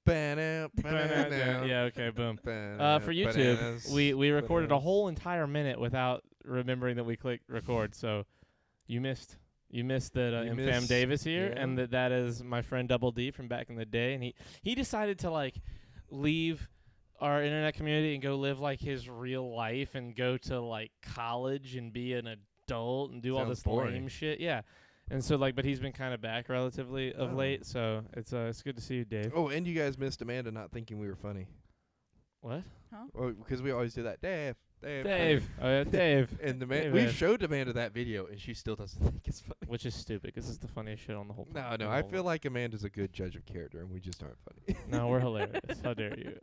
Yeah, okay, boom. For YouTube, we recorded a whole entire minute without remembering that we clicked record. So you missed that Infam Davis here, and that is my friend Double D from back in the day, and he decided to like leave our internet community and go live like his real life and go to like college and be an adult and do all this lame shit. Yeah. And so, like, but he's been kind of back relatively of late, so it's good to see you, Dave. Oh, and you guys missed Amanda not thinking we were funny. What? Huh? Oh, because we always do that. Dave. Oh, yeah, Dave. And Dave. we showed Amanda that video, and she still doesn't think it's funny. Which is stupid, because it's the funniest shit on the whole planet. No, I feel like Amanda's a good judge of character, and we just aren't funny. No, we're hilarious. How dare you?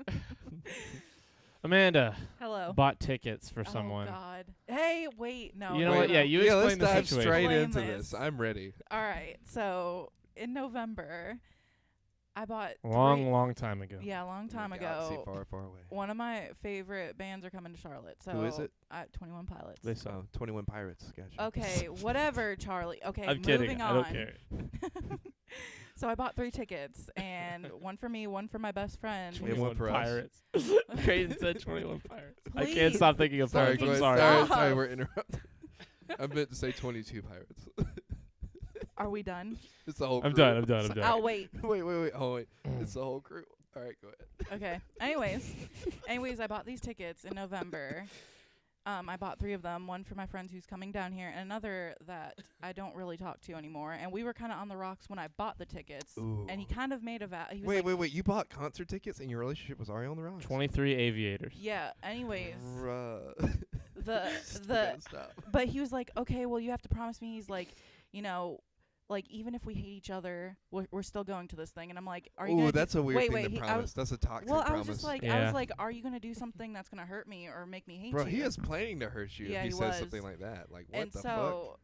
Amanda. Hello. Bought tickets for someone. Oh, God. Hey, wait. No. You know what? Yeah, you explain the let's situation. dive straight Explain into this. this. I'm ready. All right. So, in November, I bought Long time ago. Yeah, a long time Galaxy ago. far, far away. One of my favorite bands are coming to Charlotte. So Who is it? 21 Pilots. They suck. 21 Pirates. Gotcha. Okay, whatever, Charlie. Okay, I'm moving kidding. on. I don't care. So I bought 3 tickets, and one for me, one for my best friend. And one for us. Pirates. Creighton said 21 Pirates. I can't Please. stop thinking of Sorry, Pirates. go I'm ahead. sorry. Sorry, we're interrupting. I meant to say 22 Pirates. Are we done? It's the whole crew. I'm done. I'll wait. Wait. Oh, wait. It's the whole crew. All right, go ahead. Okay. Anyways, I bought these tickets in November. I bought 3 of them, one for my friend who's coming down here, and another that I don't really talk to anymore. And we were kind of on the rocks when I bought the tickets. Ooh. And he kind of made a vow. Wait. You bought concert tickets and your relationship was already on the rocks? 23 aviators. Yeah. Anyways, Stop. but he was like, okay, well, you have to promise me. He's like, you know, like even if we hate each other, we're still going to this thing. And I'm like, are you? Ooh, that's a weird thing to I promise. was, That's a toxic well, promise. I was just like, are you gonna do something that's gonna hurt me or make me hate Bro, you? he is planning to hurt you Yeah, if he he says was. something like that. Like, what And the so,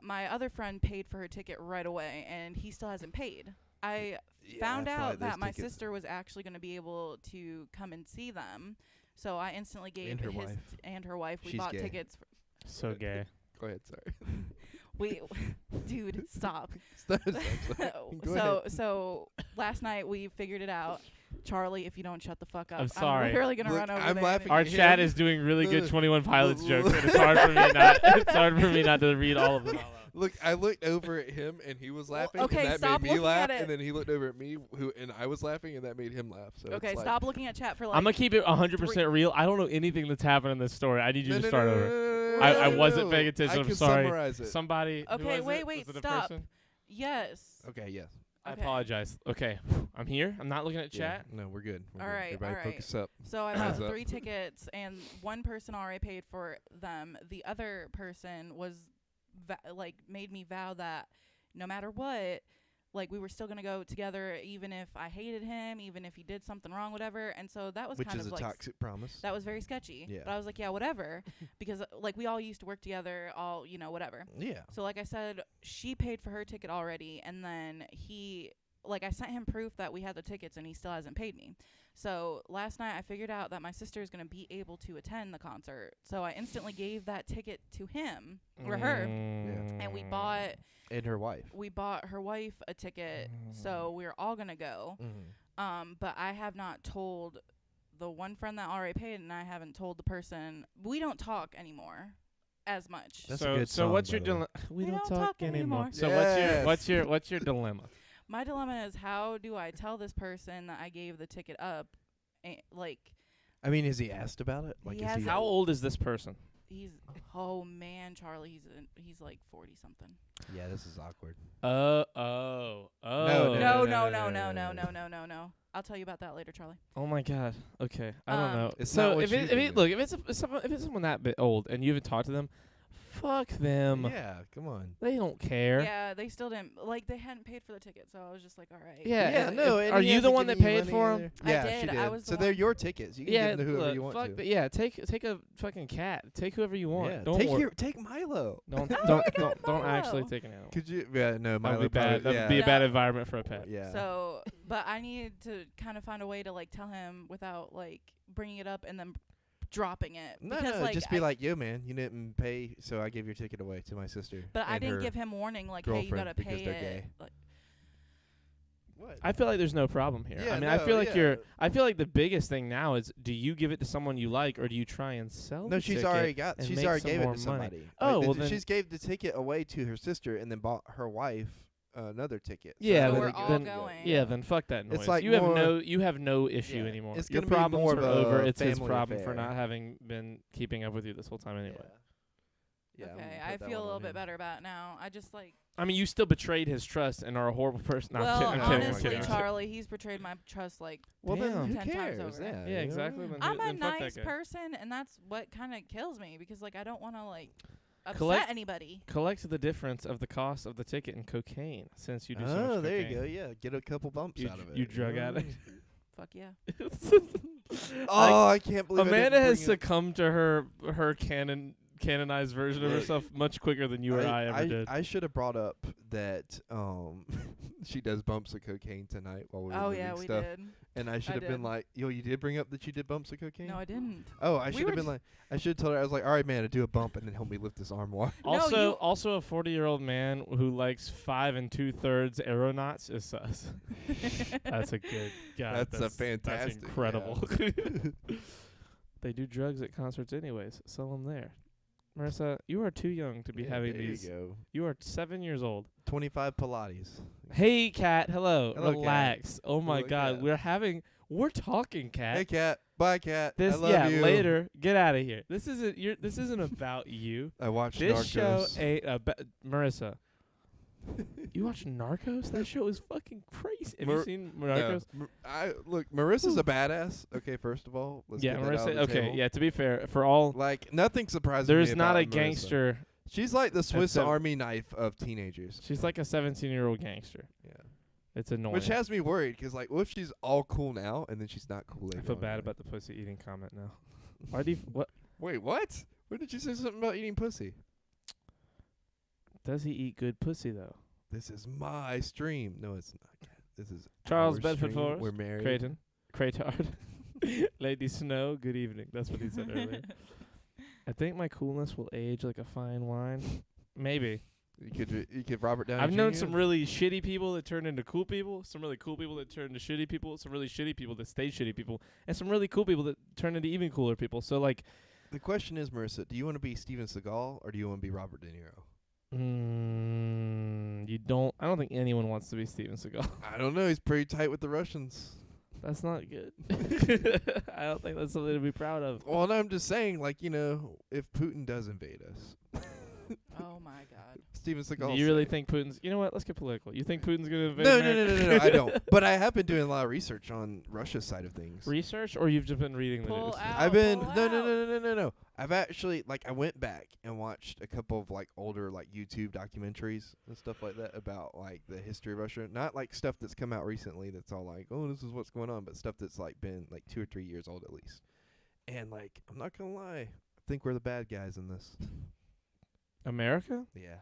my other friend paid for her ticket right away, and he still hasn't paid. I fuck? found Yeah, I feel out like that those my tickets- sister was actually going to be able to come and see them, so I instantly gave And her his wife. and her wife. We She's bought gay. tickets. So gay. Go ahead, sorry. Dude, stop. Go ahead. So last night we figured it out. Charlie, if you don't shut the fuck up, I'm sorry. I'm literally gonna Look, run over I'm there. laughing Our at him. chat is doing really good 21 Pilots Look. jokes, and it's hard for me not. It's hard for me not to read all of them. out loud. Look, I looked over at him and he was laughing, okay, and that stop made me looking laugh. at it. And then he looked over at me, and I was laughing, and that made him laugh. So Okay, it's like, stop looking at chat for like. I'm gonna keep it 100% real. I don't know anything that's happened in this story. I need you to start over. I wasn't paying attention. I I'm can sorry. Summarize it. Somebody. who Okay, was wait, it? wait, Was it a stop. person? Yes. Okay, yes. I Okay. apologize. Okay, I'm here. I'm not looking at chat. Yeah. No, we're good. We're All good. right, Everybody all right. focus up. So I Hands bought up. 3 tickets, and one person already paid for them. The other person was made me vow that no matter what, like we were still gonna go together, even if I hated him, even if he did something wrong, whatever. And so that was Which kind is of a like toxic promise. that was very sketchy. Yeah. But I was like, yeah, whatever, because like we all used to work together, all whatever. Yeah. So like I said, she paid for her ticket already, and then I sent him proof that we had the tickets, and he still hasn't paid me. So last night I figured out that my sister is going to be able to attend the concert. So I instantly gave that ticket to him or her, and we bought And her wife. her wife a ticket. So we were all going to go. But I have not told the one friend that already paid, and I haven't told the person. We don't talk anymore as much. That's a so good so song, what's by your the way. dilemma? We don't don't talk talk anymore. anymore. So Yes. what's your dilemma? My dilemma is, how do I tell this person that I gave the ticket up? I mean, has he asked about it? Like, He is has- he How old is this person? oh man, Charlie, he's like 40 something. Yeah, this is awkward. Oh. No, No. I'll tell you about that later, Charlie. Oh my God. Okay. I don't know. It's So not what if you it, think. look, if it's someone that bit old and you haven't talked to them, fuck them. Yeah, come on. They don't care. Yeah, they still didn't they hadn't paid for the ticket, so I was just like, all right. Yeah. no. if- and are he you the hasn't one that given you paid money for either. them? I Yeah, did. she did. I was the So they're one- your tickets. You can Yeah. give them to whoever Look, you want fuck to. the- yeah. Take a fucking cat. Take whoever you want. Yeah, Don't take Milo. Don't Milo. actually take an animal. Could you? Yeah, no, That Milo. would be bad. probably- That would be a Yeah. bad environment for a pet. Yeah. So, but I needed to kind of find a way to tell him without bringing it up and then dropping it. No, because, no, just be like, yo, man, you didn't pay, so I gave your ticket away to my sister. But I and didn't her give him warning, hey, you gotta girlfriend because pay they're it. gay. What? I feel like there's no problem here. Yeah, I mean, I feel like yeah. I feel like the biggest thing now is, do you give it to someone you like, or do you try and sell? No, the she's ticket already got. and She's make already some gave it more to money? somebody. Oh, like, well then she's gave the ticket away to her sister, and then bought her wife another ticket. Yeah, So then- we're all then- going. Yeah, then fuck that noise. It's like you have more- you have no issue Yeah, anymore. it's Your gonna be problems more are of over. a It's his family problem for affair. not having been keeping up with you this whole time anyway. Yeah, I'm Okay, gonna I put that feel a one little on bit him. better about it now. I just like. I mean, you still betrayed his trust and are a horrible person. No, Well, I'm kidding. honestly, I'm kidding. Charlie, he's betrayed my trust like. Well, then Damn. who 10 times cares? over. Yeah, Yeah, exactly. Then I'm a then fuck nice that guy. person, and that's what kind of kills me because like I don't want to like upset Collect- anybody. Collect the difference of the cost of the ticket and cocaine, since you do so much Oh, there you cocaine. go. Yeah, get a couple bumps You out of it. you drug addict. Fuck yeah. Oh, I can't believe Amanda I didn't has bring up- succumbed to her canonized version of Look, herself much quicker than you or I ever did. I should have brought up that she does bumps of cocaine tonight while we were Oh moving yeah, we stuff. did. And I should have been did. like, yo, you did bring up that you did bumps of cocaine? No, I didn't. Oh, I We should were have been like, I should have told her, I was like, all right, man, to do a bump and then help me lift this arm more. Also, you- also a 40-year-old man who likes 5 2/3 aeronauts is sus. That's a good God. That's a fantastic, That's incredible. They do drugs at concerts anyways. Sell them there. Marissa, you are too young to be Yeah, having there these. you go. You are 7 years old. 25 Pilates. Hey, Kat. Hello. Hello, Kat. Relax. Oh my Hello, God. Kat. We're talking, Kat. Hey, Kat. Bye, Kat. This I love you. later. Get out of here. This isn't about you. I watched This Narcos. show ain't Marissa. You watch Narcos? That show is fucking crazy. Have you seen Narcos? Look, Marissa's a badass. Okay, first of all, let's Yeah, get that out Marissa. on the Okay, table. yeah. To be fair, for all Like nothing surprises me. there's not about a Marissa. gangster. She's like the Swiss seven- Army knife of teenagers. She's like a 17-year-old gangster. Yeah, It's annoying. which has me worried because like, what if she's all cool now and then she's not cool later? I feel on bad in about the pussy eating comment now. Why do you what? Wait, what? When did you say something about eating pussy? Does he eat good pussy though? This is my stream. No, it's not. This is Charles our Bedford stream. Forrest, We're married. Creighton, Craytard, Lady Snow. Good evening. That's what he said earlier. I think my coolness will age like a fine wine. Maybe. You could Robert Downey I've known Jr.? some really shitty people that turn into cool people, some really cool people that turn into shitty people, some really shitty people that stay shitty people, and some really cool people that turn into even cooler people. So like, The question is, Marissa, do you want to be Steven Seagal or do you want to be Robert De Niro? you don't. I don't think anyone wants to be Steven Seagal. I don't know. He's pretty tight with the Russians. That's not good. I don't think that's something to be proud of. Well, no, I'm just saying, like, you know, if Putin does invade us, Oh my God. Steven Do Seagal. you really think Putin's? You know what? Let's get political. You think Putin's gonna invade? No, America? I don't. But I have been doing a lot of research on Russia's side of things. Research, or you've just been reading the Pull news? out. I've been pull no. I've actually I went back and watched a couple of like older like YouTube documentaries and stuff like that about like the history of Russia. Not like stuff that's come out recently that's all like, oh, this is what's going on, but stuff that's like been like 2 or 3 years old at least. And like, I'm not gonna lie, I think we're the bad guys in this. America? Yeah.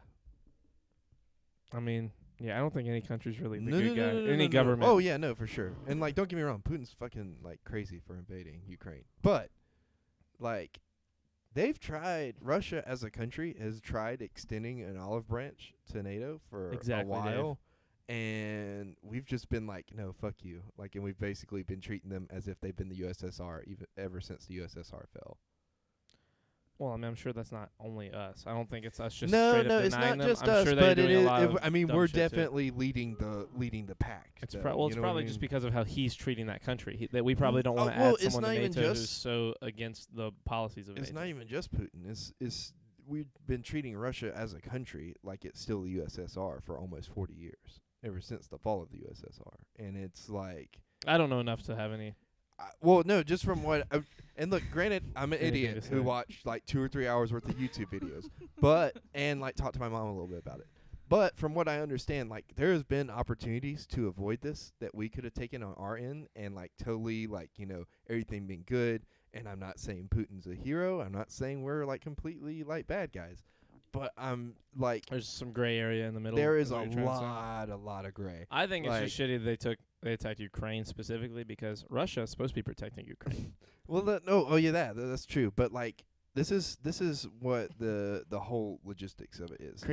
I mean, yeah, I don't think any country's really the No, good no, guy. no, no, Any no, no. government. Oh yeah, no, for sure. And like, don't get me wrong, Putin's fucking like crazy for invading Ukraine. But like, Russia as a country has tried extending an olive branch to NATO for Exactly, a while. And we've just been like, no, fuck you. Like, and we've basically been treating them as if they've been the USSR ever since the USSR fell. Well, I mean, I'm sure that's not only us. I don't think it's us just No, straight up it's denying not them. just I'm us, sure they're but it doing a is. lot of I mean, dumb we're shit, too. definitely leading the pack. It's though, well, it's you know what I probably just mean? because of how he's treating that country. That we probably don't want to well, add it's someone to not even NATO who's just- so against the policies of It's NATO. not even just Putin. It's we've been treating Russia as a country like it's still the USSR for almost 40 years, ever since the fall of the USSR. And it's like, I don't know enough to have any. well, no, just from what. And look, granted, I'm an Anything idiot to who say. watched like 2 or 3 hours worth of YouTube videos, and like talked to my mom a little bit about it. But from what I understand, like there has been opportunities to avoid this that we could have taken on our end, and like totally like, you know, everything being good. And I'm not saying Putin's a hero. I'm not saying we're like completely like bad guys, but I'm like, There's some gray area in the middle. there is what a you're trying to say. lot of gray. I think it's like- just shitty that they attacked Ukraine specifically because Russia is supposed to be protecting Ukraine. Well, that's true. But like, this is what the whole logistics of it is.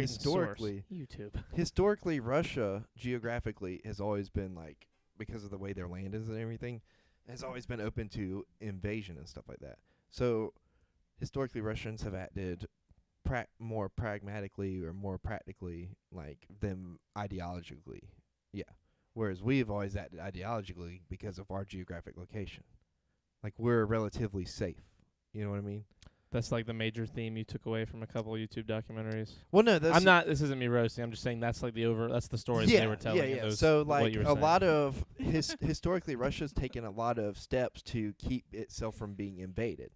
Historically, Russia geographically has always been like, because of the way their land is and everything, has always been open to invasion and stuff like that. So historically, Russians have acted more pragmatically or more practically like them ideologically. Yeah. Whereas we've always acted ideologically because of our geographic location. Like, we're relatively safe. You know what I mean? That's like the major theme you took away from a couple of YouTube documentaries. Well, no, that's... this isn't me roasting. I'm just saying that's like that's the story that they were telling. Yeah. So, like, a lot of... historically, Russia's taken a lot of steps to keep itself from being invaded.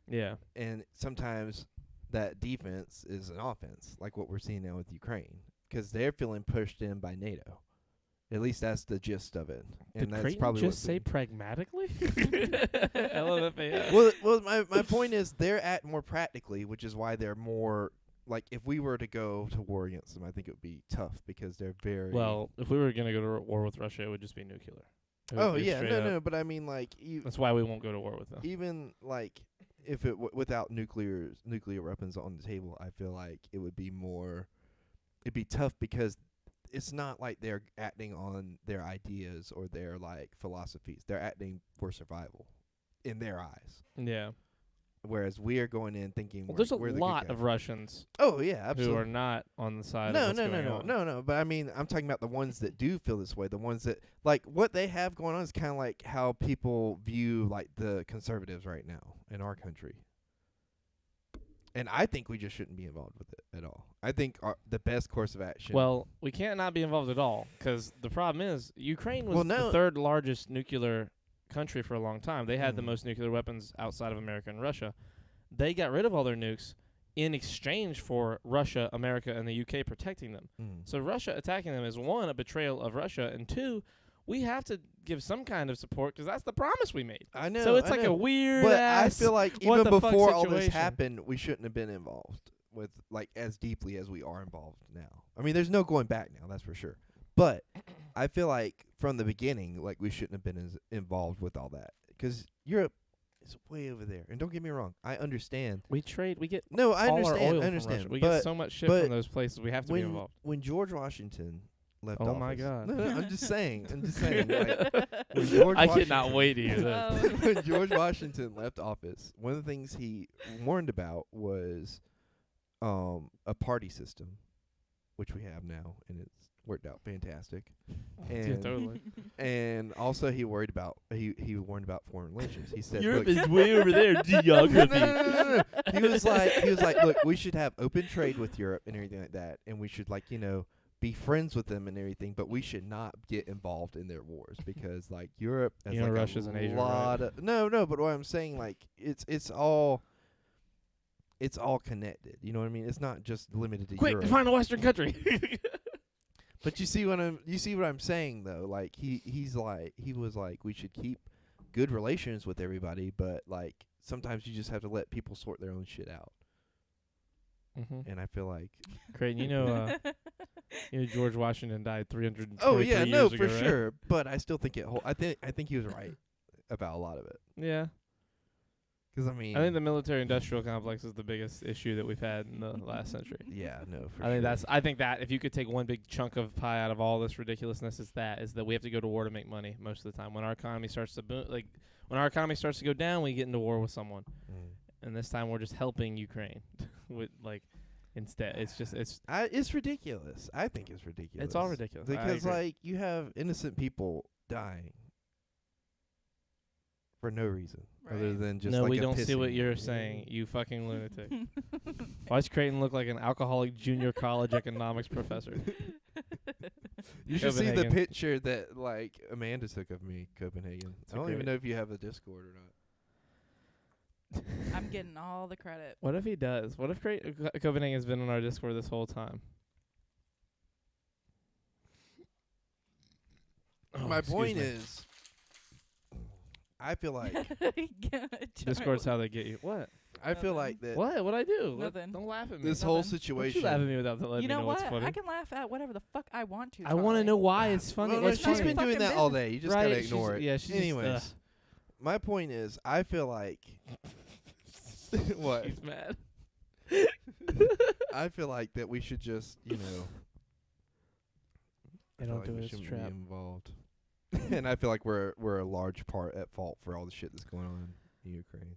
Yeah. And sometimes that defense is an offense, like what we're seeing now with Ukraine, because they're feeling pushed in by NATO. At least that's the gist of it. And Did that's Creighton probably just say pragmatically? LMFAO. Well, my point is they're acting more practically, which is why they're more like, if we were to go to war against them, I think it would be tough because they're very... Well, if we were going to go to war with Russia, it would just be nuclear. Oh, yeah, no, but I mean, like... That's why we won't go to war with them. Even, like, if it without nuclear weapons on the table, I feel like it would be more... It'd be tough because... It's not like they're acting on their ideas or their, like, philosophies. They're acting for survival in their eyes. Yeah. Whereas we are going in thinking there's a we're the lot of Russians. Oh, yeah, absolutely. Who are not on the side of what's going on. No. But, I mean, I'm talking about the ones that do feel this way. The ones that, like, what they have going on is kind of like how people view, like, the conservatives right now in our country. And I think we just shouldn't be involved with it at all. I think the best course of action... Well, we can't not be involved at all, because the problem is Ukraine was the third largest nuclear country for a long time. They had the most nuclear weapons outside of America and Russia. They got rid of all their nukes in exchange for Russia, America, and the UK protecting them. So Russia attacking them is, one, a betrayal of Russia, and two, we have to give some kind of support because that's the promise we made. I know. So it's like a weird But I feel like even before all this situation. happened, we shouldn't have been involved with, like, as deeply as we are involved now. I mean, there's no going back now, that's for sure. But I feel like from the beginning, like, we shouldn't have been as involved with all that because Europe is way over there. And don't get me wrong, I understand. We get no, I all understand. our oil I understand. From Russia. We get so much shit from those places. We have to be involved. When George Washington left office. Oh my God! No, I'm just saying. Like, when George I cannot wait to hear this. When George Washington left office, one of the things he warned about was a party system, which we have now, and it's worked out fantastic. And yeah, totally. And also, he warned about foreign relations. He said, Europe is way over there. Geography. No. He was like, look, we should have open trade with Europe and everything like that, and we should, like, be friends with them and everything, but we should not get involved in their wars because, like, Europe has like Russia's in Asia, lot right? of no, but what I'm saying, like, it's all connected. You know what I mean? It's not just limited to Europe. Quick, find a Western country. But you see what I'm saying though? Like, he was like, we should keep good relations with everybody, but, like, sometimes you just have to let people sort their own shit out. And I feel like Creighton, you know, George Washington died 323 Oh yeah, no, years for ago, sure. Right? But I still think I think he was right about a lot of it. Yeah. Because I mean, I think the military-industrial complex is the biggest issue that we've had in the last century. Yeah, no, for sure. I think that if you could take one big chunk of pie out of all this ridiculousness, is that we have to go to war to make money most of the time. When our economy starts to when our economy starts to go down, we get into war with someone. And this time we're just helping Ukraine with, like, instead. It's ridiculous. I think it's ridiculous. It's all ridiculous. Because, like, you have innocent people dying for no reason other than just no, like we don't see what you're saying, you fucking lunatic. Why does Creighton look like an alcoholic junior college economics professor? You should see the picture that, like, Amanda took of me, Copenhagen. I don't even know if you have a Discord or not. I'm getting all the credit. What if he does? What if Copenhagen's been on our Discord this whole time? My point is, I feel like Discord's how they get you. What? I feel like that. What? What'd I do? Nothing. Don't laugh at me. This whole situation. Don't you laugh at me without letting me know what's funny. I can laugh at whatever the fuck I want to. I want to know why it's funny. Well, she's been doing that all day. You just gotta ignore it. Yeah. She's anyways, my point is, I feel like What? She's mad. I feel like that we should just, I don't do we it. It's shouldn't trap. be involved. And I feel like we're a large part at fault for all the shit that's going on in Ukraine.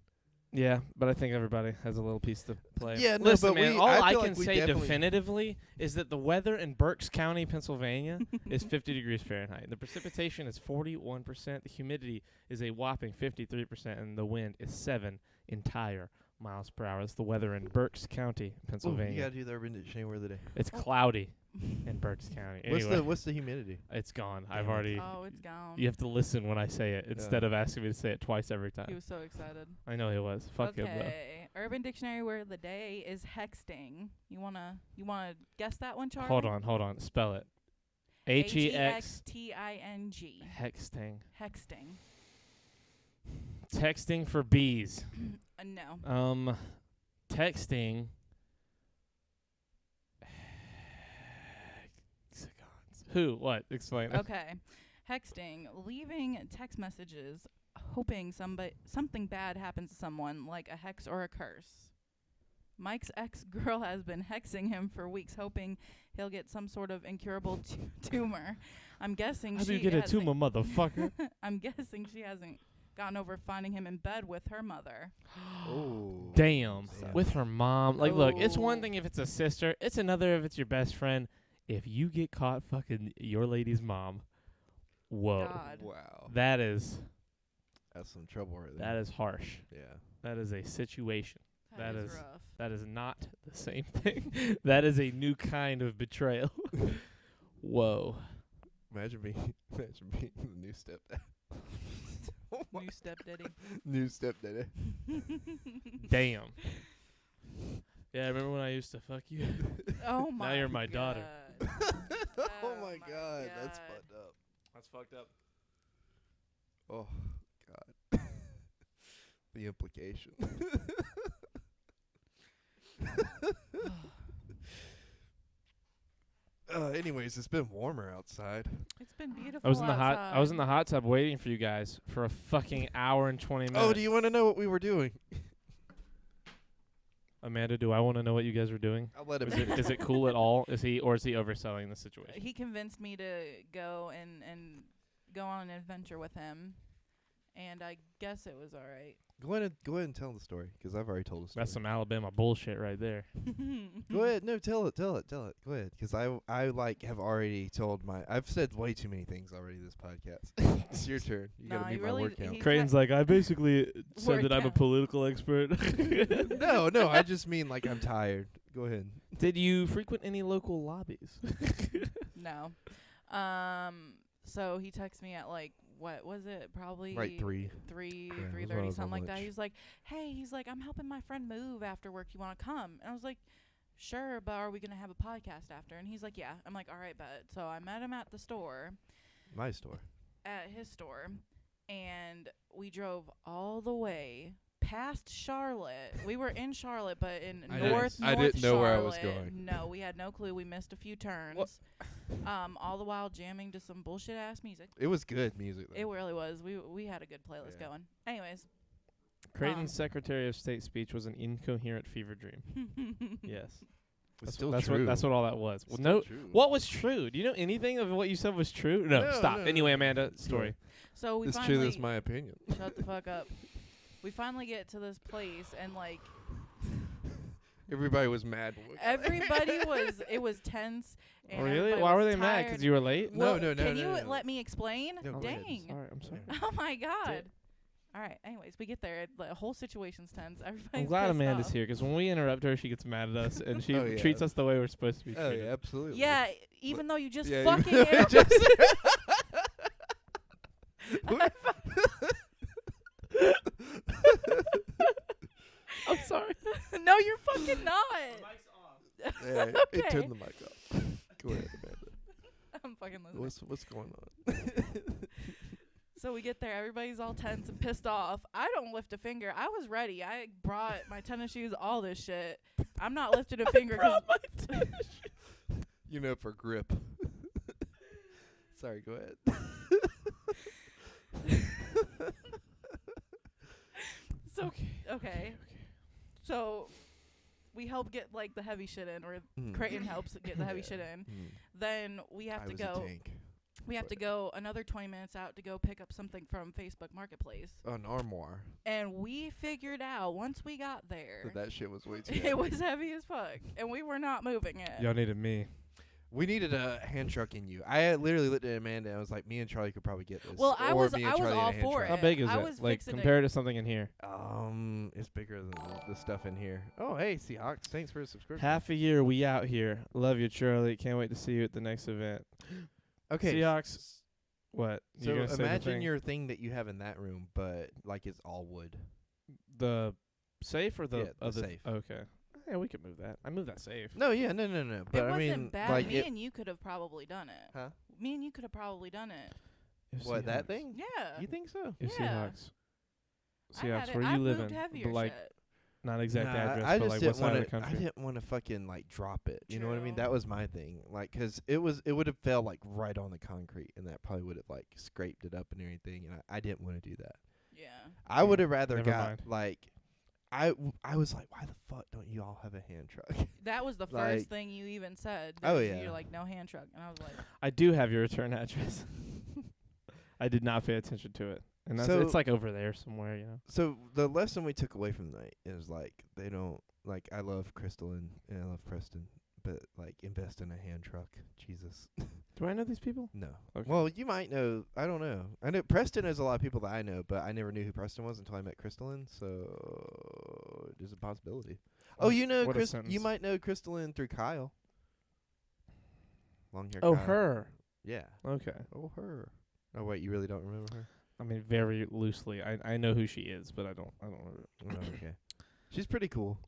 Yeah, but I think everybody has a little piece to play. Yeah, no, listen, but man. I All I feel can like we say definitely- definitively is that the weather in Berks County, Pennsylvania, is 50 degrees Fahrenheit. The precipitation is 41%. The humidity is a whopping 53%, and the wind is 7 entire miles per hour. That's the weather in Berks County, Ooh, Pennsylvania. you gotta do the Urban Dictionary word of the day. It's cloudy in Berks County. Anyway, What's the humidity? it's gone. Damn I've it. already. Oh, it's gone. You have to listen when I say it instead of asking me to say it twice every He time. was so excited. I know he was. Fuck him though. Okay. Urban Dictionary word of the day is hexting. You wanna guess that one, Charlie? Hold on. Spell it. H-E-X. H-E-X-T-I-N-G. Hexting. Hexting. Texting for bees. No. Texting. Who? What? Explain. Okay. Hexting. Leaving text messages hoping something bad happens to someone, like a hex or a curse. Mike's ex-girl has been hexing him for weeks, hoping he'll get some sort of incurable tumor. I'm guessing How do she you get a hasn't- tumor, motherfucker? I'm guessing she hasn't gotten over finding him in bed with her mother. Oh. Damn. Damn. With her mom. Like, look, it's one Oh. thing if it's a sister. It's another if it's your best friend. If you get caught fucking your lady's mom, whoa. God. Wow. That's some trouble right there. that is harsh. Yeah. That is a situation. That is is- rough. That is not the same thing. That is a new kind of betrayal. Whoa. Imagine being the new stepdad. Oh my- New stepdaddy. New stepdaddy. Damn. Yeah, remember when I used to fuck you? Oh my. Now you're my daughter. God. Oh my god, that's fucked up. That's fucked up. Oh god. The implication. Anyways, it's been warmer outside. It's been beautiful. I was in the outside. hot tub waiting for you guys for a fucking hour and 20 minutes. Oh, do you want to know what we were doing? Amanda, do I want to know what you guys were doing? I'll let him. Is it cool at all? Is he overselling the situation? He convinced me to go and go on an adventure with him, and I guess it was all right. Go ahead and tell the story, because I've already told the story. That's some Alabama bullshit right there. Go ahead. No, tell it. Go ahead, because I like have already told I've said way too many things already this podcast. It's your turn. You No, gotta you meet my really- word count. he- Creighton's like, I basically said Word that I'm a count. political expert. No, I just mean like I'm tired. Go ahead. Did you frequent any local lobbies? No. So he texted me at like, what was it? Probably Right, 3. 3:30, something like that. lunch. He's like, hey, I'm helping my friend move after work. You want to come? And I was like, sure, but are we going to have a podcast after? And he's like, yeah. I'm like, all right, bet. So I met him at the store, My store. at his store, and we drove all the way past Charlotte. We were in Charlotte, but in I North didn't know where I was Charlotte. going. No, we had no clue. We missed a few turns. All the while jamming to some bullshit ass music. It was good music, though. It really was. We had a good playlist Yeah. going. Anyways. Creighton's Secretary of State speech was an incoherent fever dream. Yes. It's still That's true. what all that was. It's Well, no, still true. what was true? Do you know anything of what you said was true? No, No, stop. no, Anyway, no. Amanda, story. So we It's finally true. That's my opinion. shut the fuck up. We finally get to this place, and like Everybody was mad. when we got there. everybody it was tense. And Really? everybody Why was were they mad? tired. 'Cause you were late? No, Well, no, no, Can no, you no. let me explain? No, go ahead. Dang. Sorry, I'm sorry. Oh my god. All right. Anyways, we get there. The whole situation's tense. Everybody's I'm glad pissed Amanda's off. here 'cause when we interrupt her, she gets mad at us and she Oh, yeah. treats us the way we're supposed to be Oh treated. yeah, absolutely. Yeah, even though you just Yeah, fucking even though you interrupted. I'm sorry. No, you're fucking not. Yeah, Okay. it turned the mic off. Go ahead, Amanda. I'm fucking losing. What's going on? So we get there, everybody's all tense and pissed off. I don't lift a finger. I was ready. I brought my tennis shoes, all this shit. I'm not lifting a finger 'cause You know, for grip. Sorry, go ahead. so okay. So we help get like the heavy shit in, or Creighton helps get the heavy shit in. Then we have to go. We have to go another 20 minutes out to go pick up something from Facebook Marketplace. An armoire. And we figured out once we got there that shit was way too heavy. It was heavy as fuck. And we were not moving it. Y'all needed me. We needed a hand truck in you. I literally looked at Amanda and I was like, me and Charlie could probably get this. Well, I was all for it. How big is it? Like, compared to something in here. It's bigger than the stuff in here. Oh, hey, Seahawks. Thanks for the subscription. Half a year, we out here. Love you, Charlie. Can't wait to see you at the next event. Okay. Seahawks. What? So imagine your thing that you have in that room, but like it's all wood. The safe or the safe? Okay. Yeah, we could move that. I moved that safe. No. But it I mean, wasn't bad. like Me and you could have probably done it. Huh? Me and you could have probably done it. What, that thing? Yeah. You think so? If Yeah. Seahawks, where you living? Heavier like, shit. not exact address, I but just like what side of the country? I didn't want to fucking like drop it. You know what I mean? True. That was my thing. Like, 'cause it would have fell like right on the concrete, and that probably would have like scraped it up and everything. And I didn't want to do that. Yeah. I would have rather Never got mind. like. I was like, why the fuck don't you all have a hand truck? That was the Like- first thing you even said. Oh, yeah. You're like, no hand truck. And I was like, I do have your return address. I did not pay attention to it. And that's, So- it's like over there somewhere, you know. So the lesson we took away from the night is like they don't like. I love Crystal and I love Preston, but like invest in a hand truck. Jesus. Do I know these people? No. Okay. Well, you might know. I don't know. I know Preston knows a lot of people that I know, but I never knew who Preston was until I met Crystalline. So there's a possibility. Oh, you know, What a sentence. you might know Crystalline through Kyle. Long hair. Oh, Kyle. her. Yeah. Okay. Oh, her. Oh, wait. You really don't remember her? I mean, very loosely. I know who she is, but I don't remember. Oh, okay. She's pretty cool.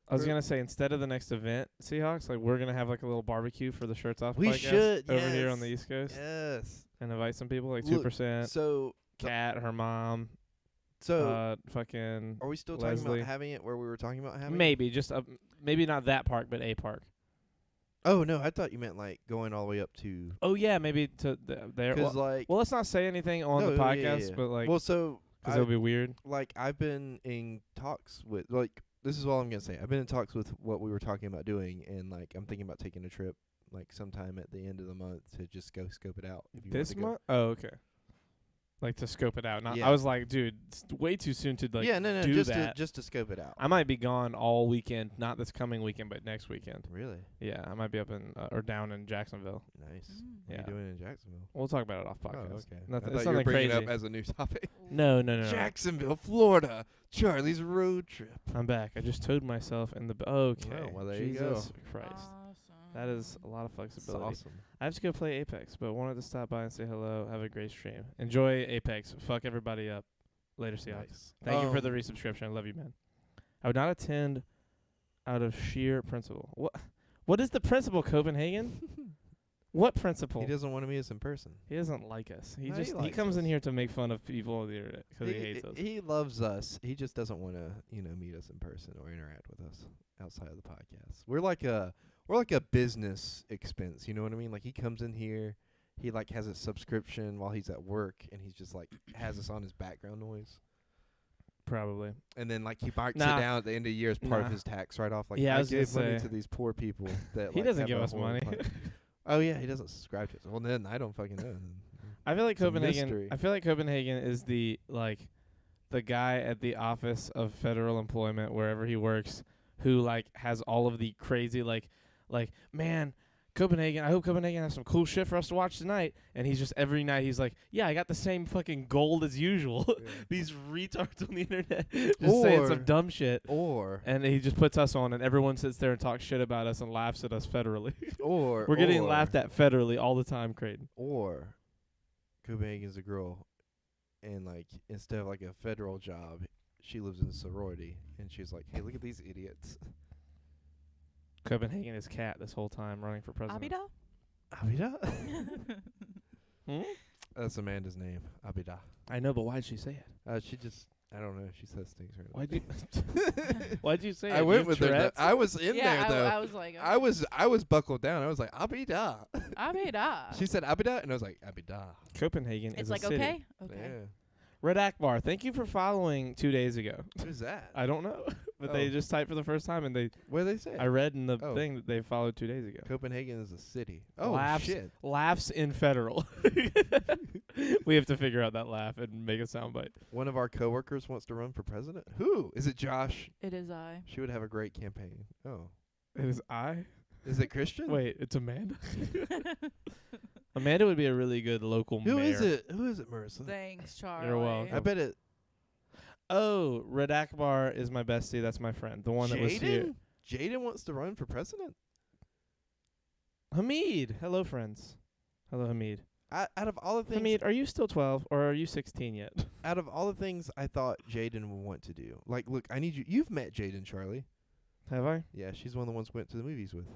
I was gonna say, instead of the next event, Seahawks, like we're gonna have like a little barbecue for the Shirts Off We podcast should, over here yes. on the East Coast, Yes. and invite some people, like Look, 2%, So, Kat, her mom, fucking are we still talking Leslie. about having it where we were talking about having it? maybe just maybe not that park, but a park. Oh, no. I thought you meant like going all the way up to. Oh yeah, maybe to there. Because Well, like. well, let's not say anything on No, the yeah, podcast, yeah. but like, Well, so. because it'll be weird. Like I've been in talks with like this is all I'm gonna say. I've been in talks with what we were talking about doing, and like I'm thinking about taking a trip like sometime at the end of the month to just go scope it out. If you This want to go. month? Oh, okay. Like to scope it out. Not. Yeah. I was like, dude, it's way too soon to like. Yeah, no, do just that. just to scope it out. I might be gone all weekend, not this coming weekend, but next weekend. Really Yeah, I might be up in or down in Jacksonville. nice. Mm. What Yeah. are you doing in Jacksonville? We'll talk about it off Oh, podcast. okay. Nothing, I it's thought you were nothing bringing crazy. it up as a new topic. No. Jacksonville, Florida. Charlie's road trip. I'm back. I just towed myself in the. Okay. Oh, well, there you Jesus go. Christ. Awesome. That is a lot of That's flexibility. awesome. I have to go play Apex, but wanted to stop by and say hello. Have a great stream. Enjoy Apex. Fuck everybody up. Later, Seahawks. Nice. Thank you for the resubscription. I love you, man. I would not attend out of sheer principle. What is the principle, Copenhagen? What principle? He doesn't want to meet us in person. He doesn't like us. He No, he just he likes comes in us. here to make fun of people on the internet because he hates us. He loves us. He just doesn't want to, meet us in person or interact with us outside of the podcast. We're like a business expense. You know what I mean? Like he comes in here, he like has a subscription while he's at work, and he's just like has us on his background noise. Probably. And then like he marks Nah. it down at the end of the year as part of Nah. his tax write off. Like Yeah, I I was gonna give money say. to these poor people that He like, doesn't have give a us money. horrible time. Oh yeah, he doesn't subscribe to us. Well then I don't fucking know. I feel like It's a Copenhagen. mystery. I feel like Copenhagen is the guy at the Office of Federal Employment wherever he works, who like has all of the crazy like man, Copenhagen. I hope Copenhagen has some cool shit for us to watch tonight. And he's just every night he's like, yeah, I got the same fucking gold as usual. These retards on the internet just saying some dumb shit. And he just puts us on, and everyone sits there and talks shit about us and laughs at us federally. or We're getting laughed at federally all the time, Creighton. Or Copenhagen's a girl, and like instead of like a federal job, she lives in a sorority, and she's like, "Hey, look at these idiots." Copenhagen is cat this whole time running for president. Abida? Hmm? That's Amanda's name, Abida. I know, but why'd she say it? She just, I don't know. She says things right. Why'd you say it? I went with her. I was in yeah, there though. I was like, I was buckled down. I was like, Abida. Abida. She said Abida, and I was like, Abida. Copenhagen It's is like, a city. okay? Yeah. Red Akbar, thank you for following 2 days ago. Who's that? I don't know, but they just typed for the first time, and What did they say? I read in the thing that they followed 2 days ago. Copenhagen is a city. Oh, shit. Laughs in federal. We have to figure out that laugh and make a soundbite. One of our coworkers wants to run for president. Who? Is it Josh? It is I. She would have a great campaign. Oh. It is I? Is it Christian? Wait, it's Amanda? Amanda would be a really good local mayor. Who is it, Marissa? Thanks, Charlie. You're welcome. I bet it. Oh, Red Akbar is my bestie. That's my friend. The one that was here. Jaden wants to run for president? Hamid. Hello, friends. Hello, Hamid. Out of all the things, Hamid, are you still 12 or are you 16 yet? Out of all the things I thought Jaden would want to do, like, look, I need you. You've met Jaden, Charlie. Have I? Yeah, she's one of the ones we went to the movies with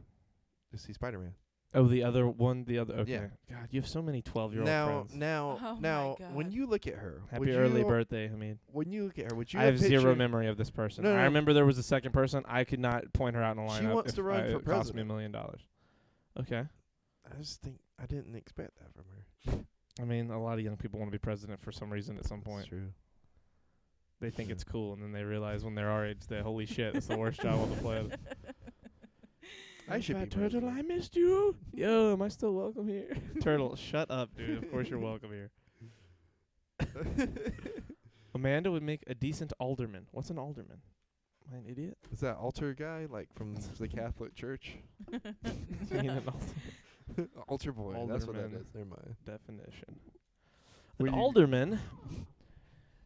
to see Spider-Man. Oh, the other one, okay. Yeah. God, you have so many 12-year-old friends. Oh Now, my when God. you look at her, Happy early birthday, Hamid. When you look at her, would you? I have zero memory of this person. No, no, I remember there was a second person. I could not point her out in a lineup. She wants to run for it cost me president. $1 million. Okay. I just think I didn't expect that from her. I mean, a lot of young people want to be president for some reason at some point. That's true. They think it's cool, and then they realize when they're our age that, holy shit, it's the worst job on the planet. I should be Turtle, president. I missed you. Yo, am I still welcome here? Turtle, shut up, dude. Of course you're welcome here. Amanda would make a decent alderman. What's an alderman? Am I an idiot? Is that altar guy like from the Catholic Church? You mean an alderman? Altar boy. That's what that Alderman. is. Never mind. Definition. Were An you- alderman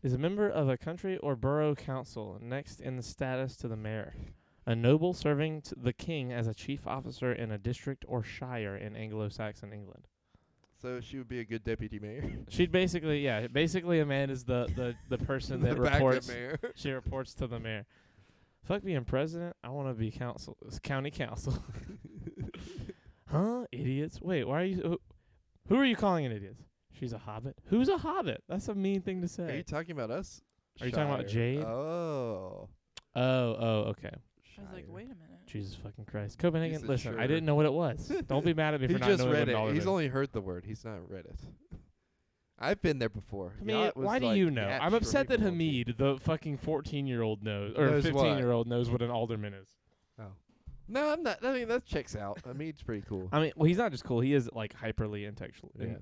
is a member of a country or borough council, next in the status to the mayor. A noble serving the king as a chief officer in a district or shire in Anglo-Saxon England. So she would be a good deputy mayor. She'd basically, Amanda's the person that The backup reports. mayor. She reports to the mayor. Fuck being president. I want to be county council. Huh? Idiots. Wait, why are you? Who are you calling an idiot? She's a hobbit. Who's a hobbit? That's a mean thing to say. Are you talking about us? Are you talking about Shire. Jade? Oh. Oh, okay. I was like, Shire. wait a minute. Jesus fucking Christ. Copenhagen, He's a listen, I shirt. didn't know what it was. Don't be mad at me He for not just knowing read what an it. alderman He's is. only heard the word. He's not read it. I've been there before. I mean, Yacht was why do like you know? yachts I'm for upset that people. Hamid, the fucking 14-year-old knows, or Knows what? 15-year-old knows what an alderman is. Oh. No, I'm not. I mean, that checks out. I mean, it's pretty cool. I mean, well, he's not just cool. He is like hyperly intellectual. Yeah.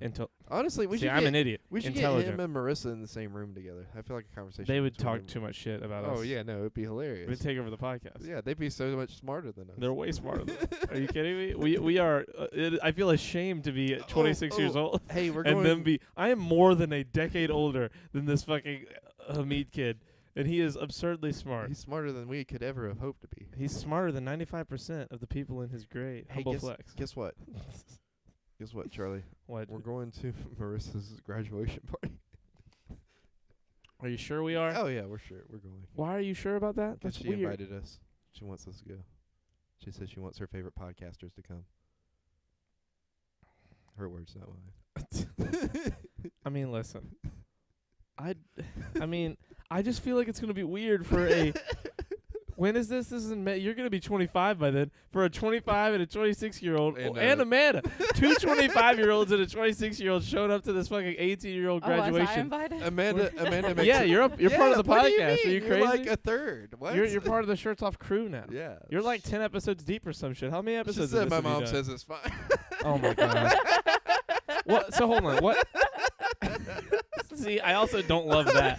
Honestly, we See, should I'm get, an idiot. we should get Intelligent. him and Marissa in the same room together. I feel like a conversation. They would between talk them. too much shit about us. Oh yeah, no, it'd be hilarious. They'd take over the podcast. Yeah, they'd be so much smarter than us. They're way smarter than us. Are you kidding me? We are. I feel ashamed to be 26 years old. Hey, we're and going. then be. I am more than a decade older than this fucking Hamid kid, and he is absurdly smart. He's smarter than we could ever have hoped to be. He's smarter than 95% of the people in his grade. Hey, Humble flex. Guess what? Guess what, Charlie? What? We're going to Marissa's graduation party. Are you sure we are? Oh yeah, we're sure. We're going. Why are you sure about that? Because That's she weird. invited us. She wants us to go. She said she wants her favorite podcasters to come. Her words, not mine. I mean, listen. I just feel like it's gonna be weird for a. When is this? This is in May. You're gonna be 25 by then. For a 25 and a 26-year-old and Amanda, two 25-year-olds and a 26-year-old showed up to this fucking 18-year-old Was I graduation. invited? Amanda makes Yeah, it- you're part of the what do you podcast. Are mean? you You're crazy? like a third. What? You're part of the Shirts Off crew now. Yeah. You're like 10 episodes deep or some shit. How many She episodes? said of my this have you mom done? says it's fine. Oh my god. What? So hold on. What? See, I also don't love that.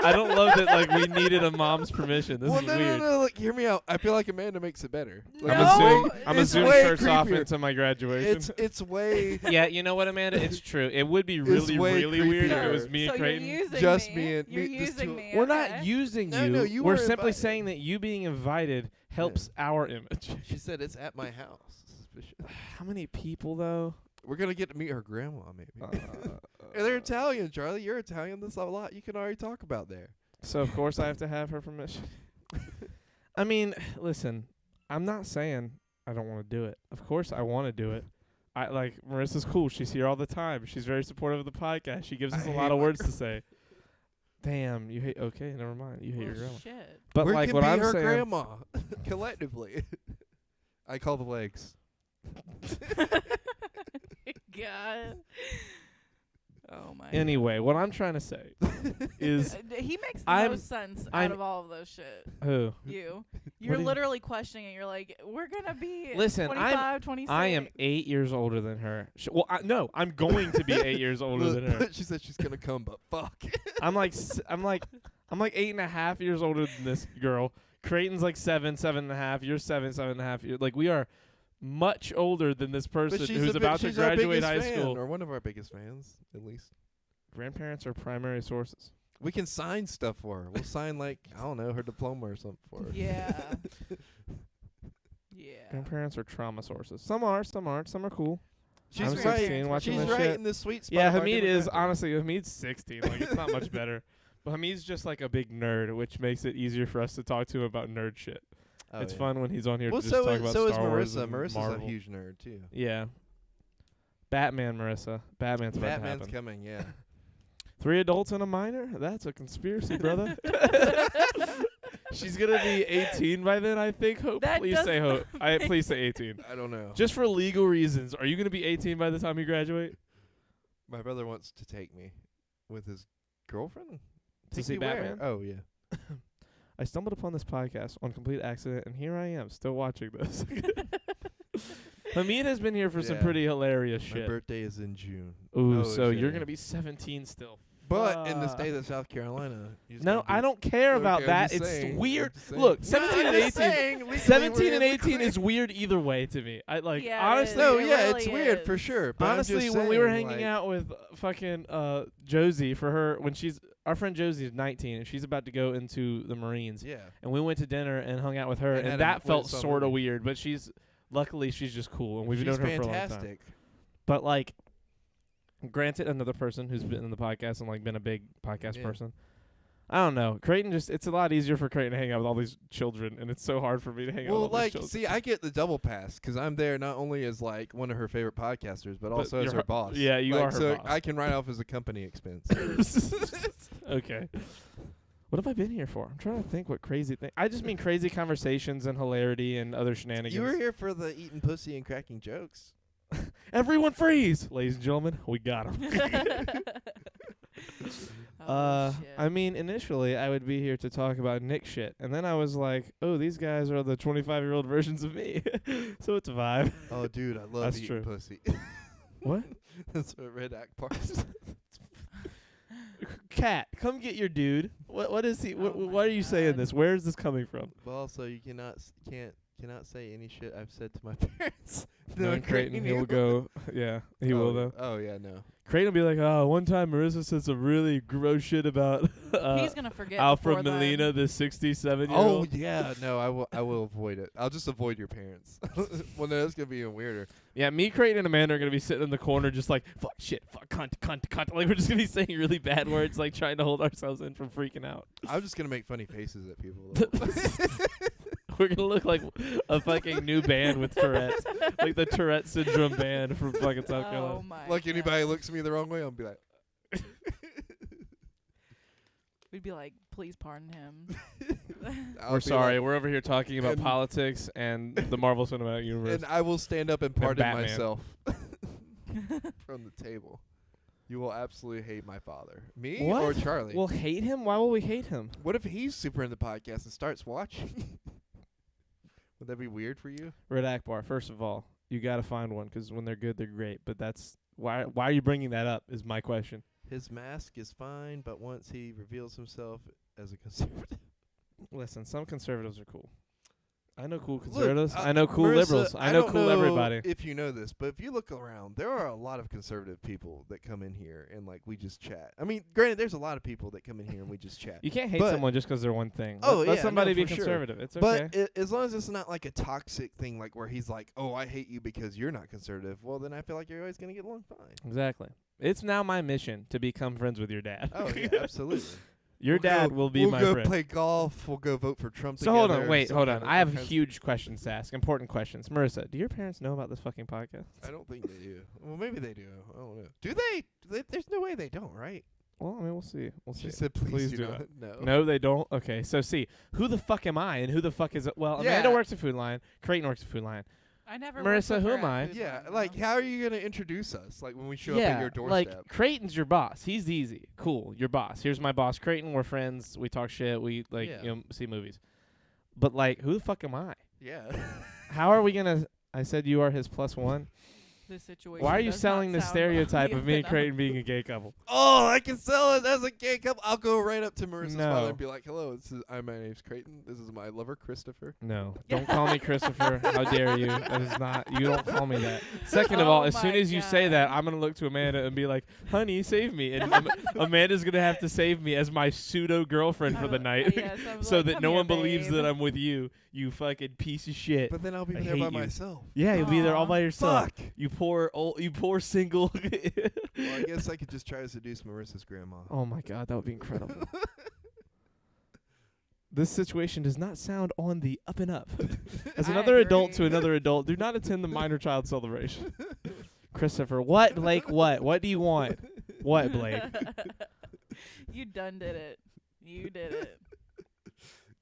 I don't love that. Like we needed a mom's permission. This well, is no, weird. no. Look, hear me out. I feel like Amanda makes it better. Like, No. I'm a it's Zoom way shirts off creepier. into my graduation. It's way Yeah, you know what, Amanda? It's true. It would be really, way really weird if it creepier. was me so and you're Creighton. using Just me. me and You're me, just using two- me. We're okay. not using No, you. no, you We're were simply invited. saying that you being invited helps our image. She said it's at my house. Suspicious. How many people though? We're gonna get to meet her grandma, maybe. And they're Italian, Charlie. You're Italian. There's a lot you can already talk about there. So of course I have to have her permission. I mean, listen, I'm not saying I don't want to do it. Of course I want to do it. I like Marissa's cool. She's here all the time. She's very supportive of the podcast. She gives us I a hate lot of my words to say. Damn, you hate. Okay, never mind. You hate your grandma. Shit. But we like can what be I'm her saying, grandma collectively. I call the legs. God. Oh my. Anyway, what I'm trying to say is he makes the most sense out of all of those shit. Who? You. You're literally questioning it. You're like, we're gonna be 25, 26. I am 8 years older than her. No, I'm going to be 8 years older than her. She said she's gonna come, but fuck. I'm like 8.5 years older than this girl. Creighton's like 7.5. You're 7.5. Like we are much older than this person who's about to graduate high school. Or one of our biggest fans, at least. Grandparents are primary sources. We can sign stuff for her. We'll sign like I don't know her diploma or something for her. Yeah. Yeah. Grandparents are trauma sources. Some are, some aren't. Some are cool. She's I'm right. 16 watching She's this right shit. in the sweet spot. Yeah, Hamid is honestly. Hamid's 16. Like it's not much better. But Hamid's just like a big nerd, which makes it easier for us to talk to him about nerd shit. Oh, it's fun when he's on here to just talk about Star Wars and Marissa's Marvel. a huge nerd too. Yeah. Batman, Marissa. Batman's about to happen. Batman's coming, yeah. 3 adults and a minor? That's a conspiracy, brother. She's going to be 18 by then, I think. Hope. Please say 18. I don't know. Just for legal reasons. Are you going to be 18 by the time you graduate? My brother wants to take me with his girlfriend. To see Batman? Oh, yeah. I stumbled upon this podcast on complete accident, and here I am, still watching this. Hamid has been here for some pretty hilarious shit. My birthday is in June. Ooh, so you're going to be 17 still. But in the state of South Carolina. No, I don't care about that. It's weird. Look, 17 and 18. 17 and 18 is weird either way to me. I like honestly. No, yeah, it's weird for sure. But honestly, when we were hanging out with fucking Josie for her when our friend Josie is 19 and she's about to go into the Marines. Yeah. And we went to dinner and hung out with her and that felt sort of weird, but luckily she's just cool and we've known her for a long time. But like granted, another person who's been in the podcast and like been a big podcast person. I don't know. Creighton it's a lot easier for Creighton to hang out with all these children, and it's so hard for me to hang out with all these children. See, I get the double pass because I'm there not only as like one of her favorite podcasters, but also as her boss. Yeah, you are her so boss. I can write off as a company expense. Okay. What have I been here for? I'm trying to think what crazy thing. I just mean crazy conversations and hilarity and other shenanigans. You were here for the eating pussy and cracking jokes. Everyone freeze! Ladies and gentlemen, we got him. I mean, initially, I would be here to talk about Nick shit. And then I was like, oh, these guys are the 25-year-old versions of me. So it's a vibe. Oh, dude, I love eating pussy. What? That's what Red Act Parks. Cat, come get your dude. What is he? Why are you saying this? Where is this coming from? Well, so you cannot say any shit I've said to my parents. No, Creighton, he will go. Yeah, he will though. Oh yeah, no. Creighton will be like, oh, one time Marissa said some really gross shit about he's gonna forget Alfred Molina, the 67-year-old. Oh yeah, no, I will avoid it. I'll just avoid your parents. Well, no, that's gonna be even weirder. Yeah, me, Creighton, and Amanda are gonna be sitting in the corner just like fuck, shit, fuck, cunt. Like we're just gonna be saying really bad words, like trying to hold ourselves in from freaking out. I'm just gonna make funny faces at people. We're gonna look like a fucking new band with Tourette's, like the Tourette syndrome band from fucking South Carolina. Like anybody looks at me the wrong way, I'll be like. We'd be like, please pardon him. We're sorry. We're over here talking about politics and the Marvel Cinematic Universe. And I will stand up and pardon myself from the table. You will absolutely hate my father. Me or Charlie? We'll hate him? Why will we hate him? What if he's super into podcasts and starts watching? Would that be weird for you? Red Akbar, first of all, you got to find one because when they're good, they're great. But that's why are you bringing that up is my question. His mask is fine, but once he reveals himself as a conservative. Listen, some conservatives are cool. I know cool conservatives. Look, I know cool Marissa, liberals. I know cool everybody. If you know this, but if you look around, there are a lot of conservative people that come in here and like we just chat. I mean, granted, there's a lot of people that come in here and we just chat. You can't hate someone just because they're one thing. Let somebody be conservative. Sure. It's okay. But as long as it's not like a toxic thing, like where he's like, "Oh, I hate you because you're not conservative." Well, then I feel like you're always gonna get along fine. Exactly. It's now my mission to become friends with your dad. Oh yeah, absolutely. Your dad will be my friend. We'll go play golf. We'll go vote for Trump together. So hold on. I have huge questions to ask. Important questions. Marissa, do your parents know about this fucking podcast? I don't think they do. Well, maybe they do. I don't know. Do they? There's no way they don't, right? Well, I mean, we'll see. She said, please do not. No. No, they don't? Okay, so see. Who the fuck am I and who the fuck is it? Well, Amanda works at Food Lion. Creighton works at Food Lion. I never worked Marissa, with who her am I? at Food Yeah, Line, like though. how are you gonna introduce us? Like when we show up at your doorstep. Like Creighton's your boss. He's easy. Cool, your boss. Here's my boss, Creighton. We're friends. We talk shit. We see movies. But like, who the fuck am I? Yeah. How are we gonna? I said you are his plus one. This situation. Why are you does selling not the sound stereotype of me and enough. Creighton being a gay couple? Oh, I can sell it as a gay couple. I'll go right up to Marissa's No. father and be like, "Hello, my name's Creighton. This is my lover, Christopher." No, don't call me Christopher. How dare you? That is not. You don't call me that. Second of all, as soon my as you say God. that, I'm gonna look to Amanda and be like, "Honey, save me!" And Amanda's gonna have to save me as my pseudo girlfriend for the night, Yes, I'm so like, that "Come no here, one believes babe." that I'm with you. You fucking piece of shit. But then I'll be I there by hate you. myself. Yeah, you'll be there all Aw. by yourself. Fuck. You poor single. Well, I guess I could just try to seduce Marissa's grandma. Oh my God, that would be incredible. This situation does not sound on the up and up. As I another adult to agree. another adult, do not attend the minor child celebration. Christopher, what, Blake, what? What do you want? What, Blake? You done did it. You did it.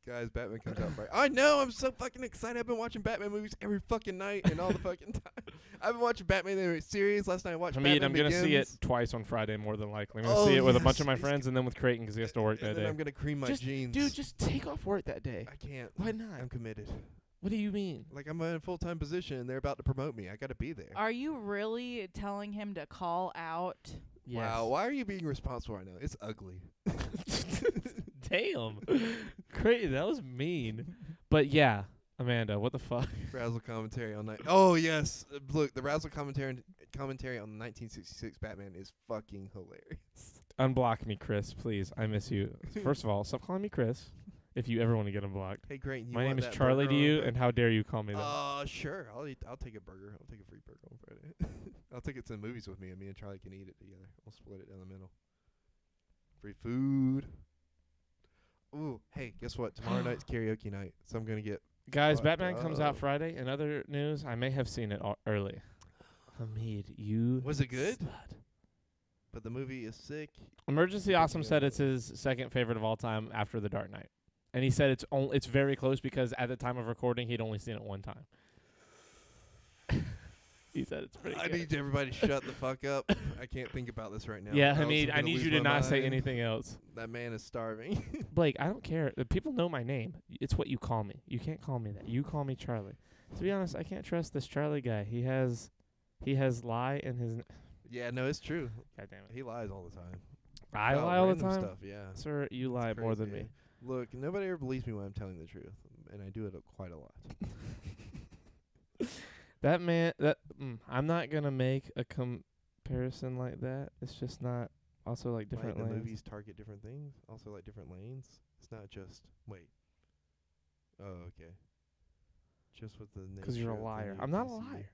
Guys, Batman comes out Friday. I know, I'm so fucking excited. I've been watching Batman movies every fucking night and all the fucking time. I've been watching Batman the series. Last night I watched Batman I'm going to see it Begins. twice on Friday more than likely. I'm going to Oh, see it with a yes. bunch of my friends and then with Creighton because he has to work that And then day. I'm going to cream my jeans. Dude, just take off work that day. I can't. Why not? I'm committed. What do you mean? Like, I'm in a full-time position and they're about to promote me. I got to be there. Are you really telling him to call out? Yes. Wow, why are you being responsible right now? It's ugly. Damn. Creighton, that was mean. But yeah, Amanda, what the fuck? Razzle commentary on night. Oh, yes. Look, the Razzle commentary on the 1966 Batman is fucking hilarious. Unblock me, Chris, please. I miss you. First of all, stop calling me Chris if you ever want to get unblocked. Hey, great. My name is Charlie to you, and how dare you call me that? Sure. I'll take a burger. I'll take a free burger on Friday. I'll take it to the movies with me, and me and Charlie can eat it together. We'll split it down the middle. Free food. Ooh, hey, guess what? Tomorrow night's karaoke night, so I'm gonna get. Guys, fucked Batman comes out up. Friday. In other news, I may have seen it early. Hamid, you Was it good? slut. But the movie is sick. Emergency Awesome said it's his second favorite of all time after The Dark Knight. And he said it's very close because at the time of recording, he'd only seen it one time. He said it's pretty I good. need everybody to shut the fuck up. I can't think about this right now. Yeah, or else Hamid, I'm I gonna need lose you to my not say mind. anything else. That man is starving. Blake, I don't care. The people know my name. It's what you call me. You can't call me that. You call me Charlie. To be honest, I can't trust this Charlie guy. He has lie in his. Yeah, no, it's true. God damn it. He lies all the time. I About lie all the random time. Stuff, yeah. Sir, you lie It's more than crazy. me. Look, nobody ever believes me when I'm telling the truth, and I do it quite a lot. That man, I'm not gonna make a comparison like that. It's just not. Also, like different like the lanes. movies target different things, also like different lanes. It's not just wait. Oh, okay. Just with the Because you're a nature of the liar. new I'm not a DCU. liar.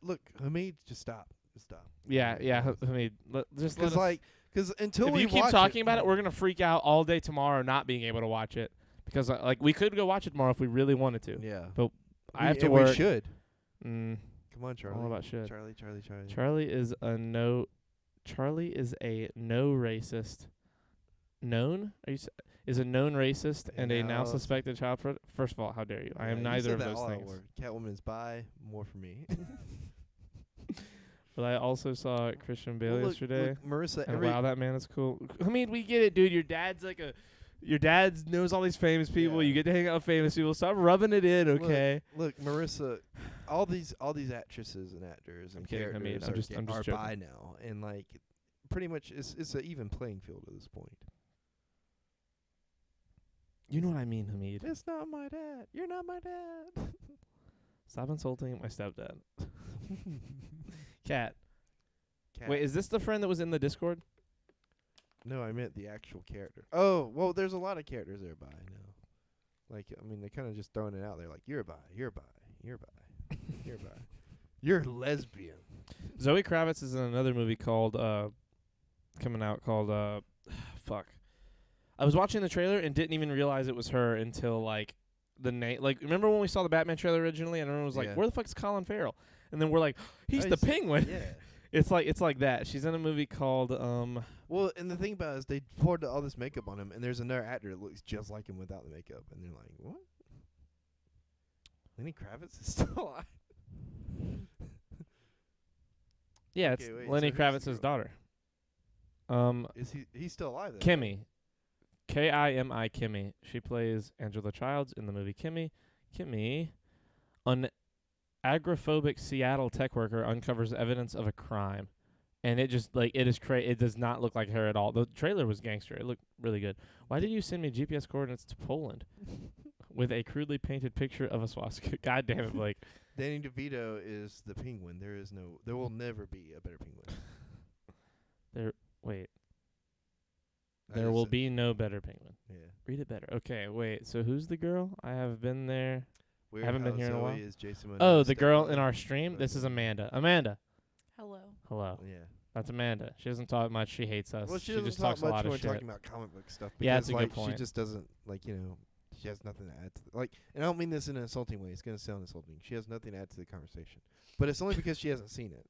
Look, Hamid, just stop. Just stop. Yeah. I mean, just let Because us. like, because until If we you keep watch talking about it, we're gonna freak out all day tomorrow not being able to watch it because like we could go watch it tomorrow if we really wanted to. yeah. But I have to and work. We should. Mm, Come on, Charlie. all about should. Charlie. Charlie is a no. Charlie is a no racist. Known? Is a known racist and a now No. suspected child predator. First of all, how dare you? I am You neither said of that those all out things. word. Catwoman's bi, more for me. But I also saw Christian Bale yesterday. Look, Marissa, And wow, that man is cool. I mean, we get it, dude. Your dad's your dad knows all these famous people. Yeah. You get to hang out with famous people. Stop rubbing it in, okay? Look, Marissa, all these actresses and actors and kidding, Hamid. characters I'm just are joking. bi now, and like, pretty much it's an even playing field at this point. You know what I mean, Hamid. It's not my dad. You're not my dad. Stop insulting my stepdad. Cat. Cat. Wait, is this the friend that was in the Discord? No, I meant the actual character. Oh, well, there's a lot of characters that are bi now. Like, I mean, they're kind of just throwing it out there. Like, you're bi, you're bi, you're bi, you're bi, you're lesbian. Zoe Kravitz is in another movie called coming out called fuck. I was watching the trailer and didn't even realize it was her until like the name. Like, remember when we saw the Batman trailer originally and everyone was like, Yeah. "Where the fuck is Colin Farrell?" And then we're like, "He's Oh, the he's- Penguin." Yeah. It's like that. She's in a movie called Well, and the thing about it is they poured all this makeup on him, and there's another actor that looks just like him without the makeup, and they're like, what? Lenny Kravitz is still alive. Yeah, Okay, it's wait, Lenny so who's the Kravitz's girl? daughter. Is he's still alive then? Kimmy. Kimi Kimmy. She plays Angela Childs in the movie Kimmy. Kimmy, an agoraphobic Seattle tech worker, uncovers evidence of a crime. And it just, like, it is it does not look like her at all. The trailer was gangster. It looked really good. Why did you send me GPS coordinates to Poland with a crudely painted picture of a swastika? God damn it, Blake. Danny DeVito is the penguin. There will never be a better penguin. Wait. I There just will said- be no better penguin. Yeah. Read it better. Okay, wait. So who's the girl? I have been there. Weird haven't been How here in a Zoe while. Is Jason Oh, Momoa's the girl in stepmother. our stream? This is Fucking- Amanda. Amanda. Hello. Hello. Yeah. That's Amanda. She doesn't talk much. She hates us. Well, she doesn't just talk talks a much lot when of we're shit. talking about comic book stuff. Because, Yeah, that's a good like, point. She just doesn't, like, she has nothing to add to like, and I don't mean this in an insulting way. It's going to sound insulting. She has nothing to add to the conversation. But it's only because she hasn't seen it.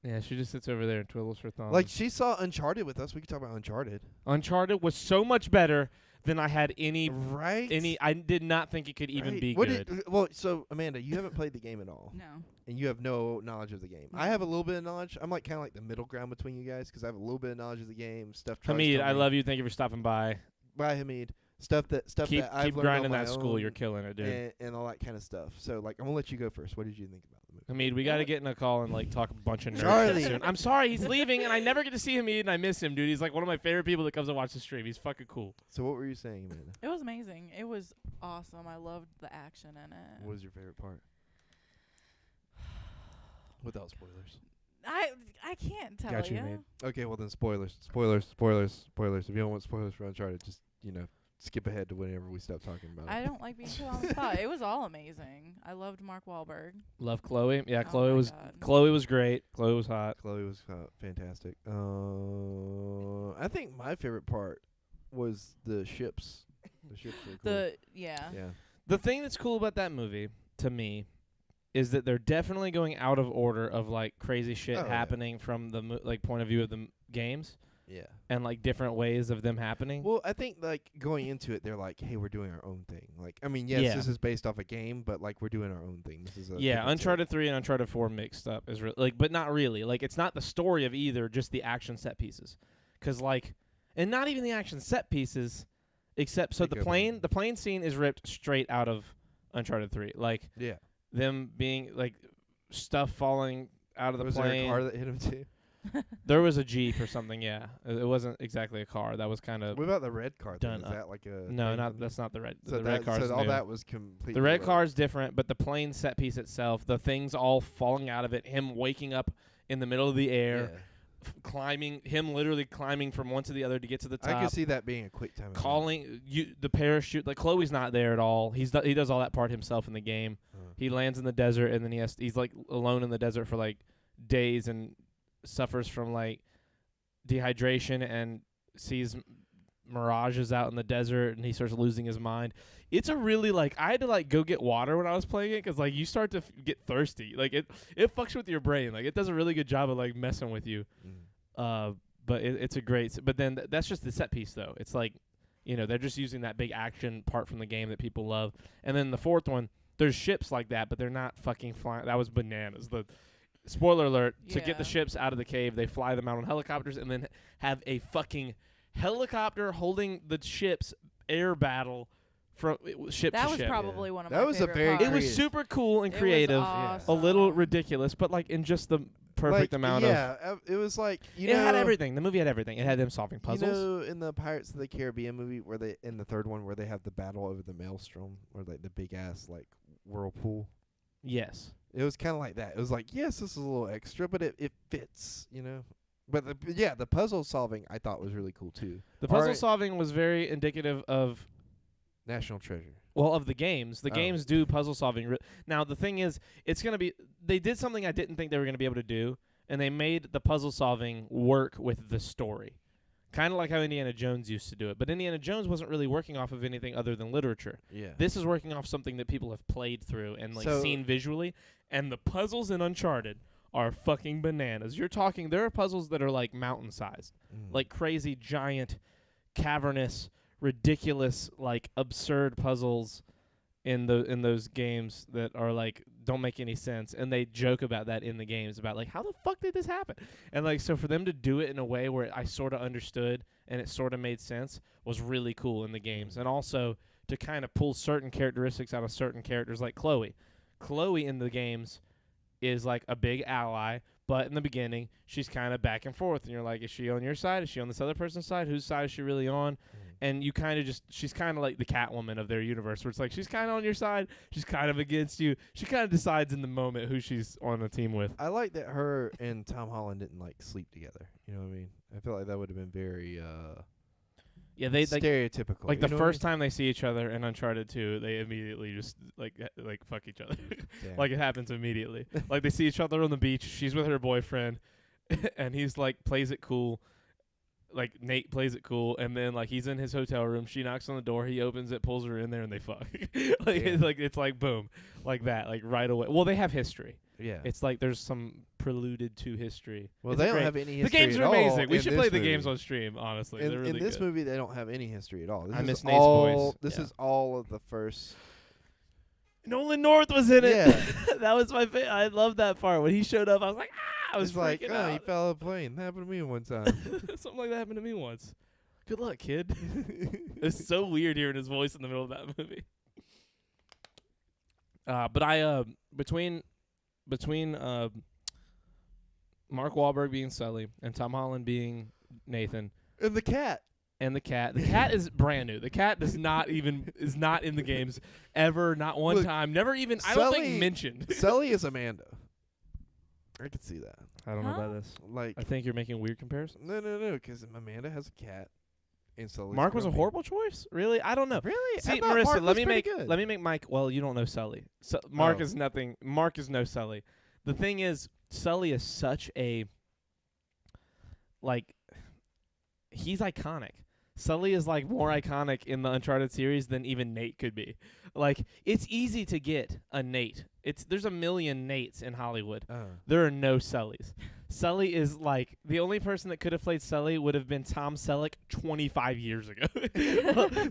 Yeah, she just sits over there and twiddles her thumbs. Like, she saw Uncharted with us. We could talk about Uncharted. Uncharted was so much better than I had any. Right? I did not think it could even Right. be What good. well, so, Amanda, you haven't played the game at all. No. And you have no knowledge of the game. I have a little bit of knowledge. I'm like kind of like the middle ground between you guys because I have a little bit of knowledge of the game. Stuff. Hamid, I love you. Thank you for stopping by. Bye, Hamid. Stuff that Keep I've learned grinding on my that school. own You're killing it, dude. and all that kind of stuff. So like, I'm gonna let you go first. What did you think about the movie? Hamid, we got to get in a call and like talk a bunch of nerd Charlie. shit soon. I'm sorry, he's leaving, and I never get to see Hamid, and I miss him, dude. He's like one of my favorite people that comes to watch the stream. He's fucking cool. So what were you saying, Amanda? It was amazing. It was awesome. I loved the action in it. What was your favorite part? Without spoilers. I can't tell Got you, you. mate. Okay, well then spoilers. If you don't want spoilers for Uncharted, just skip ahead to whenever we stop talking about I it. don't like being put on the spot. It was all amazing. I loved Mark Wahlberg. Love Chloe. Yeah, Oh Chloe my was God. Chloe was great. Chloe was hot. Chloe was fantastic. I think my favorite part was the ships. The ships were cool. Yeah. The thing that's cool about that movie, to me, is that they're definitely going out of order of like crazy shit Oh, yeah. happening from the point of view of the games Yeah. and like different ways of them happening. Well, I think like going into it, they're like, "Hey, we're doing our own thing." Like, I mean, yes, Yeah. this is based off a game, but like we're doing our own thing. This is a Yeah, different Uncharted 3 and Uncharted 4 mixed up is like, but not really. Like, it's not the story of either, just the action set pieces. 'Cause like, and not even the action set pieces, except so Think the plane scene is ripped straight out of Uncharted 3. Like take. Yeah. them being like stuff falling out of the Was plane. there a car that hit him too? There was a Jeep or something. Yeah, it wasn't exactly a car. That was kind of What about the red car? Then? done Is up. that like a no, thing not then? that's not the red. So the red car's all new. that was completely. The red rogue. car's different, but the plane set piece itself, the things all falling out of it, him waking up in the middle of the air, Yeah. him literally climbing from one to the other to get to the top. I could see that being a quick time. event. Calling the parachute, like Chloe's not there at all. He does all that part himself in the game. He lands in the desert, and then he's like alone in the desert for like days and suffers from like dehydration and sees mirages out in the desert, and he starts losing his mind. It's a really like I had to like go get water when I was playing it because like you start to get thirsty. Like it fucks with your brain. Like it does a really good job of like messing with you. But it's a great. But then that's just the set piece though. It's like they're just using that big action part from the game that people love. And then the fourth one, there's ships like that, but they're not fucking flying. That was bananas. The spoiler alert: to get the Yeah. ships out of the cave, they fly them out on helicopters and then have a fucking helicopter holding the ships air battle from ship That to was ship. probably one of That my was a favorite very parts. It was creative. super cool and It was creative, awesome. a little ridiculous, but like in just the perfect like, amount of. Yeah, it was like It had everything. The movie had everything. It had them solving puzzles. You know, in the Pirates of the Caribbean movie, where they in the third one where they have the battle over the maelstrom, or like the big ass like whirlpool. Yes. It was kind of like that. It was like, yes, this is a little extra, but it fits, But the puzzle solving I thought was really cool too. The puzzle Alright. solving was very indicative of National Treasure. of the games. The Oh. games do puzzle solving. Now the thing is, it's gonna be. They did something I didn't think they were gonna be able to do, and they made the puzzle solving work with the story. Kind of like how Indiana Jones used to do it, but Indiana Jones wasn't really working off of anything other than literature. Yeah. This is working off something that people have played through and like So- seen visually, and the puzzles in Uncharted are fucking bananas. You're talking there are puzzles that are like mountain sized, like crazy giant cavernous ridiculous like absurd puzzles in those games that are like don't make any sense, and they joke about that in the games about like how the fuck did this happen, and like so for them to do it in a way where I sort of understood and it sort of made sense was really cool in the games, and also to kind of pull certain characteristics out of certain characters like Chloe. Chloe in the games is like a big ally, but in the beginning she's kind of back and forth, and you're like, is she on your side? Is she on this other person's side? Whose side is she really on? And you kind of she's kind of like the Catwoman of their universe, where it's like she's kind of on your side, she's kind of against you. She kind of decides in the moment who she's on a team with. I like that her and Tom Holland didn't like sleep together. You know what I mean? I feel like that would have been very they stereotypical. Like the first time they see each other in Uncharted 2, they immediately just like fuck each other. Like it happens immediately. Like they see each other on the beach. She's with her boyfriend, and he's like plays it cool. Like Nate plays it cool, and then like he's in his hotel room. She knocks on the door. He opens it, pulls her in there, and they fuck. It's like boom, like that, like right away. Well, they have history. Yeah, it's like there's some preluded to history. Well, it's they don't have any history. The games at are all amazing. We should play the movie. games on stream. Honestly, they're really in this good. movie, they don't have any history at all. This I miss is Nate's all, voice. This is all of the first. Nolan North was in it. Yeah. That was my favorite. I love that part when he showed up. I was like, I was like, freaking oh, out. he fell off a plane. That happened to me one time. Something like that happened to me once. Good luck, kid. It's so weird hearing his voice in the middle of that movie. But I between Mark Wahlberg being Sully and Tom Holland being Nathan And the cat. The cat is brand new. The cat is not in the games ever, not one Look, time, never even I don't think mentioned. Sully is Amanda. I could see that. I don't know about this. Like, I think you're making weird comparisons. No, because Amanda has a cat. And Sully's Mark was a grumpy. horrible choice? Really? I don't know. Really? See, I thought Marissa, Mark let was me pretty good. make Mike. Well, you don't know Sully. So Mark is nothing. Mark is no Sully. The thing is, Sully is such a he's iconic. Sully is like more iconic in the Uncharted series than even Nate could be. Like it's easy to get a Nate. There's a million Nates in Hollywood. There are no Sullys. Sully is like the only person that could have played Sully would have been Tom Selleck 25 years ago.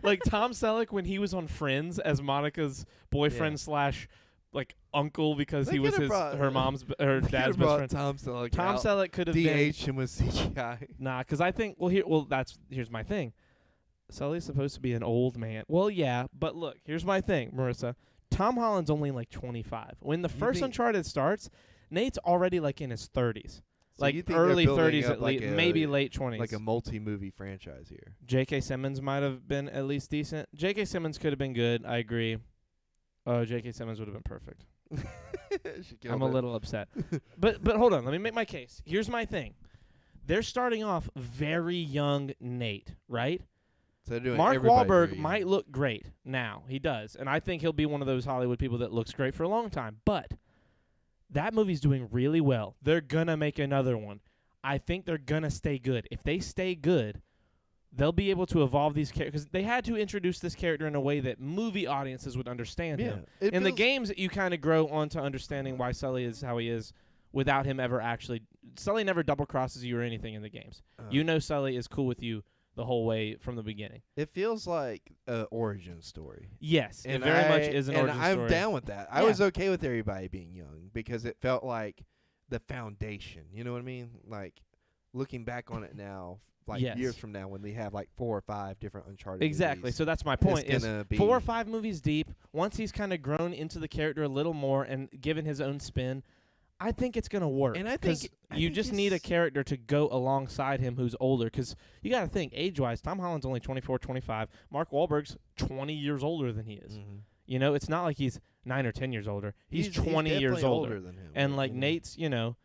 Like Tom Selleck when he was on Friends as Monica's boyfriend slash like uncle because he was her dad's best friend. Tom Selleck. Tom Selleck could have DH him with CGI. Nah, because I think here's my thing. Sully's supposed to be an old man. Well, yeah, but look, here's my thing, Marissa. Tom Holland's only like 25. When the first Uncharted starts, Nate's already like in his 30s. So like early 30s at least, maybe late 20s. Like a multi-movie franchise here. J.K. Simmons might have been at least decent. J.K. Simmons could have been good. I agree. Oh, J.K. Simmons would have been perfect. I'm a little upset. But hold on. Let me make my case. Here's my thing. They're starting off very young Nate, right? So doing Mark Wahlberg might look great now. He does. And I think he'll be one of those Hollywood people that looks great for a long time. But that movie's doing really well. They're going to make another one. I think they're going to stay good. If they stay good, they'll be able to evolve these characters. Because they had to introduce this character in a way that movie audiences would understand him. In the games, you kind of grow onto understanding why Sully is how he is without him ever actually... Sully never double-crosses you or anything in the games. You know Sully is cool with you the whole way from the beginning. It feels like an origin story. Yes, it very much is an origin story. And I'm down with that. I was okay with everybody being young because it felt like the foundation. You know what I mean? Like, looking back on it now, like years from now when we have like 4 or 5 different Uncharted movies, so that's my point. Is 4 or 5 movies deep, once he's kind of grown into the character a little more and given his own spin, I think it's going to work. And I think you just need a character to go alongside him who's older. Because you got to think, age-wise, Tom Holland's only 24, 25. Mark Wahlberg's 20 years older than he is. Mm-hmm. You know, it's not like he's 9 or 10 years older. He's 20 years older than him. And, like, Nate's, you know,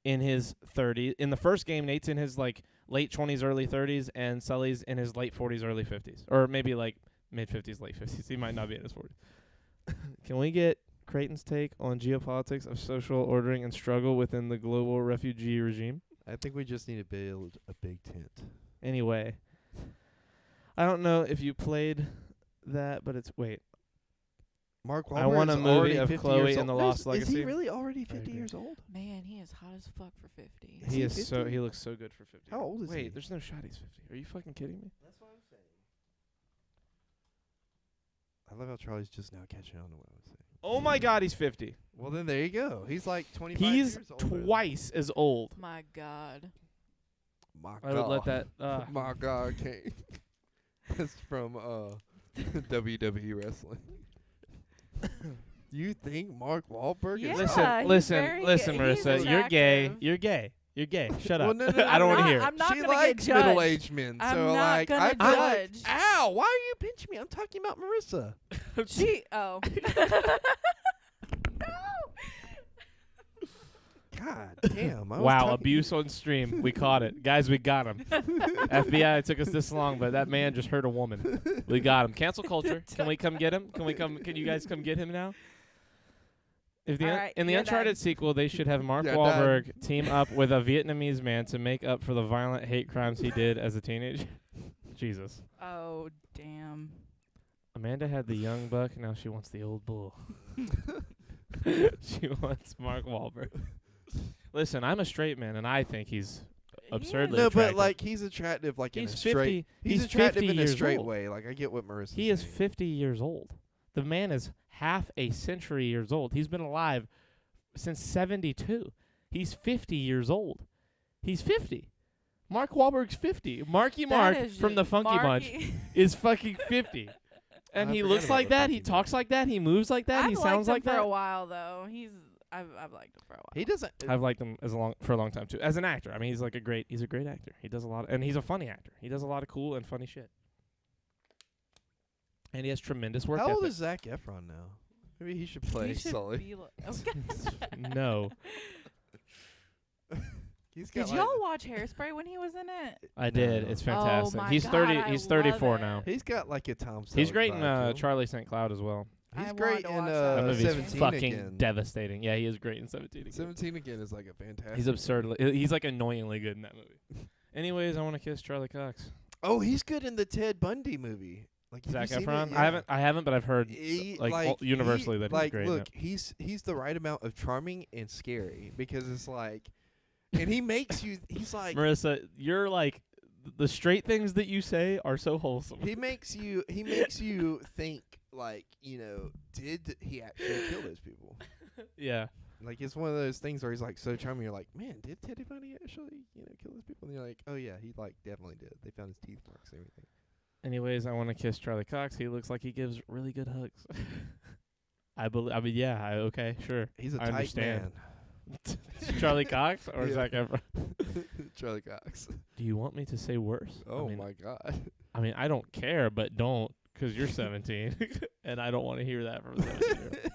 in his 30s. In the first game, Nate's in his, like, late 20s, early 30s, and Sully's in his late 40s, early 50s. Or maybe, like, mid-50s, late 50s. He might not be in his 40s. Can we get Creighton's take on geopolitics of social ordering and struggle within the global refugee regime? I think we just need to build a big tent. Anyway, I don't know if you played that, but it's Mark Wahlberg. I want a movie of Chloe and the Lost Legacy. Is he really already 50 years old? Man, he is hot as fuck for 50. He looks so good for 50. How old is he? Wait, there's no shot he's 50. Are you fucking kidding me? That's what I'm saying. I love how Charlie's just now catching on to what I was saying. Oh my God, he's 50. Well, then there you go. He's like 25 He's years older. twice as old. My God. My I would let God. that. My God, Kane. That's from WWE wrestling. You think Mark Wahlberg Yeah, is Listen, he's Marissa. attractive. You're gay. You're gay. You're gay. Shut up. Well, no, I don't want to hear it. I'm not she gonna likes get judged. middle-aged men. I'm so not like, gonna I feel like, judge. ow, why are you pinching me? I'm talking about Marissa. Oh. God damn. Wow, abuse on stream. We caught it. Guys, we got him. FBI, it took us this long, but that man just hurt a woman. We got him. Cancel culture. Can we come get him? Can you guys come get him now? If the Alright, in the you're Uncharted done. sequel, they should have Mark Yeah, Wahlberg team up with a Vietnamese man to make up for the violent hate crimes he did as a teenager. Jesus. Oh, damn. Amanda had the young buck, now she wants the old bull. She wants Mark Wahlberg. Listen, I'm a straight man, and I think he's absurdly No, attractive. but like he's attractive like He's in a 50. straight. He's attractive 50 in a years straight old. way. Like I get what Marissa's He is saying. 50 years old. The man is half a century years old. He's been alive since 72. He's 50 years old. He's 50. Mark Wahlberg's 50. Marky Mark from the Funky Bunch is fucking 50. And I he forgot looks about like the that. Funky He Bunch. talks like that. He moves like that. I've He liked sounds him like for that. a while though. I've liked him for a while. He doesn't. I've liked him for a long time too. As an actor, I mean, he's a great actor. He does a lot, and he's a funny actor. He does a lot of cool and funny shit. And he has tremendous work How old ethic. is Zac Efron now? Maybe he should play He should Sully. be okay. No, He's got Did y'all watch Hairspray when he was in it? I did. No. It's Oh fantastic. my He's God, 30. I He's love 34 it. now. He's got like a Tom Selleck He's great in vibe to him. Charlie St. Cloud as well. He's I great wanted to in watch That that. movie's 17 fucking again. devastating. Yeah, he is great in 17 again. 17 again is like a fantastic. He's absurdly. He's like annoyingly good in that movie. Anyways, I want to kiss Charlie Cox. Oh, he's good in the Ted Bundy movie. Like have Zac you seen Efron. it? I haven't, but I've heard He, universally that he's like, great. in Look, it. he's the right amount of charming and scary because it's like, and he makes you. He's like Marissa, you're like the straight things that you say are so wholesome. he makes you think like did he actually kill those people? Yeah. Like it's one of those things where he's like so charming. You're like, man, did Teddy Bundy actually kill those people? And you're like, oh yeah, he like definitely did. They found his teeth marks and everything. Anyways, I want to kiss Charlie Cox. He looks like he gives really good hugs. Okay, sure. He's a I tight understand. man. Charlie Cox or Yeah. Zac Efron? Charlie Cox. Do you want me to say worse? Oh I mean, my God. I mean, I don't care, but don't, because you're 17, and I don't want to hear that from a 17-year-old.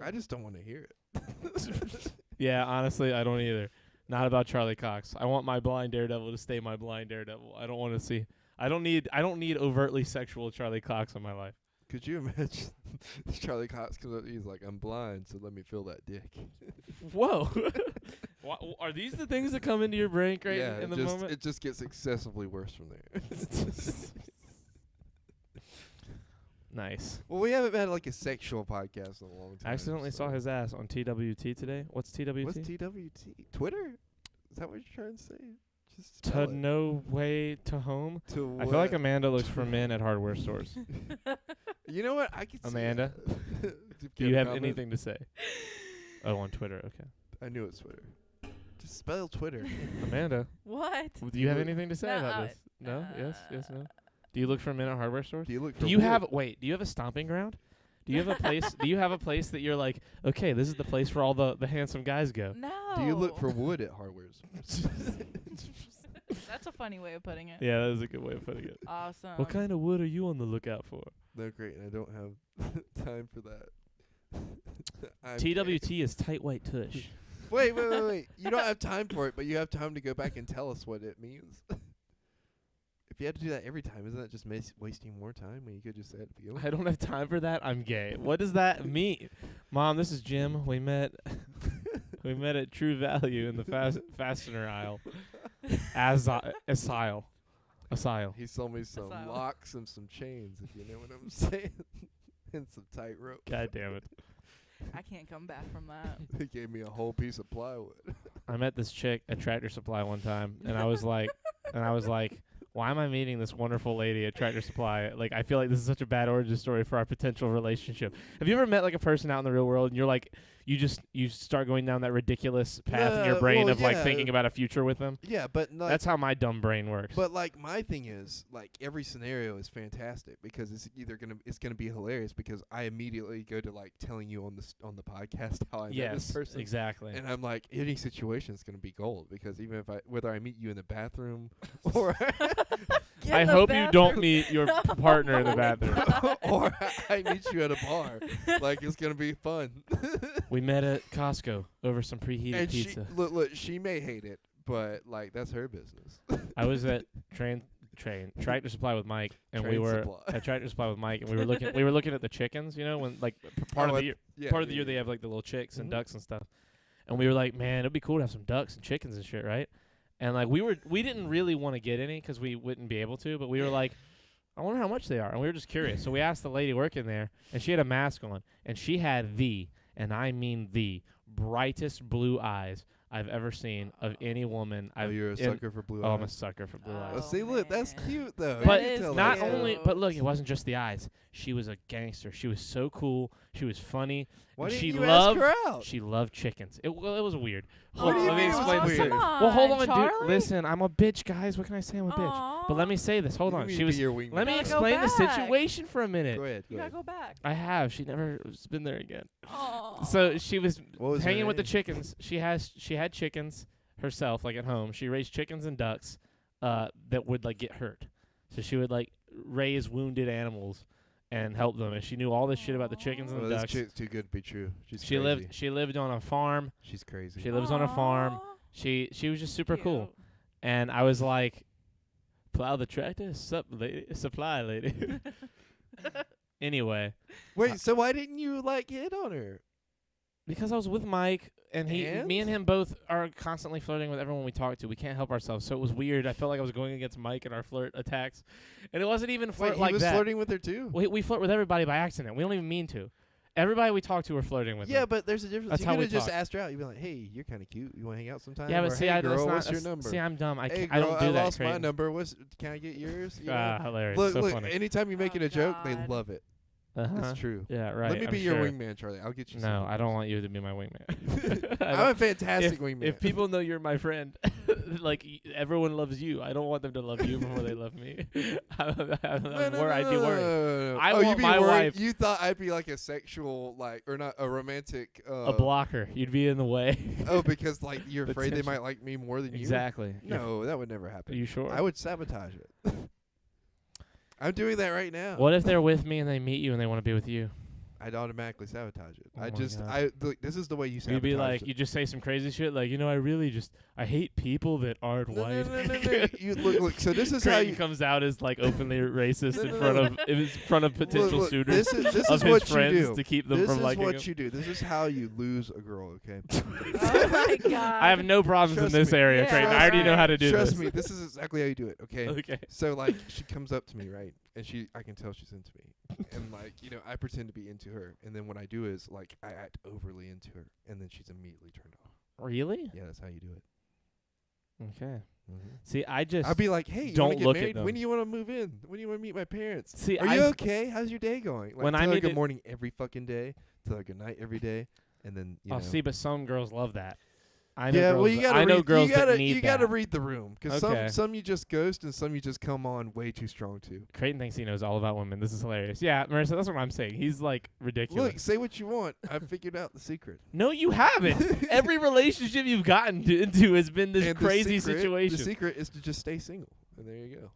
I just don't want to hear it. Yeah, honestly, I don't either. Not about Charlie Cox. I want my blind daredevil to stay my blind daredevil. I don't want to see. I don't need overtly sexual Charlie Cox in my life. Could you imagine Charlie Cox comes up, he's like, I'm blind, so let me feel that dick. Whoa. Are these the things that come into your brain right yeah, in the just, moment? it just gets excessively worse from there. Nice. Well, we haven't had like a sexual podcast in a long time. I accidentally saw his ass on TWT today. What's TWT? What's TWT? Twitter? Is that what you're trying to say? Just spell To it. no way to home. To I feel like what? Amanda looks for men at hardware stores. You know what? I could see Amanda? that. Do you have anything to say? Oh, on Twitter. Okay. I knew it's Twitter. Just spell Twitter. Amanda, What? do you have anything to say No, about this? No? Yes? Yes? No? Do you look for men at hardware stores? Do you look for Do you wood? have do you have a stomping ground? Do you have a place that you're like, okay, this is the place where all the handsome guys go? No. Do you look for wood at hardware stores? That's a funny way of putting it. Yeah, that is a good way of putting it. Awesome. What kind of wood are you on the lookout for? No, great. I don't have time for that. I'm TWT is tight white tush. Wait. You don't have time for it, but you have time to go back and tell us what it means. If you had to do that every time, isn't that just wasting more time when you could just say it at the beginning? I don't have time for that. I'm gay. What does that mean? Mom, this is Jim. We met at True Value in the fastener aisle. Asile. He sold me some Asylum. locks and some chains, if you know what I'm saying, and some tight rope. God damn it. I can't come back from that. He gave me a whole piece of plywood. I met this chick at Tractor Supply one time, and I was like, why am I meeting this wonderful lady at Tractor Supply? Like, I feel like this is such a bad origin story for our potential relationship. Have you ever met like a person out in the real world and you're like, you start going down that ridiculous path in your brain of like thinking about a future with them? Yeah, but like, that's how my dumb brain works. But like my thing is like every scenario is fantastic because it's gonna be hilarious because I immediately go to like telling you on the podcast how I met this person. Exactly. And I'm like, any situation is gonna be gold because even if whether I meet you in the bathroom or I hope you don't meet your partner in the bathroom or I meet you at a bar, like it's gonna be fun. We met at Costco over some preheated pizza. Look, she may hate it, but like that's her business. I was at Tractor Supply with Mike, and we were at Tractor Supply with Mike, and we were looking at the chickens. You know, when like part of the year they have like the little chicks and ducks and stuff, and we were like, man, it'd be cool to have some ducks and chickens and shit, right? And like we didn't really want to get any because we wouldn't be able to, but we were like, I wonder how much they are, and we were just curious. So we asked the lady working there, and she had a mask on, and she had and I mean the brightest blue eyes I've ever seen of any woman. You're a sucker for blue eyes. Oh, I'm a sucker for blue eyes. See, look, that's cute though. But not only, but look, it wasn't just the eyes. She was a gangster. She was so cool. She was funny. Why didn't she you loved, ask her out? She loved chickens. It was weird. What do you let me mean explain it was this. weird? Well, hold on, Charlie? dude. Listen, I'm a bitch, guys. What can I say? I'm a bitch. But let me say this. Hold on. She was. Let me explain the situation for a minute. Go ahead. You gotta go back. I have. She never has been there again. Aww. So she was her hanging with the name? chickens. She had chickens herself, like at home. She raised chickens and ducks that would like get hurt. So she would like raise wounded animals and help them. And she knew all this shit about the chickens and the This ducks. chick's too good to be true. She lived on a farm. She's crazy. She lives on a farm. She was just super cool. And I was like, plow the tractor, supply lady. Anyway. Wait, so why didn't you like hit on her? Because I was with Mike, and me and him both are constantly flirting with everyone we talk to. We can't help ourselves, so it was weird. I felt like I was going against Mike in our flirt attacks, and it wasn't even flirt like that. He was flirting with her too? We flirt with everybody by accident. We don't even mean to. Everybody we talk to are flirting with. Yeah, them. but there's a difference. That's You how could we have just talk. asked her out. You'd be like, "Hey, you're kind of cute. You want to hang out sometime?" Yeah, but or, see, hey, that's girl, not. what's your number? See, I'm dumb. Hey, I don't do that. I lost my Creighton. number. Can I get yours? You know? Hilarious. Look, so funny. anytime you're making a joke, they God. love it. It's true. Yeah, right. Let me I'm be your sure. wingman, Charlie. I'll get you. No, something. I don't want you to be my wingman. I'm a fantastic wingman. If people know you're my friend, like everyone loves you. I don't want them to love you before they love me. I'd be worried. I want my wife. You thought I'd be like a sexual, like, or not a romantic. A blocker. You'd be in the way. Oh, because like you're afraid they Potential. might like me more than you. Exactly. No, that would never happen. Are you sure? I would sabotage it. I'm doing that right now. What if they're with me and they meet you and they want to be with you? I'd automatically sabotage it. Oh This is the way you sabotage You'd be like, it. you just say some crazy shit like, I hate people that aren't white. No. You look. So this is how Creighton you comes out as like openly racist in front of potential look, suitors this of is his what friends you do. to keep them from liking him. This is what you do. This is how you lose a girl. Okay. Oh my God. I have no problems Trust in this me. area, Yeah, Creighton. I already know how to do Trust this. me. This is exactly how you do it. Okay. Okay. So like she comes up to me, right? And I can tell she's into me. And like, I pretend to be into her. And then what I do is like I act overly into her and then she's immediately turned off. Really? Yeah, that's how you do it. Okay. Mm-hmm. See, I just I'd be like, hey, you don't wanna get look at married? them. When do you want to move in? When do you want to meet my parents? See, Are you okay? How's your day going? Like, when I tell her meet good a- morning every fucking day, tell her good night every day, and then you know. see, but some girls love that. I know Yeah, girls well, you gotta I know read, girls you gotta, that need you gotta that. read the room because Okay. some you just ghost and some you just come on way too strong to. Creighton thinks he knows all about women. This is hilarious. Yeah, Marissa, that's what I'm saying. He's like ridiculous. Look, say what you want. I figured out the secret. No, you haven't. Every relationship you've gotten into has been this And crazy the secret, situation. The secret is to just stay single, and there you go.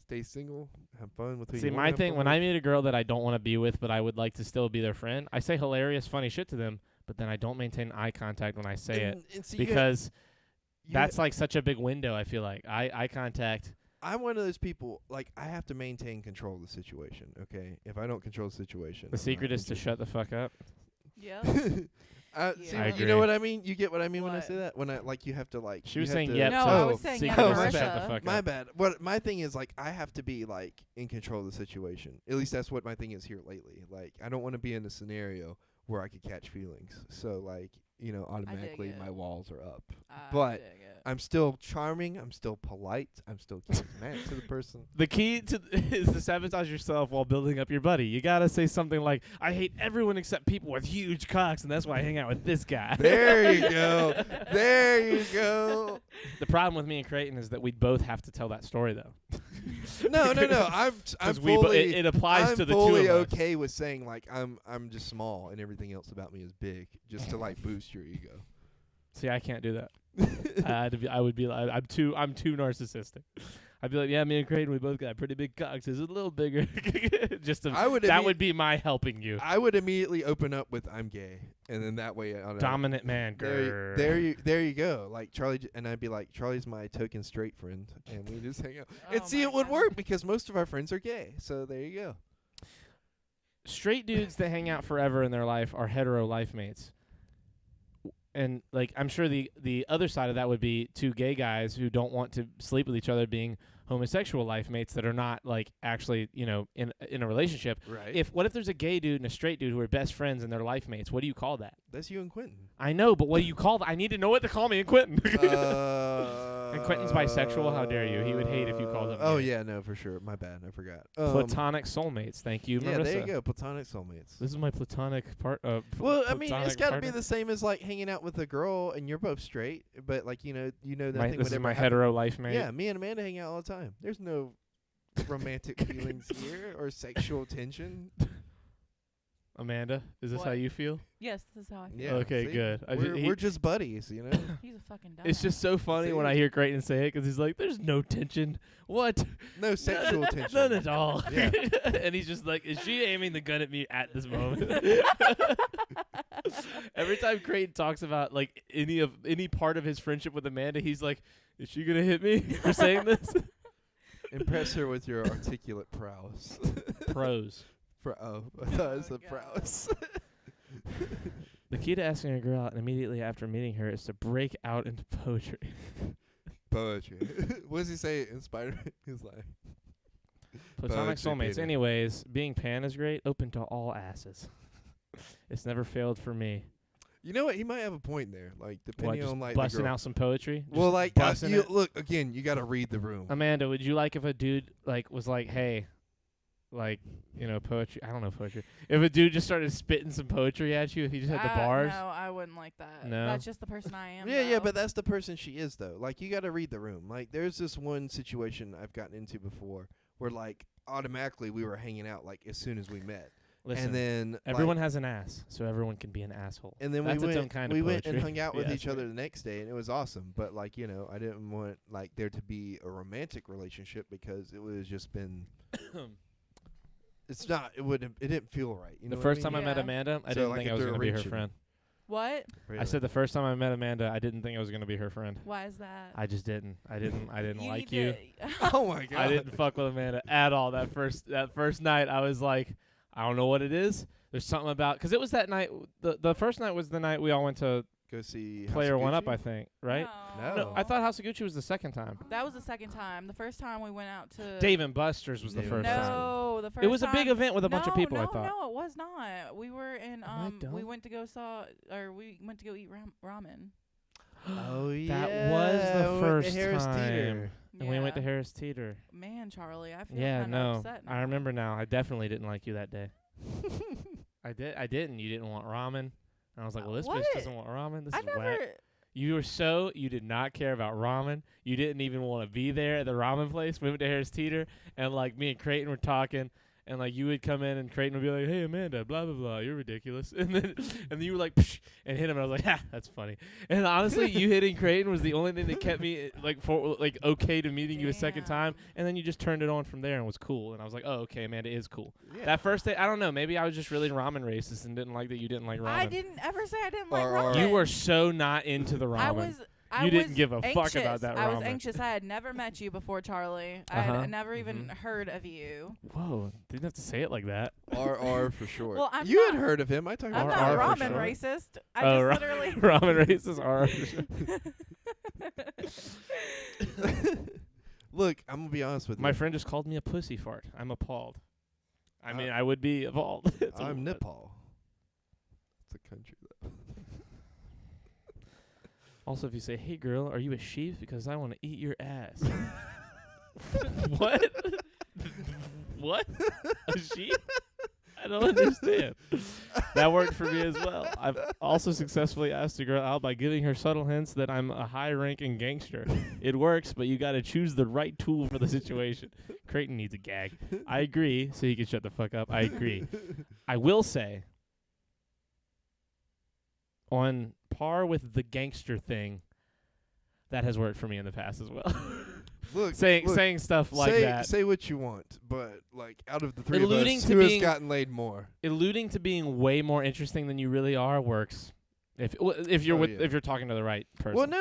Stay single, have fun with who See, you wanna my have thing, fun when with. I meet a girl that I don't want to be with, but I would like to still be their friend, I say hilarious, funny shit to them, but then I don't maintain eye contact when I say it And see, because you that's like such a big window, I feel like. Eye contact. I'm one of those people, like, I have to maintain control of the situation, okay? If I don't control the situation. The secret is to shut the fuck up. Yeah. See, I you agree. know what I mean? You get what I mean when I What? say that? When I, like, you have to, like. She you was have saying to yep. No, so I was saying secret yeah, is to Marisha. shut the fuck My up. bad. What my thing is, like, I have to be, like, in control of the situation. At least that's what my thing is here lately. Like, I don't want to be in a scenario where I could catch feelings. So, like, automatically my it. walls are up. I But dig it. I'm still charming. I'm still polite. I'm still charismatic to the person. The key is to sabotage yourself while building up your buddy. You gotta say something like, "I hate everyone except people with huge cocks, and that's why I hang out with this guy." There you go. There you go. The problem with me and Creighton is that we'd both have to tell that story though. No. I'm fully. It applies I'm to the two fully of us. okay with saying like I'm just small and everything else about me is big, just to like boost your ego. See, I can't do that. I would be like, I'm too narcissistic. I'd be like, yeah, me and Creighton, we both got pretty big cocks. Is it a little bigger? That would be my helping you. I would immediately open up with I'm gay, and then that way Dominant man. There you go. Like Charlie, and I'd be like, Charlie's my token straight friend, and we just hang out. And see, it would work because most of our friends are gay. So there you go. Straight dudes that hang out forever in their life are hetero life mates. And like I'm sure the other side of that would be two gay guys who don't want to sleep with each other being homosexual life mates that are not like actually in a relationship. Right. What if there's a gay dude and a straight dude who are best friends and they're life mates? What do you call that? That's you and Quentin. I know, but what do you call that? I need to know what to call me and Quentin. And Quentin's bisexual. How dare you? He would hate if you called him. Oh gay. yeah, no, for sure. My bad. I forgot. Platonic soulmates. Thank you, yeah, Marissa. there you go. Platonic soulmates. This is my platonic part. Well, I mean, it's got to be partner. the same as like hanging out with a girl and you're both straight, but like nothing This would is ever my happen. hetero life mate. Yeah, me and Amanda hang out all the time. There's no romantic feelings here or sexual tension. Amanda, is this What? how you feel? Yes, this is how I feel. Yeah, Okay, see? good. We're just buddies, He's a fucking dumbass. It's just so funny when I hear Creighton say it because he's like, "There's no tension. What? No sexual tension. None at all." Yeah. And he's just like, "Is she aiming the gun at me at this moment?" Every time Creighton talks about like any part of his friendship with Amanda, he's like, "Is she gonna hit me for saying this?" Impress her with your articulate prowess. Pros. I thought it said prowess. The key to asking a girl out immediately after meeting her is to break out into poetry. Poetry. What does he say in Spider-Man? He's like, Platonic Poetry, soulmates. baby. Anyways, being pan is great. Open to all asses. It's never failed for me. you know what? He might have a point there. Like depending Just on like busting the girl. out some poetry. Well, Just like busting it. look again. You got to read the room. Amanda, would you like if a dude like was like, hey, like poetry? I don't know poetry. If a dude just started spitting some poetry at you, if he just had the bars. No, I wouldn't like that. No? That's just the person I am. Yeah, though. but that's the person she is though. Like you got to read the room. Like there's this one situation I've gotten into before where like automatically we were hanging out like as soon as we met. Listen, And then everyone has an ass, so everyone can be an asshole. and then That's we its own went kind of we went and poetry. hung out with Yeah, each that's other right. the next day and it was awesome. But like, I didn't want like there to be a romantic relationship because it was just been it didn't feel right. You know The what first I time mean? I met Yeah. Amanda, I So, didn't like, think if I was they're going to be her reaching. friend. What? I said the first time I met Amanda, I didn't think I was going to be her friend. Why is that? I just didn't. I didn't like need you. to- Oh my god. I didn't fuck with Amanda at all. That first night, I was like, I don't know what it is. There's something about because it was that night. The first night was the night we all went to go see Player House of One Up, Gucci? I think, right? No. I thought House of Gucci was the second time. That was the second time. The first time we went out to Dave and Buster's was the Dave first and time. No, the first It was a time big event with a bunch of people. No, I thought. No, it was not. We were in I we dumb? went to go eat ramen. Oh yeah. That was the we went to first Harris time. Teeter. And we went to Yeah. Harris Teeter. Man, Charlie, I feel Yeah, kinda no, upset now. I remember now. I definitely didn't like you that day. I didn't. You didn't want ramen. And I was like, well, this bitch What? doesn't want ramen. This I is never. whack. You did not care about ramen. You didn't even want to be there at the ramen place. We went to Harris Teeter, and like me and Creighton were talking, and like you would come in, and Creighton would be like, "Hey Amanda, blah blah blah, you're ridiculous," and then you were like, Psh, and hit him, and I was like, "Ha, that's funny." And honestly, you hitting Creighton was the only thing that kept me okay to meeting you a second time, Damn. and then you just turned it on from there and was cool, and I was like, "Oh, okay, Amanda is cool." Yeah. That first day, I don't know, maybe I was just really ramen racist and didn't like that you didn't like ramen. I didn't ever say I didn't like Or- ramen. You were so not into the ramen. I You didn't was give a fuck anxious. about that I was ramen. anxious. I had never met you before, Charlie. I Uh-huh. had never even Mhm. heard of you. Whoa, didn't have to say it like that. R for short. Well, I'm you had not- heard of him. I talked I'm about R not for ramen sure. racist. I Oh, just literally. ramen racist are. Look, I'm gonna be honest with you. My friend just called me a pussy fart. I'm appalled. I mean, I would be appalled. It's a I'm lot. Nepal. It's a country though. Also, if you say, "Hey, girl, are you a sheep? Because I want to eat your ass." What? What? A sheep? I don't understand. That worked for me as well. I've also successfully asked a girl out by giving her subtle hints that I'm a high-ranking gangster. It works, but you got to choose the right tool for the situation. Creighton needs a gag. I agree, so he can shut the fuck up. I agree. I will say, on par with the gangster thing, that has worked for me in the past as well. Look, saying stuff like that. Say what you want, but like out of the three Alluding of us, to who has being- gotten laid more? Alluding to being way more interesting than you really are works. If you're if you're talking to the right person.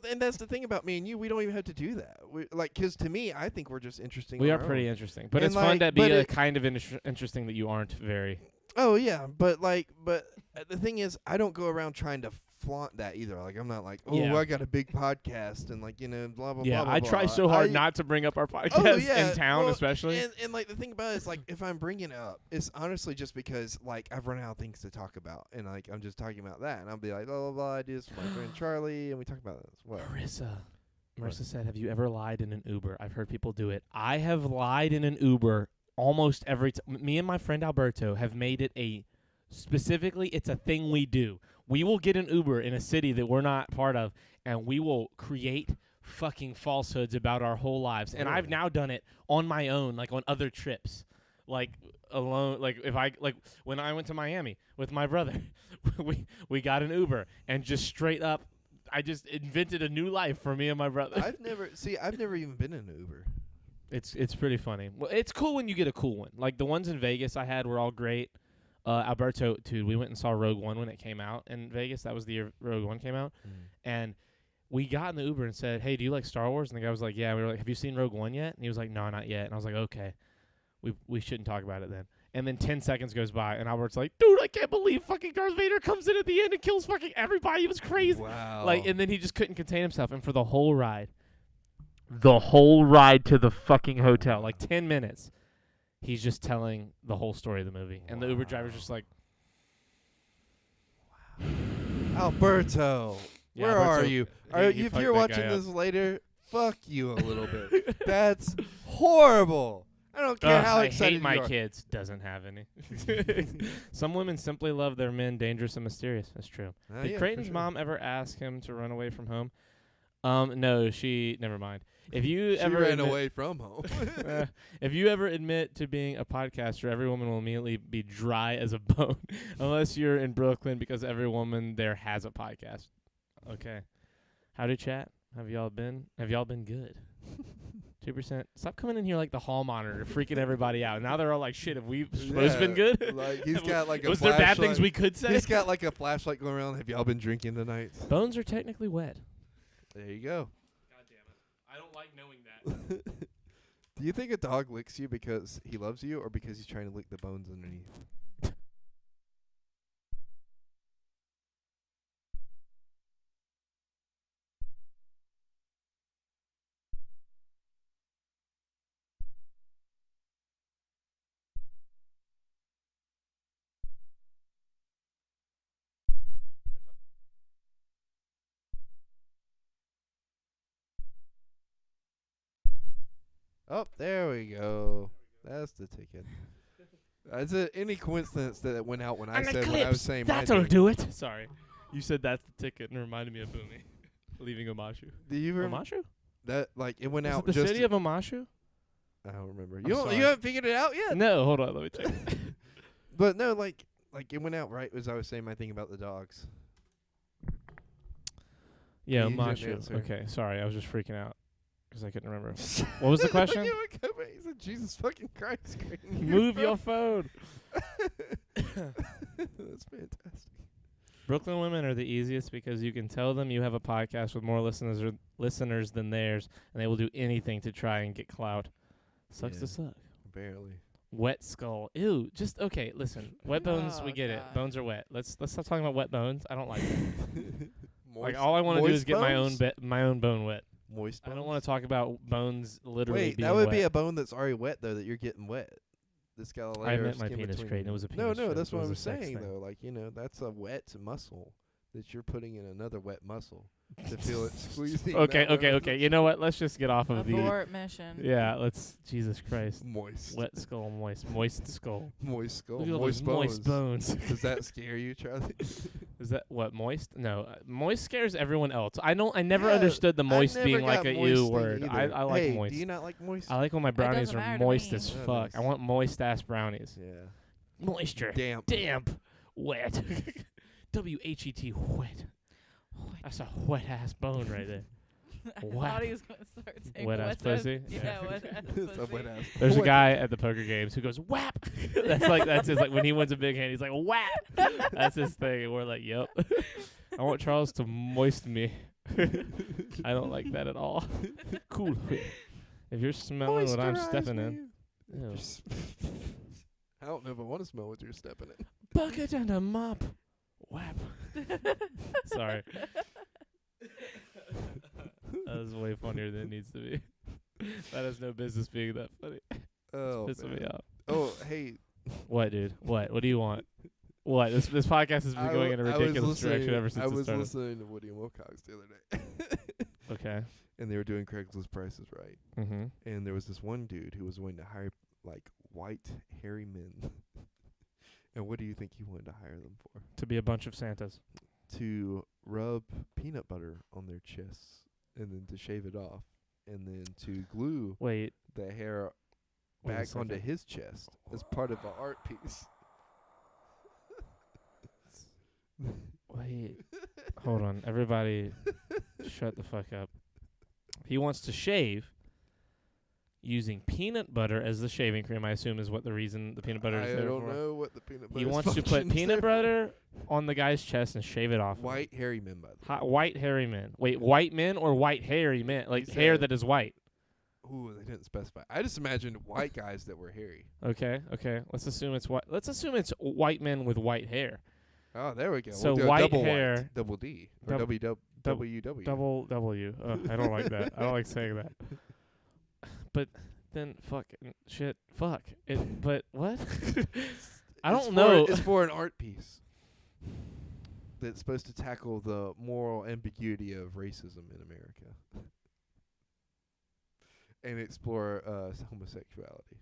And that's the thing about me and you. We don't even have to do that. Because to me, I think we're just interesting. We on are our pretty own. interesting, but And it's fun to be but kind of interesting that you aren't very. Oh yeah, but the thing is, I don't go around trying to flaunt that either. Like I'm not like, oh, Yeah. I got a big podcast and like blah blah Yeah, blah. I blah, try blah. so hard not to bring up our podcast in town, well, especially. And like the thing about it is like if I'm bringing it up, it's honestly just because like I've run out of things to talk about, and like I'm just talking about that, and I'll be like, blah blah blah. I do this with my friend Charlie, and we talk about this. What? Marissa said, "Have you ever lied in an Uber?" I've heard people do it. I have lied in an Uber almost every time. Me and my friend Alberto have made it specifically, it's a thing we do. We will get an Uber in a city that we're not part of, and we will create fucking falsehoods about our whole lives. And I've now done it on my own, like on other trips, like alone. Like when I went to Miami with my brother, we got an Uber and just straight up, I just invented a new life for me and my brother. I've never even been in an Uber. It's pretty funny. Well, it's cool when you get a cool one. Like the ones in Vegas I had were all great. Alberto, dude, we went and saw Rogue One when it came out in Vegas. That was the year Rogue One came out. And we got in the Uber and said, "Hey, do you like Star Wars?" And the guy was like, "Yeah." And we were like, "Have you seen Rogue One yet?" And he was like, "No, not yet." And I was like, "Okay, we shouldn't talk about it then." And then 10 seconds goes by, and Albert's like, "Dude, I can't believe fucking Darth Vader comes in at the end and kills fucking everybody. It was crazy." Wow. Like, and then he just couldn't contain himself. And for the whole ride to the fucking hotel, like 10 minutes, he's just telling the whole story of the movie. And the Uber driver's just like, Alberto, Yeah, where Alberto, are you? he If fucked you're that watching guy this later, fuck you a little bit. That's horrible. I don't care how I excited hate my you are. kids. Doesn't have any. Some women simply love their men dangerous and mysterious. That's true. Did Yeah, Creighton's for sure. mom ever ask him to run away from home? No, she never mind. If you She ever ran admit, away from home. if you ever admit to being a podcaster, every woman will immediately be dry as a bone, unless you're in Brooklyn, because every woman there has a podcast. Okay. Howdy, chat. Have y'all been good? 2%. Stop coming in here like the hall monitor, freaking everybody out. Now they're all like, "Shit, have we supposed to been good?" Like he's got like a Was there bad flashlight. things we could say? He's got like a flashlight going around. Have y'all been drinking tonight? Bones are technically wet. There you go. God damn it. I don't like knowing that. Do you think a dog licks you because he loves you or because he's trying to lick the bones underneath? Oh, there we go. That's the ticket. Is it any coincidence that it went out when I said when I was saying my That'll thing? do it. Sorry. You said that's the ticket and it reminded me of Boomy leaving Omashu. Do you remember Omashu? that? Like it went Is out it the just. city of Omashu? I don't remember. I'm You sorry. haven't figured it out yet. No, hold on. Let me check. But no, like it went out right as I was saying my thing about the dogs. Yeah, You didn't Omashu. answer. Okay, sorry. I was just freaking out because I couldn't remember. What was the question? Look at my comment. He said, "Jesus fucking Christ!" Move your phone. That's fantastic. Brooklyn women are the easiest because you can tell them you have a podcast with more listeners than theirs, and they will do anything to try and get clout. Sucks Yeah. to suck. Barely. Wet skull. Ew. Just okay. Listen, wet bones. Oh, We get it. God. Bones are wet. Let's stop talking about wet bones. I don't like that. Like Moist- all I want to do is moist get bones? my own bone wet. Moist. I don't bones? want to talk about bones literally Wait, being that would wet. be a bone that's already wet though. That you're getting wet. This got a layer I of meant my skin penis, between Creighton. you. It was a No, penis no, joke. that's It what was I a was sex saying thing. though. Like that's a wet muscle that you're putting in another wet muscle to feel it squeezing. Okay. You know what? Let's just get off of abort mission. Yeah, let's. Jesus Christ. Moist. Wet skull, moist skull. Moist skull. Look at all those moist bones. Does that scare you, Charlie? Is that what moist? No, moist scares everyone else. I never understood the moist being like a ew word. I like moist. Do you not like moist? I like when my brownies are moist as Oh, fuck. nice. I want moist ass brownies. Yeah. Moisture. Damp. Wet. W-H-E-T. Wet. That's a wet ass bone right there. I thought he was going to start saying wet ass pussy. Yeah, wet ass It's a pussy. wet ass. There's a guy at the poker games who goes whap. that's his when he wins a big hand. He's like whap. That's his thing. And we're like, yep. I want Charles to moist me. I don't like that at all. Cool. If you're smelling what I'm stepping in. Ew. I don't know if I want to smell what you're stepping in. Bucket and a mop. Whap. Sorry. That was way funnier than it needs to be. That has no business being that funny. Oh, It's pissing me off. Oh, hey. What, dude? What? What do you want? What? This podcast has been going in a ridiculous direction ever since it started. I was listening to Woody and Wilcox the other day. Okay. And they were doing Craigslist prices right. Mm-hmm. And there was this one dude who was willing to hire, like, white, hairy men. And what do you think he wanted to hire them for? To be a bunch of Santas. To rub peanut butter on their chests and then to shave it off and then to glue the hair back onto his chest as part of an art piece. Wait. Hold on. Everybody shut the fuck up. He wants to shave using peanut butter as the shaving cream, I assume is what the reason the peanut butter is there for. I don't know what the peanut butter He wants to put peanut butter on the guy's chest and shave it off. White hairy men, by the way. White hairy men. Wait, white men or white hairy men? Like hair that is white. Ooh, they didn't specify. I just imagined white guys that were hairy. Okay. Let's assume it's white. Let's assume it's white men with white hair. Oh, there we go. So we'll do white double hair, white, double D, or WW. Double W. I don't like that. I don't like saying that. But then fuck it. But what? I don't know. It's for an art piece that's supposed to tackle the moral ambiguity of racism in America and explore homosexuality.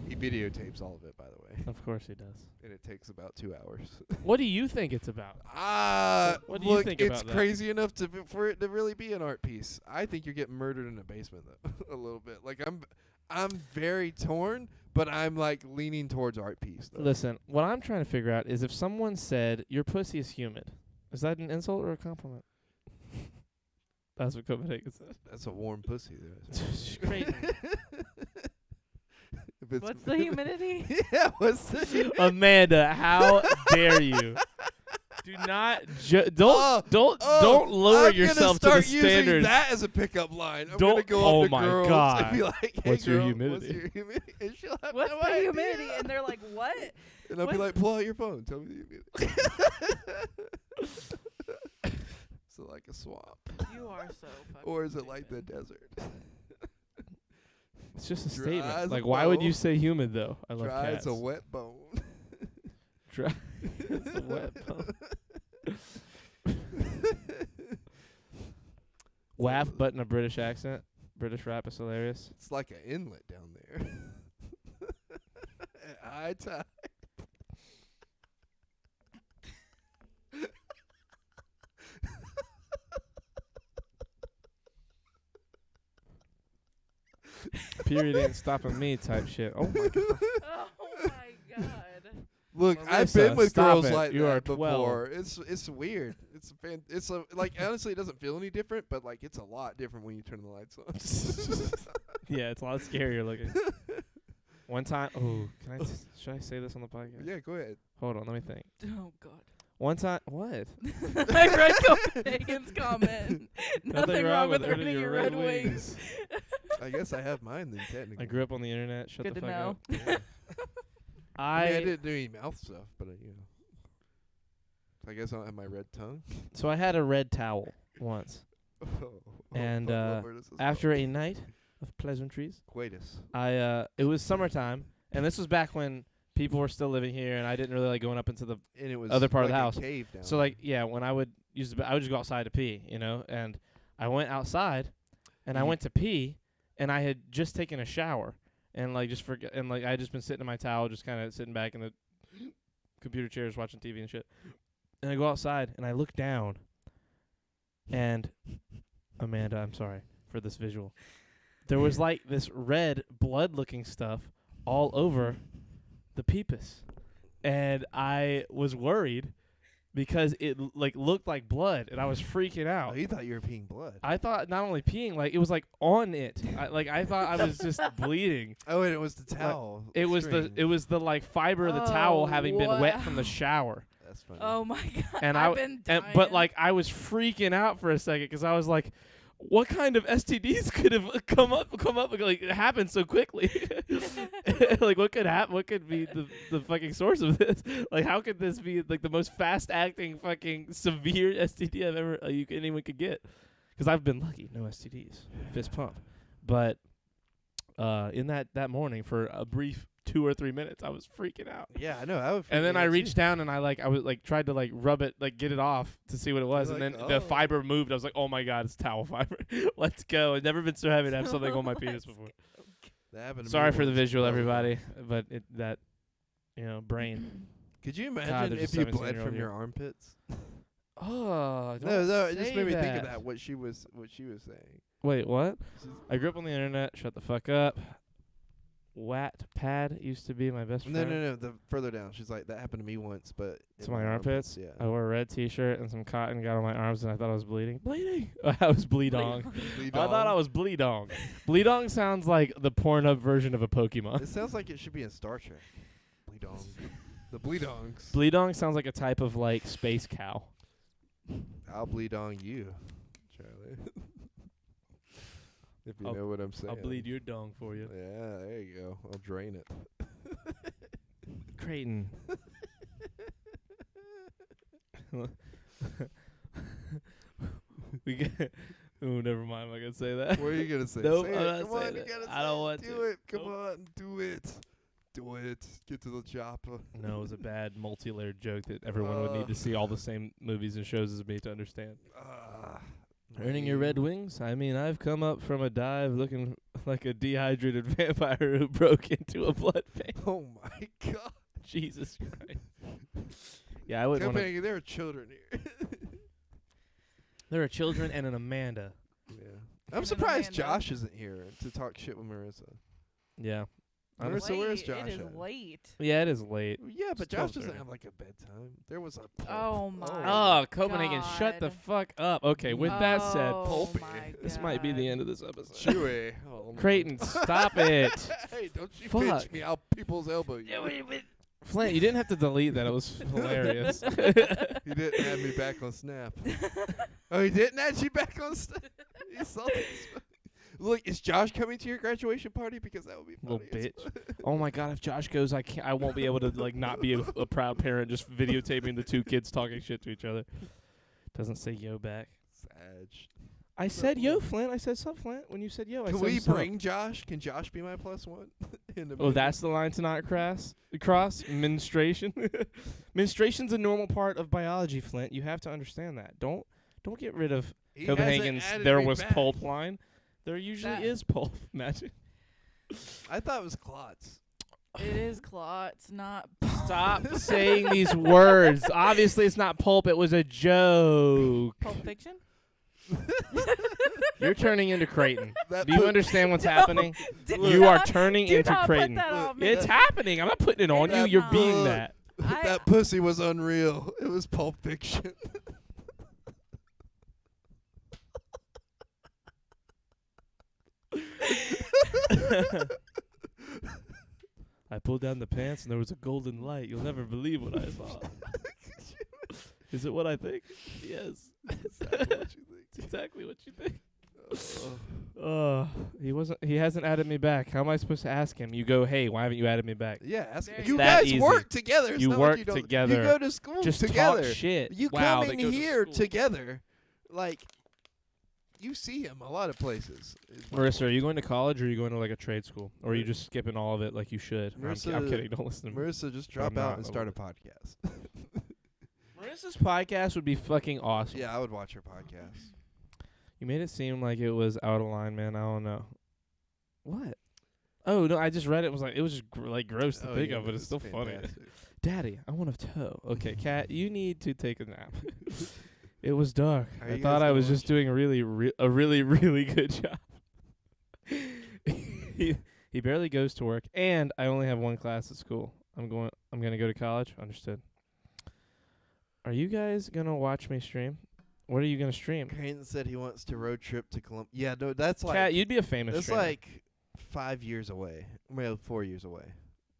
He videotapes all of it, by the way. Of course he does. And it takes about 2 hours. What do you think it's about? What do you think about that? It's crazy enough for it to really be an art piece. I think you're getting murdered in a basement, though, a little bit. Like, I'm very torn, but I'm, like, leaning towards art piece, though. Listen, what I'm trying to figure out is if someone said, your pussy is humid, is that an insult or a compliment? That's what Copenhagen said. That's a warm pussy. Great. What's the humidity? Yeah, what's the Amanda, how dare you? Do not don't lower yourself to the standards. I'm gonna start using that as a pickup line. I'm gonna go up to girls and be like, "Hey, what's your girl, humidity? What's your humidity?" And she'll have What's no the idea. humidity? And they're like, "What?" And I'll be like, "Pull out your phone. Tell me the humidity." So like a swamp. You are so fucking Or is it stupid. like the desert? It's just a Dry statement. as a Like, why would bone. you say humid though? I love Dry cats. as a wet bone. Dry as a wet bone. WAP, but in a British accent. British rap is hilarious. It's like an inlet down there. At high tide. Period ain't stopping me type shit. Oh my god. Oh my god. Look, Marissa, I've been with stop girls it. like You are that 12. before. It's weird. It's like honestly, it doesn't feel any different, but like it's a lot different when you turn the lights on. Yeah, it's a lot scarier looking. One time, should I say this on the podcast? Yeah, go ahead. Hold on, let me think. Oh god. One time, what? I read Copenhagen's comment. Nothing wrong with earning earning your red wings. I guess I have mine then technically. I grew up on the internet. Shut Good the to fuck know. up. Yeah. I didn't do any mouth stuff, but I guess I don't have my red tongue. So I had a red towel once, and after a night of pleasantries, coitus. it was summertime, and this was back when people were still living here, and I didn't really like going up into the and it was other part like of the a house. Cave down So like, yeah, when I would use I would just go outside to pee, and I went outside, and I went to pee, and I had just taken a shower, and like just forget, and like I had just been sitting in my towel, just kind of sitting back in the computer chairs watching TV and shit, and I go outside and I look down, and Amanda, I'm sorry for this visual. There was like this red blood-looking stuff all over the peepus, and I was worried because it like looked like blood, and I was freaking out. Oh, you thought you were peeing blood. I thought not only peeing, like it was like on it. I thought I was just bleeding. Oh, and it was the towel. It was the like fiber of the towel having been wet from the shower. That's funny. Oh my god! And I've been dying. but like I was freaking out for a second because I was like, what kind of STDs could have come up like it happened so quickly? Like what could happen? What could be the fucking source of this? Like how could this be like the most fast acting fucking severe STD I've ever anyone could get? Because I've been lucky, no STDs, fist pump. But in that morning for a brief 2 or 3 minutes, I was freaking out. Yeah, I know. And then I reached down and I was like tried to like rub it, like get it off to see what it was, and then the fiber moved. I was like, oh my god, it's towel fiber. Let's go. I've never been so happy to have something on my penis before. That happened to Sorry me for the once. visual, everybody, but brain. Could you God, imagine there's if a you bled 17-year-old from here. your armpits? Oh, No, it just made me think of that. What she was saying. Wait, what? I grew up on the internet. Shut the fuck up. Wattpad used to be my best friend. No. The further down, she's like, that happened to me once, but To my armpits? Yeah. I wore a red t-shirt and some cotton got on my arms, and I thought I was bleeding. Bleeding! I was bleedong. I thought I was bleedong. Bleedong sounds like the Pornhub version of a Pokemon. It sounds like it should be in Star Trek. Bleedong. The bleedongs. Bleedong sounds like a type of like space cow. I'll bleed on you, Charlie. If you know what I'm saying. I'll bleed your dong for you. Yeah, there you go. I'll drain it. Creighton. We get. Oh, never mind. I'm not gonna say that. What are you gonna say? Nope, say I'm it. not Come on, saying you it. gotta I don't want do to. it. Come Nope. on, do it. Do it. Get to the chopper. No, it was a bad multi-layered joke that everyone would need to see all the same movies and shows as me to understand. Earning your red wings? I mean, I've come up from a dive looking like a dehydrated vampire who broke into a blood bank. Oh my god. Jesus Christ. Yeah, I wouldn't want to. There are children here. There are children and an Amanda. Yeah. I'm surprised Josh isn't here to talk shit with Marissa. Yeah. Marissa, where's Josh It is at? late. Yeah, it is late. Yeah, but It's Josh doesn't 12:30. have like a bedtime. There was a pulp. Oh my. Oh, Copenhagen, shut the God. fuck up. Okay, with that said, Oh my this might be the God. end of this episode. Chewy. Oh, no. Creighton, stop it. Hey, don't you Fuck. pinch me. I'll people's elbow you. Flint, you didn't have to delete that. It was hilarious. He didn't add me back on Snap. Oh, he didn't add you back on Snap? You saw this. Look, is Josh coming to your graduation party? Because that would be funny. Little bitch. Oh my god, if Josh goes, I won't be able to like not be a proud parent just videotaping the two kids talking shit to each other. Doesn't say yo back. Sag. I said yo, Flint. I said sup, Flint. When you said yo, I Can said we sup. bring Josh? Can Josh be my +1? In the Oh, movie? that's the line to not cross? Menstruation? Menstruation's a normal part of biology, Flint. You have to understand that. Don't get rid of He Copenhagen's hasn't added there me was back. pulp line. There usually That- is pulp. Imagine. I thought it was clots. It is clots, not. Stop saying these words. Obviously, it's not pulp. It was a joke. Pulp Fiction. You're turning into Creighton. That Do you put- understand what's No, happening? do You are not- turning do into not Creighton. Put that on me. It's happening. I'm not putting it on you. It's You're not. being that. That pussy was unreal. It was Pulp Fiction. I pulled down the pants and there was a golden light. You'll never believe what I saw. Is it what I think? Yes. Exactly what you think. It's exactly what you think. He hasn't added me back. How am I supposed to ask him? You go, hey, why haven't you added me back? Yeah, ask There you you that guys easy. work together. It's You not work like you don't, together. You go to school Just together. talk shit. You wow, come they in go to here school. together. Like, you see him a lot of places. Marissa, are you going to college or are you going to like a trade school? Or are you just skipping all of it like you should? I'm kidding. Don't listen to me. Marissa, just drop out and start a podcast. Marissa's podcast would be fucking awesome. Yeah, I would watch her podcast. You made it seem like it was out of line, man. I don't know. What? Oh, no, I just read it. It was just gross to think of, but it's still funny. Daddy, I want a toe. Okay, Kat, you need to take a nap. It was dark. I thought I was just doing a really, really good job. He barely goes to work, and I only have one class at school. I'm gonna go to college. Understood. Are you guys gonna watch me stream? What are you gonna stream? Creighton said he wants to road trip to Columbia. Yeah, no, that's like Kat, you'd be a famous. That's streamer. like 5 years away. Well, 4 years away.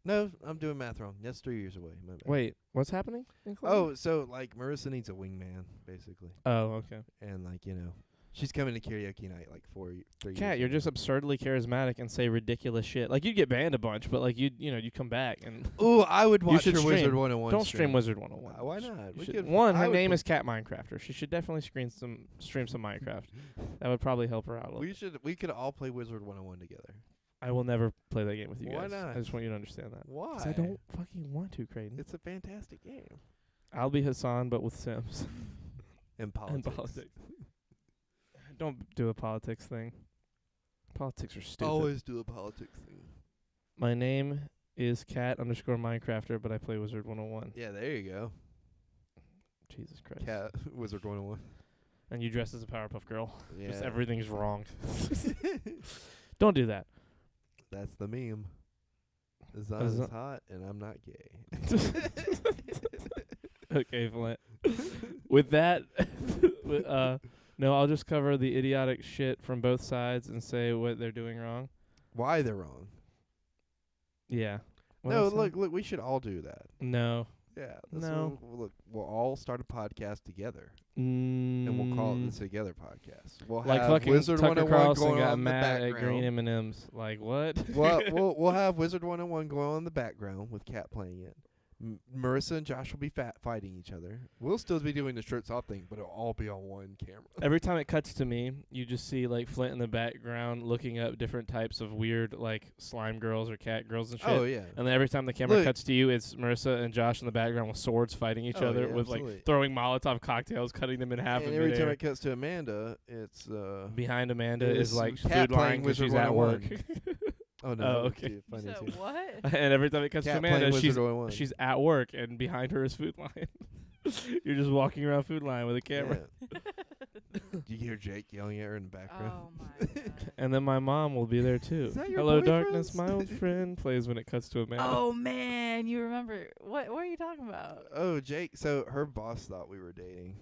No, I'm doing math wrong. That's 3 years away. My bad. Wait, what's happening in Columbia? Oh, so like Marissa needs a wingman, basically. Oh, okay. And like she's coming to karaoke night like 3 years. Kat, you're just absurdly charismatic and say ridiculous shit. Like you'd get banned a bunch, but like you'd come back and. Ooh, I would watch her stream. Wizard 101. Don't stream Wizard 101. Why not? Her name is Cat Minecrafter. She should definitely stream some Minecraft. That would probably help her out a little. We could all play Wizard 101 together. I will never play that game with you guys. Why not? I just want you to understand that. Why? 'Cause I don't fucking want to, Creighton. It's a fantastic game. I'll be Hassan, but with Sims. And politics. Don't do a politics thing. Politics are stupid. Always do a politics thing. My name is cat_Minecrafter, but I play Wizard 101. Yeah, there you go. Jesus Christ. Cat Wizard 101. And you dress as a Powerpuff Girl. Yeah. Just everything's wrong. Don't do that. That's the meme. Zan is hot, and I'm not gay. Okay, Flint. With that, no, I'll just cover the idiotic shit from both sides and say what they're doing wrong. Why they're wrong. Yeah. No, look, we should all do that. No. Yeah. No. We'll all start a podcast together. And we'll call it the Together Podcast. We'll like have fucking Wizard Tucker 101 Carlson going got on mad the at green M&Ms. Like, what? Well, we'll have Wizard 101 going on in the background with Kat playing it. Marissa and Josh will be fighting each other. We'll still be doing the shirts off thing, but it'll all be on one camera. Every time it cuts to me, you just see like Flint in the background looking up different types of weird like slime girls or cat girls and shit. Oh yeah. And then every time the camera cuts to you, it's Marissa and Josh in the background with swords fighting each other with like throwing Molotov cocktails, cutting them in half. And every time it cuts to Amanda, it's behind Amanda is like Cat food line because she's at work. Oh no! Oh, okay. You said what? And every time it cuts to Amanda, she's at work, and behind her is Food Line. You're just walking around Food Line with a camera. Yeah. You hear Jake yelling at her in the background. Oh my god! And then my mom will be there too. Is that your Hello, boyfriend's? darkness, my old friend. Plays when it cuts to Amanda. Oh man, you remember what are you talking about? Oh, Jake. So her boss thought we were dating.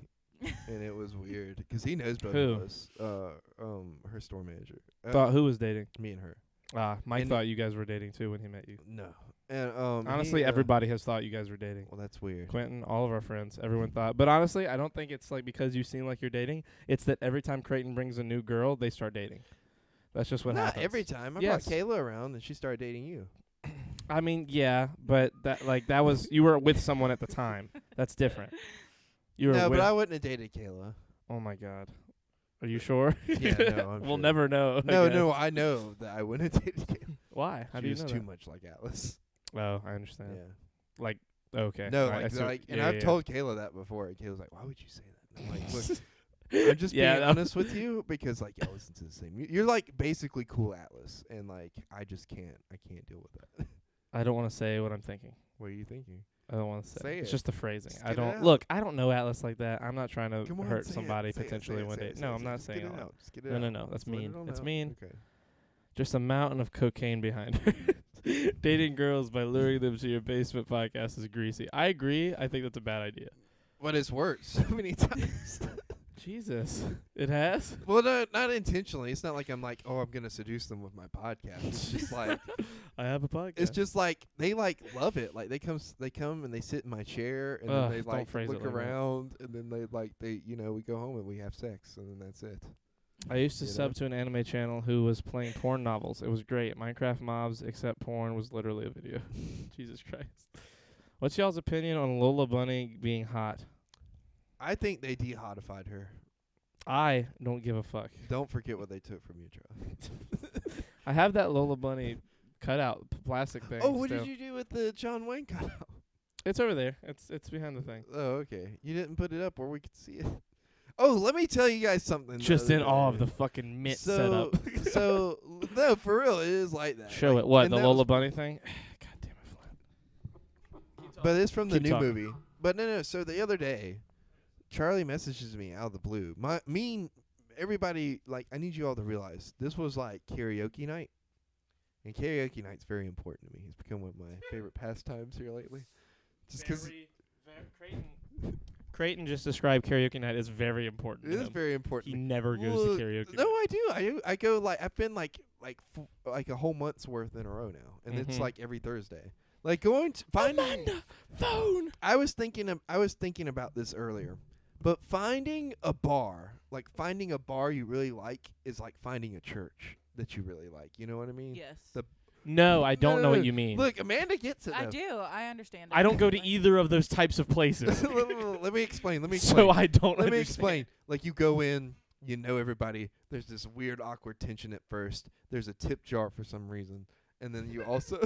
And it was weird because he knows both Who? of us. Her store manager. Thought who was dating? Me and her. Mike thought you guys were dating too when he met you. No. And honestly, everybody has thought you guys were dating. Well, that's weird. Quentin, all of our friends, everyone thought. But honestly, I don't think it's like because you seem like you're dating. It's that every time Creighton brings a new girl, they start dating. That's just what happens. Not every time. I brought Kayla around and she started dating you. I mean, yeah, but that was you were with someone at the time. That's different. You were no, but I wouldn't have dated Kayla. Oh my God. Are you sure? Yeah, no, I'm we'll sure. never know. No, I know that I wouldn't have dated Kayla. Why? How do you know She was that? too much like Atlas. Oh, I understand. Yeah. Like, okay. No, right, and I've told Kayla that before. And Kayla's like, "Why would you say that?" And I'm like, look, I'm just being honest with you because like y'all listen to the same. You're like basically cool Atlas, and like I just can't. I can't deal with that. I don't want to say what I'm thinking. What are you thinking? I don't want to say. It's just the phrasing. Just I don't look. I don't know Atlas like that. I'm not trying to hurt somebody potentially one day. No, I'm not saying it out. Just get it out. No. That's mean. It's mean. Okay. Just a mountain of cocaine behind her. Dating girls by luring them to your basement podcast is greasy. I agree. I think that's a bad idea. But it's worked so many times. Jesus. It has? Well, no, not intentionally. It's not like I'm like, oh, I'm going to seduce them with my podcast. It's just like I have a podcast. It's just like they like love it. Like they come and they sit in my chair and then they like look around and then they we go home and we have sex and then that's it. I used to sub to an anime channel who was playing porn novels. It was great. Minecraft mobs, except porn was literally a video. Jesus Christ. What's y'all's opinion on Lola Bunny being hot? I think they de-hotified her. I don't give a fuck. Don't forget what they took from you, Charlie. I have that Lola Bunny cutout plastic thing. Oh, what still. did you do with the John Wayne cutout? It's over there. It's behind the thing. Oh, okay. You didn't put it up where we could see it. Oh, let me tell you guys something. Just in awe of the fucking mint setup. So, no, for real, it is like that. Show like, it. What, and the that Lola was- Bunny thing? God damn it, Flint. But it's from the Keep new talking. movie. But no. So the other day, Charlie messages me out of the blue. Everybody, like, I need you all to realize this was like karaoke night. And karaoke night's very important to me. It's become one of my favorite pastimes here lately. Just because Creighton just described karaoke night as very important. it to is him. very important. He never goes Well, to karaoke. No, I do. I go like I've been like a whole month's worth in a row now, and it's Mhm. like every Thursday. Like going to finding. Amanda, phone. I was thinking about this earlier, but finding a bar you really like is like finding a church that you really like. You know what I mean? Yes. No, I don't know No, what you mean. Look, Amanda gets it. I though. do. I understand. I don't go to Like, either of those types of places. Let me explain. So I don't Let me understand. explain. Like you go in, you know everybody. There's this weird, awkward tension at first. There's a tip jar for some reason, and then you also,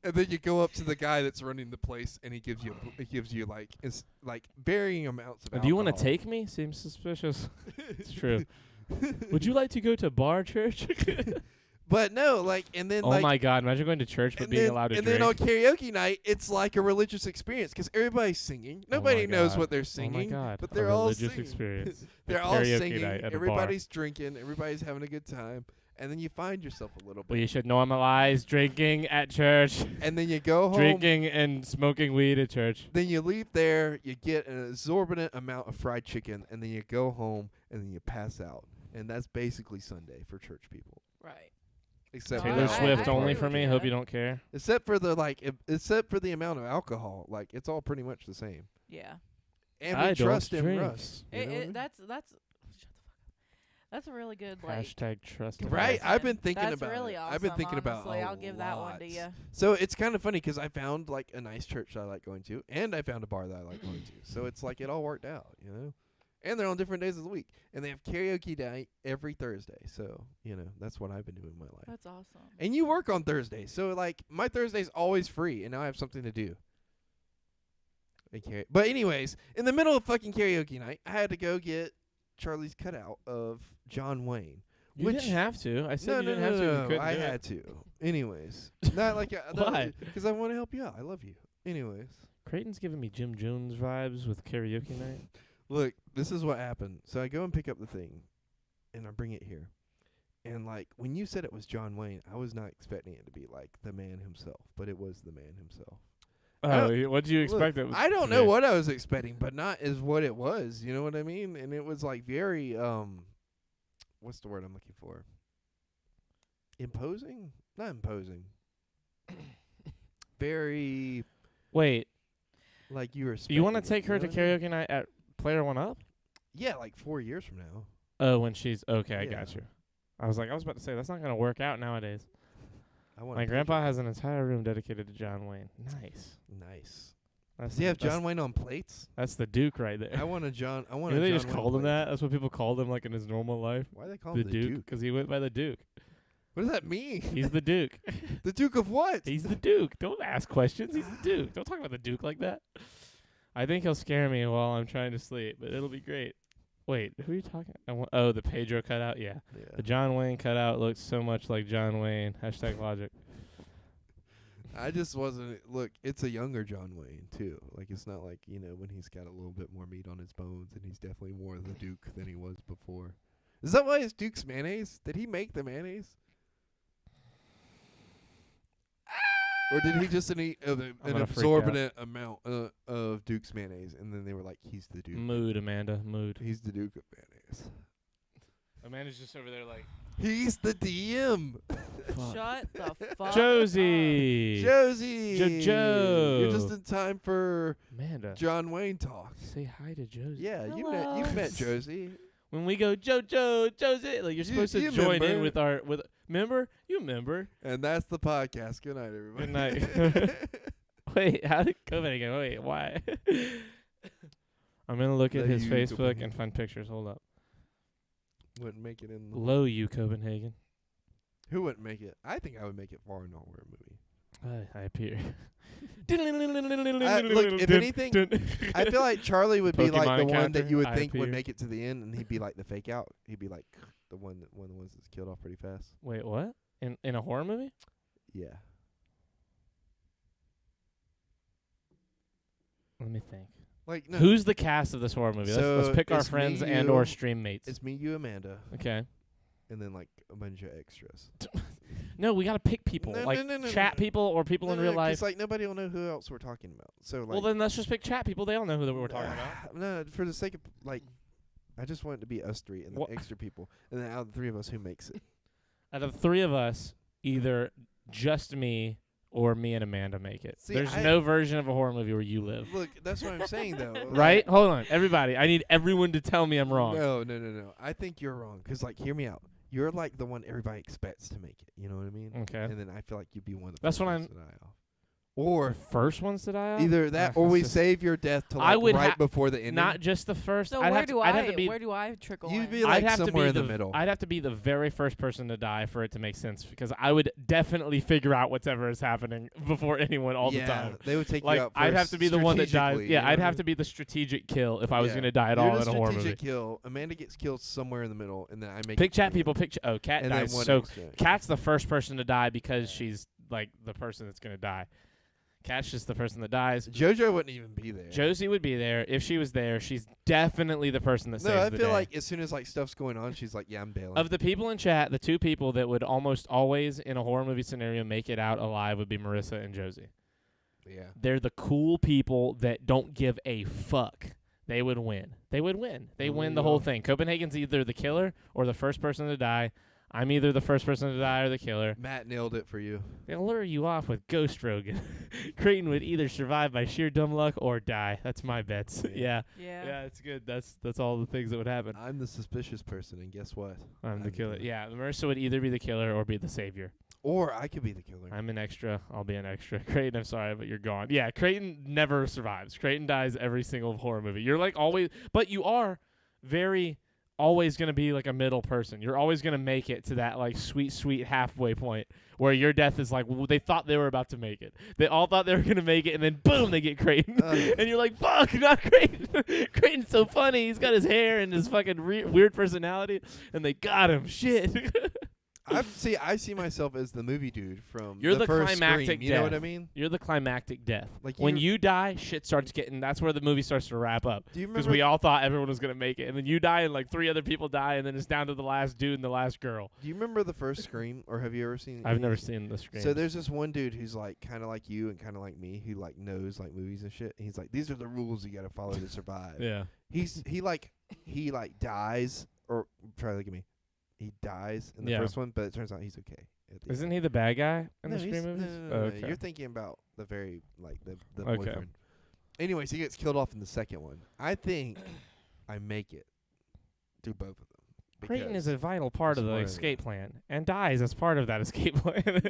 and then you go up to the guy that's running the place, and he gives you like it's like varying amounts of. Do you want to alcohol. take me? Seems suspicious. It's true. Would you like to go to bar church? But no, like, and then Oh like. my God! Imagine going to church but And being then, allowed to and drink. then on karaoke night, it's like a religious experience because everybody's singing. Nobody knows God. what they're Oh my singing, God! but A they're all religious singing. experience. They're A all karaoke singing. night at a bar. Everybody's drinking. Everybody's having a good time, and then you find yourself a little bit. Well, you should normalize drinking at church, And then you go home. drinking and smoking weed at church. Then you leave there. You get an exorbitant amount of fried chicken, and then you go home, and then you pass out. And that's basically Sunday for church people. Right. Except No, for Taylor the Swift alcohol only agree for with me. you. Hope you don't care. Except for the amount of alcohol. Like it's all pretty much the same. Yeah. And I we don't trust in drink. Russ. You know what I mean? That's shut the fuck up. That's a really good like. Hashtag trust. in Right, us. I've been thinking That's about really it. awesome. I've been thinking about honestly. a I'll give that one to lot. you. So it's kind of funny because I found like a nice church that I like going to, and I found a bar that I like going to. So it's like it all worked out, you know. And they're on different days of the week, and they have karaoke night every Thursday. So you know that's what I've been doing in my life. That's awesome. And you work on Thursdays, so like my Thursday's always free, and now I have something to do. But anyways, in the middle of fucking karaoke night, I had to go get Charlie's cutout of John Wayne. You which didn't have to. I said no, you no, didn't no, have to. You no, couldn't I do it. had to. Anyways, not like Why? Because I want to help you out. I love you. Anyways, Creighton's giving me Jim Jones vibes with karaoke night. look, this is what happened. So I go and pick up the thing, and I bring it here. And like when you said it was John Wayne, I was not expecting it to be like the man himself, but it was the man himself. Oh, what did you Look, expect? It was I don't to know be? what I was expecting, but not as what it was. You know what I mean? And it was like very what's the word I'm looking for? Imposing? Not imposing. Very Wait, like you were. you want to expecting it, take her you to know what I mean? karaoke night at Player One Up? Yeah, like 4 years from now. Oh, when she's okay, I Yeah. got you. I was about to say that's not gonna work out nowadays. I want. My grandpa has an entire room dedicated to John Wayne. Nice. Nice. That's Does he have that's- John Wayne on plates? That's the Duke right there. I want a John. I want You know a they John just Wayne called him plate. that. That's what people called him, like in his normal life. Why do they call The him Duke, because he went by the Duke. What does that mean? He's the Duke. The Duke of what? He's the Duke. Don't ask questions. He's the Duke. Don't talk about the Duke like that. I think he'll scare me while I'm trying to sleep, but it'll be great. Wait, who are you talking? Oh, the Pedro cutout. Yeah, the John Wayne cutout looks so much like John Wayne. Hashtag logic. I just wasn't. Look, it's a younger John Wayne too. Like it's not like when he's got a little bit more meat on his bones, and he's definitely more the Duke than he was before. Is that why it's Duke's mayonnaise? Did he make the mayonnaise, or did he just eat an gonna freak absorbent amount of Duke's mayonnaise, and then they were like, "He's the Duke. Mood, Amanda. Mood. He's the Duke of mayonnaise. Amanda's just over there like He's the DM." Shut the fuck Josie. Josie. Jojo. You're just in time for Amanda. John Wayne talk. Say hi to Josie. Yeah, you've Hello. met Josie. When we go Josie, like you're supposed to you join in remember. with our remember? You remember? And that's the podcast. Good night, everybody. Good night. Wait, how did COVID again? Wait, why? I'm gonna look at Low his U Facebook Copenhagen. and find pictures. Hold up. Wouldn't make it in. Low U Copenhagen. Who wouldn't make it? I think I would make it far in a horror movie. I appear. Look, if anything, I feel like Charlie would be like Pokemon the one encounter, that you would I think would appear. make it to the end, and he'd be like the fake out. He'd be like one of the ones that's killed off pretty fast. Wait, what? In a horror movie? Yeah. Let me think. Like no, Who's the cast of this horror movie? So let's pick our it's me, friends and you, or stream mates. it's me, you, Amanda, Okay. and then like a bunch of extras. No, we gotta pick people. No, like no, chat people or people in real life. It's like nobody will know who else we're talking about. So like, Well, then let's just pick chat people. They all know who we're talking about. No, for the sake of like, I just want it to be us three and then What? extra people, and then out of the three of us, who makes it? Out of the three of us, either just me or me and Amanda make it. See, There's I- no version of a horror movie where you live. Look, that's what I'm saying though. Right? Hold on. Everybody, I need everyone to tell me I'm wrong. No. I think you're wrong. 'Cause like, hear me out. You're like the one everybody expects to make it. You know what I mean? Okay. And then I feel like you'd be one of the That's first what ones to die off. Or First ones to die off? either that, or That's we just- save your death to I like would right ha- before the ending. Not just the first. So I'd where have do to, I'd have to be. where do I trickle You'd in? be like I'd have somewhere to in be the middle. I'd have to be the very first person to die for it to make sense because I would definitely figure out whatever is happening before anyone all the time. They would take Like you out I'd have first to be the one that dies. strategically, Yeah, you know I'd what I have mean? to be the strategic kill if I was Yeah. gonna die at You're all the in a horror movie. strategic kill. Amanda gets killed somewhere in the middle, and then I make Pick it chat to the people. end. Pick Cat And then dies. one So extra. Cat's the first person to die because she's like the person that's gonna die. Cat's just the person that dies. JoJo wouldn't even be there. Josie would be there if she was there. She's definitely the person that No, saves I the feel day. like as soon as like stuff's going on, she's like, "Yeah, I'm bailing." Of the people in chat, the two people that would almost always in a horror movie scenario make it out alive would be Marissa and Josie. yeah. They're the cool people that don't give a fuck. They would win. They would win. They There win you the whole go. thing. Copenhagen's either the killer or the first person to die. I'm either the first person to die or the killer. Matt nailed it for you. They'll lure you off with Ghost Rogan. Creighton would either survive by sheer dumb luck or die. That's my bets. Yeah. Yeah. Yeah. Yeah, it's good. That's all the things that would happen. I'm the suspicious person, and guess what? I'm the I'm killer. the- Yeah, Marissa would either be the killer or be the savior. Or I could be the killer. I'm an extra. I'll be an extra. Creighton, I'm sorry, but you're gone. Yeah, Creighton never survives. Creighton dies every single horror movie. You're like always, but you are very always going to be like a middle person. You're always going to make it to that like sweet, sweet halfway point where your death is like, they thought they were about to make it. They all thought they were going to make it, and then boom, they get Creighton. And you're like, fuck, not Creighton. Creighton's so funny. He's got his hair and his fucking weird personality, and they got him. Shit. I see myself as the movie dude from You're the first climactic Scream, you know what I death. mean? You're the climactic death. Like When you die, shit starts getting. That's where the movie starts to wrap up. do you Because remember we all thought everyone was gonna make it, and then you die, and like 3 other people die, and then it's down to the last dude and the last girl. Do you remember the first Scream, or have you ever seen? I've any- never seen the screen. So there's this one dude who's like kind of like you and kind of like me, who like knows like movies and shit. And he's like, these are the rules you got to follow to survive. yeah. He dies, or try to look at me. He dies in the Yeah. first one, but it turns out he's okay. at the Isn't end. he the bad guy in No, the he's- Scream movies? No, Oh, okay. You're thinking about the very like the Okay. boyfriend. Anyways, he gets killed off in the second one. I think I make it through both of them. Creighton is because a vital part of the Spoiler. escape plan, and dies as part of that escape plan.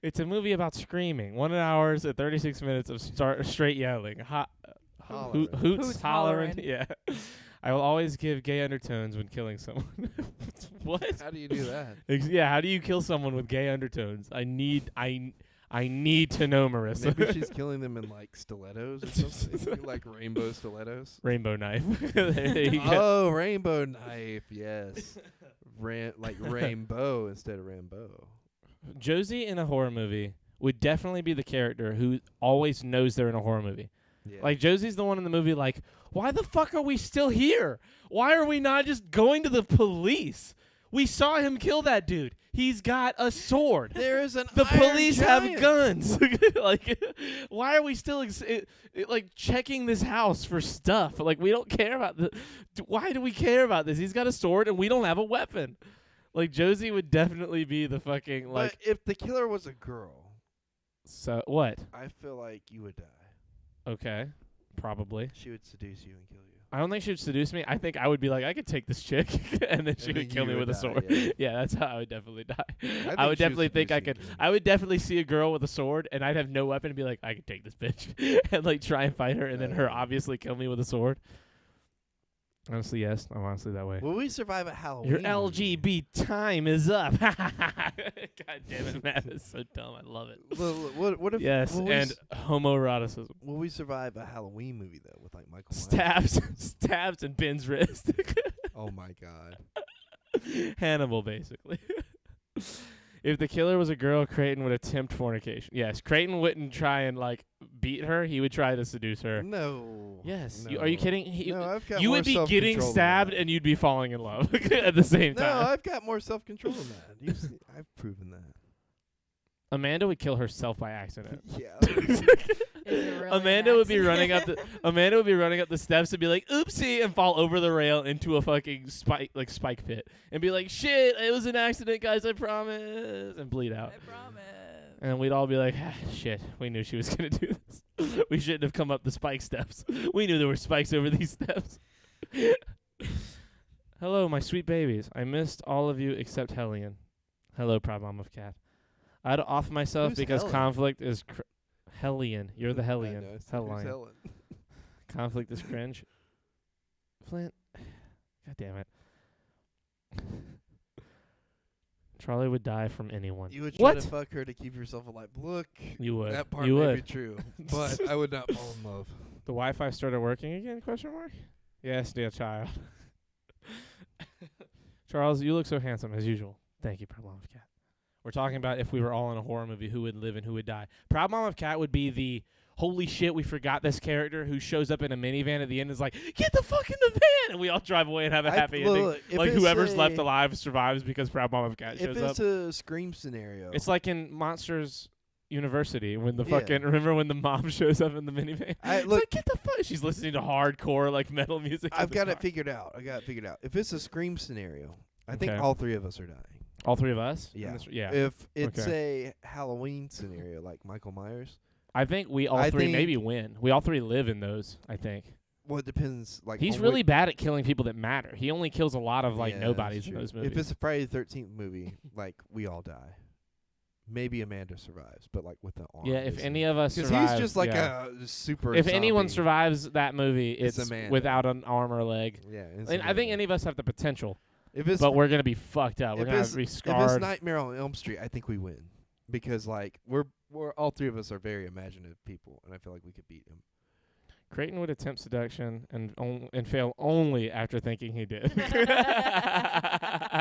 It's a movie about screaming. 1 hour and 36 minutes of straight yelling. Hollering. Hoots, Hoots, hollering. hollering. Yeah. I will always give gay undertones when killing someone. What? How do you do that? Yeah, how do you kill someone with gay undertones? I need to know, Marissa. Maybe she's killing them in like stilettos or something, like rainbow stilettos. Rainbow knife. There you go. Oh, rainbow knife, yes. Like rainbow instead of Rambo. Josie in a horror movie would definitely be the character who always knows they're in a horror movie. Yeah. Like, Josie's the one in the movie, like, why the fuck are we still here? Why are we not just going to the police? We saw him kill that dude. He's got a sword. there is an The iron police giant. have guns. Like, why are we still like checking this house for stuff? Like, we don't care about why do we care about this? He's got a sword and we don't have a weapon. Like, Josie would definitely be the fucking like. But if the killer was a girl, So what? I feel like you would die. Okay, probably. She would seduce you and kill you. I don't think she would seduce me. I think I would be like, I could take this chick, and then she And would then kill you me would with a die, sword. yeah. Yeah, that's how I would definitely die. think I would she would definitely think I seduce you could. and kill you. I would definitely see a girl with a sword, and I'd have no weapon and be like, I could take this bitch, and like try and fight her, and then her yeah. obviously kill me with a sword. Honestly, yes. I'm honestly that way. Will we survive a Halloween? Your LGB time is up. God damn it, man. That's so dumb. I love it. What if? Yes, and homoeroticism. Will we survive a Halloween movie though with like Michael Myers? Stabs, and Ben's wrist. Oh my God. Hannibal, basically. If the killer was a girl, Creighton would attempt fornication. Yes, Creighton wouldn't try and like beat her. He would try to seduce her. No. Yes. No. Are you kidding? No, I've got you more would be getting self-control stabbed than that. and you'd be falling in love at the same time. No, I've got more self-control than that. I've proven that. Amanda would kill herself by accident. Yeah. Really Amanda would be running up the steps and be like, "Oopsie," and fall over the rail into a fucking spike pit and be like, "Shit, it was an accident, guys, I promise," and bleed out. I promise. And we'd all be like, "Shit, we knew she was gonna do this. We shouldn't have come up the spike steps. We knew there were spikes over these steps." Hello, my sweet babies. I missed all of you except Hellion. Hello, proud mom of cat. I had to off myself Who's because Helen? conflict is Hellion. You're the Hellion. I know, it's Hellion. Helen. Conflict is cringe. Flint. God damn it. Charlie would die from anyone. You would try What? to fuck her to keep yourself alive. Look, You would. that part You may would. be true, but I would not fall in love. The Wi-Fi started working again? Question mark. Yes, dear child. Charles, you look so handsome as usual. Thank you, Proud Mom of Cat. We're talking about if we were all in a horror movie, who would live and who would die. Proud Mom of Cat would be the holy shit, we forgot this character who shows up in a minivan at the end and is like, "Get the fuck in the van!" And we all drive away and have a happy ending. If Like it's whoever's left alive survives because Proud Mom of Cat If shows it's up. a Scream scenario, It's like in Monsters University when the Yeah. fucking remember when the mom shows up in the minivan. It's look. like, get the fuck. She's listening to hardcore like metal music. in I've the got it car. figured out. If it's a Scream scenario, I think Okay. all three of us are dying. All three of us. in Yeah. this- yeah. If it's a Halloween scenario like Michael Myers, I think we all I three think- maybe win. We all three live in those. I think well, it depends. Like he's on really bad at killing people that matter. He only kills a lot of like Yeah, nobodies that's in true. those movies. If it's a Friday the 13th movie, like we all die. Maybe Amanda survives, but like with the arm. yeah, if any of us because survive, he's just like yeah. a super. If anyone zombie. survives that movie, It's it's Amanda. without an arm or a leg. Yeah, And I think any of us have the potential, if it's but we're gonna be fucked up. We're if gonna it's, be if it's scarred. Nightmare on Elm Street, I think we win because like we're all three of us are very imaginative people, and I feel like we could beat him. Creighton would attempt seduction and fail only after thinking he did.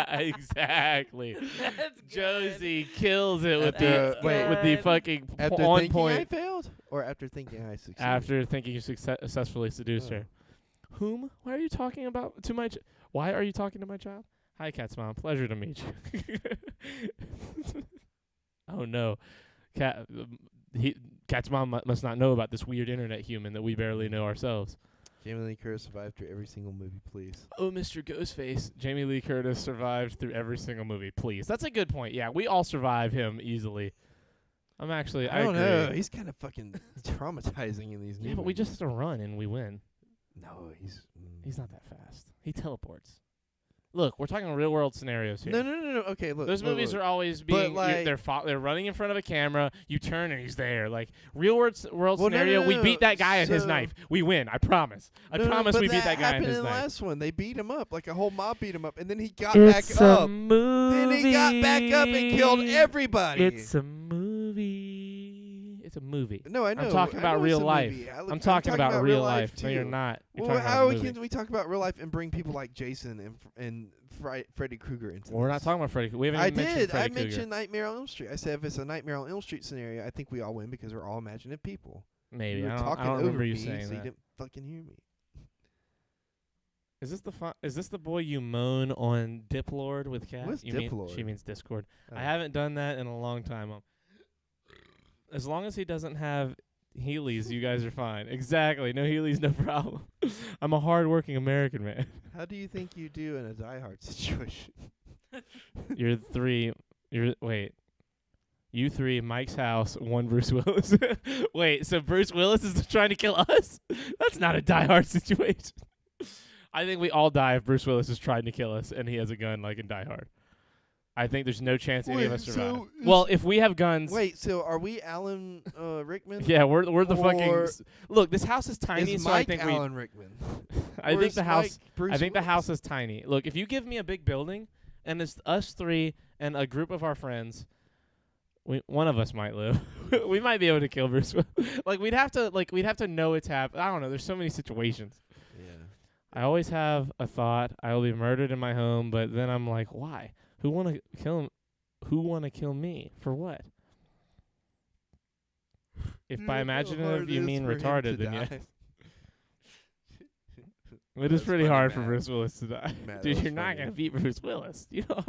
Exactly. That's good. Josie kills it with After- the wait, with the good. fucking After on thinking I point. failed, or after thinking I succeeded. After thinking you successfully seduced Oh. her. Whom? Why are you talking about to my? Why are you talking to my child? Hi, Cat's mom. Pleasure to meet you. Oh no, Cat's mom must not know about this weird internet human that we barely know ourselves. Jamie Lee Curtis survived through every single movie, please. Oh, Mr. Ghostface. Jamie Lee Curtis survived through every single movie. Please. That's a good point. Yeah, we all survive him easily. I don't agree. know. He's kind of fucking traumatizing in these movies. Yeah, but we just have to run and we win. No, He's not that fast. He teleports. Look, we're talking real world scenarios here. No. Okay, look. Those movies look. are always But, being like- they're running in front of a camera. You turn and he's there. Like real world Well, no, scenario, no, we no, beat that guy and his so- knife. We win. I promise. I No, promise but we beat that guy and happened his in the knife. last one. They beat him up. Like a whole mob beat him up, and then he got It's back a up. movie. Then he got back up and killed everybody. It's a movie. It's a movie. No, I know. I'm talking I about know real it's a life. movie. I'm talking about real life. No, you're too. not. You're Well, talking how about a movie. can we talk about real life and bring people like Jason and Freddy Krueger into Well, we're not this? talking about Freddy. We haven't I even mentioned did. Freddy I Krueger. mentioned Nightmare on Elm Street. I said if it's a Nightmare on Elm Street scenario, I think we all win because we're all imaginative people. Maybe. You were I don't talking remember over you me, saying so you that. didn't fucking hear me. Is this the boy you moan on Diplord with Cat? What's You mean- Diplord? She means Discord. Oh. I haven't done that in a long time. As long as he doesn't have Heelys, you guys are fine. Exactly. No Heelys, no problem. I'm a hard-working American man. How do you think you do in a Die Hard situation? You three, Mike's house, one Bruce Willis. Wait, so Bruce Willis is trying to kill us? That's not a Die Hard situation. I think we all die if Bruce Willis is trying to kill us and he has a gun like in Die Hard. I think there's no chance any of us Wait, survive. so Well, if we have guns. Wait, so are we Alan Rickman? Yeah, we're the fucking. Or Look, this house is tiny, is so Mike I think Alan Rickman? I Or think is the house. Mike Bruce I think the Willis? house is tiny. Look, if you give me a big building, and it's us three and a group of our friends, one of us might live. We might be able to kill Bruce. Like we'd have to know it's happening. I don't know. There's so many situations. Yeah. I always have a thought. I will be murdered in my home, but then I'm like, why? Who want to kill him? Who want to kill me for what? If by imaginative you mean retarded, then yes. It is pretty hard for Bruce Willis to die. Dude, you're not going to beat Bruce Willis. You know,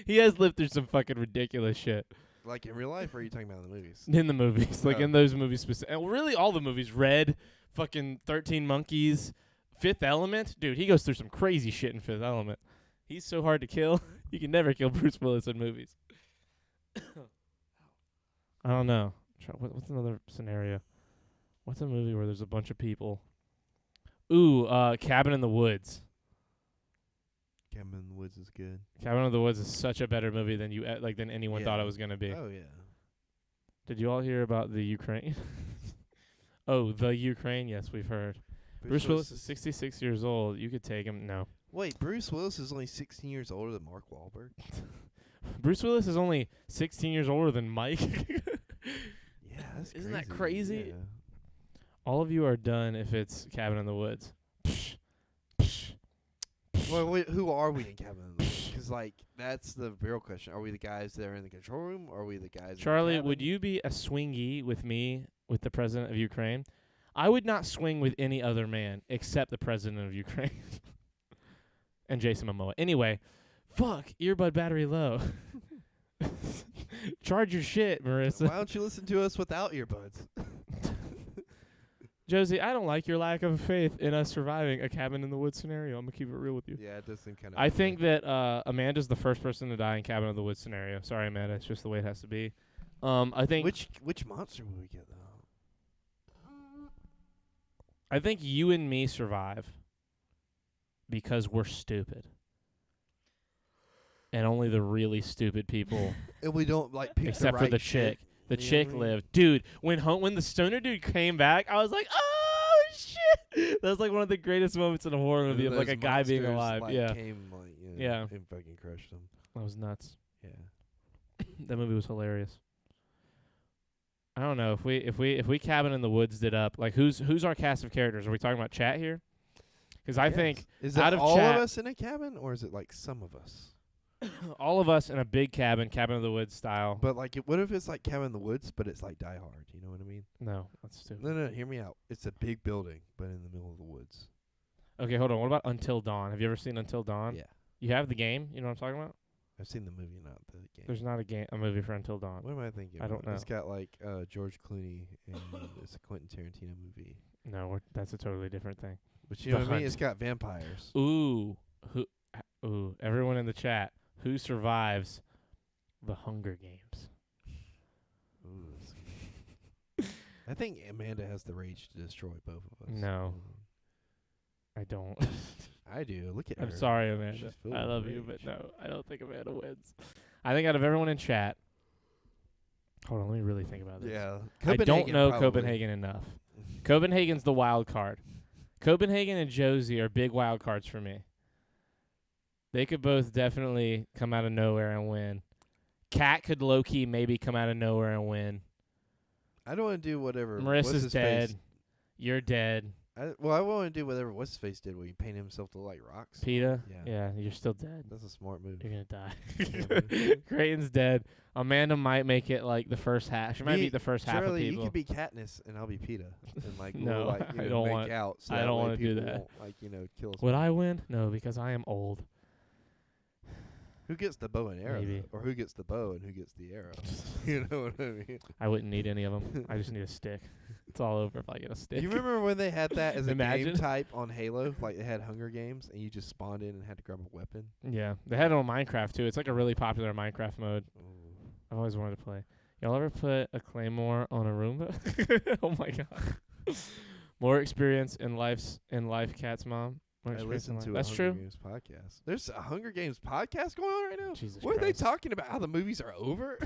he has lived through some fucking ridiculous shit. Like in real life, or are you talking about in the movies? In the movies. Like in those movies specifically. Really all the movies. Red, fucking 13 Monkeys, Fifth Element. Dude, he goes through some crazy shit in Fifth Element. He's so hard to kill. You can never kill Bruce Willis in movies. I don't know. What's another scenario? What's a movie where there's a bunch of people? Ooh, Cabin in the Woods. Cabin in the Woods is good. Cabin in the Woods is such a better movie than than anyone thought it was gonna be. Oh yeah. Did you all hear about the Ukraine? Oh, the Ukraine. Yes, we've heard. Bruce Willis is 66 years old. You could take him. No. Wait, Bruce Willis is only 16 years older than Mark Wahlberg? Bruce Willis is only 16 years older than Mike. Yeah, that's Isn't that crazy? Yeah. All of you are done if it's Cabin in the Woods. Well, wait, who are we in Cabin in the Woods? Because, like, that's the real question. Are we the guys that are in the control room, or are we the guys Charlie, in the cabin? would you be a swingy with me, with the president of Ukraine? I would not swing with any other man except the president of Ukraine. And Jason Momoa. Anyway, fuck, earbud battery low. Charge your shit, Marissa. Why don't you listen to us without earbuds? Josie, I don't like your lack of faith in us surviving a Cabin in the Woods scenario. I'm going to keep it real with you. Yeah, it does seem kind of... I think that Amanda's the first person to die in Cabin in the Woods scenario. Sorry, Amanda. It's just the way it has to be. I think... Which monster will we get, though? I think you and me survive because we're stupid. And only the really stupid people... And we don't, like, pick except the for right the chick. The chick what I mean? lived. Dude, when the stoner dude came back, I was like, oh, shit. That was like one of the greatest moments in a horror movie of like a guy being alive. Like, yeah. Came, like, you know, Yeah. and fucking crushed him. That was nuts. Yeah. That movie was hilarious. I don't know if we Cabin in the Woods did up, like who's our cast of characters? Are we talking about chat here? Because I think is out it of all chat, of us in a cabin, or is it like some of us? all of us in a big Cabin in the Woods style. But like, what if it's like Cabin in the Woods, but it's like Die Hard? You know what I mean? No, that's stupid. No, hear me out. It's a big building, but in the middle of the woods. Okay, hold on. What about Until Dawn? Have you ever seen Until Dawn? Yeah, You have the game? You know what I'm talking about? I've seen the movie, not the game. There's not a movie for Until Dawn. What am I thinking? I don't know. It's got like George Clooney, and it's a Quentin Tarantino movie. No, that's a totally different thing. But you know what I mean? It's got vampires. Ooh, everyone in the chat, who survives the Hunger Games? Ooh, I think Amanda has the rage to destroy both of us. No. I don't. I do. Look at her. I'm sorry, Amanda. She's filled I with love you, rage. but no, I don't think Amanda wins. I think out of everyone in chat, hold on, let me really think about this. Yeah. I don't know probably. Copenhagen enough. Copenhagen's the wild card. Copenhagen and Josie are big wild cards for me. They could both definitely come out of nowhere and win. Kat could low-key maybe come out of nowhere and win. I don't want to do whatever. Marissa's dead. Face? You're dead. I want to do whatever what's his face did, where he painted himself to like rocks. PETA? Yeah. You're still dead. That's a smart move. You're gonna die. Creighton's dead. Amanda might make it like the first half. She might beat the first half of Charlie, people. you could be Katniss and I'll be PETA, and like No, we'll like I you don't know, want- make out. So I that don't way wanna do people that. won't, like kill us. Would I win? No, because I am old. Who gets the bow and arrow, Maybe. though? Or who gets the bow and who gets the arrow? You know what I mean? I wouldn't need any of them. I just need a stick. It's all over if I get a stick. You remember when they had that as a Imagine. game type on Halo? Like they had Hunger Games, and you just spawned in and had to grab a weapon. Yeah, they had it on Minecraft too. It's like a really popular Minecraft mode. Ooh. I've always wanted to play. Y'all ever put a claymore on a Roomba? Oh my god. More experience in life, Cat's mom. I listened to a That's Hunger true. Games podcast. There's a Hunger Games podcast going on right now? Jesus What are they Christ. talking about? How the movies are over?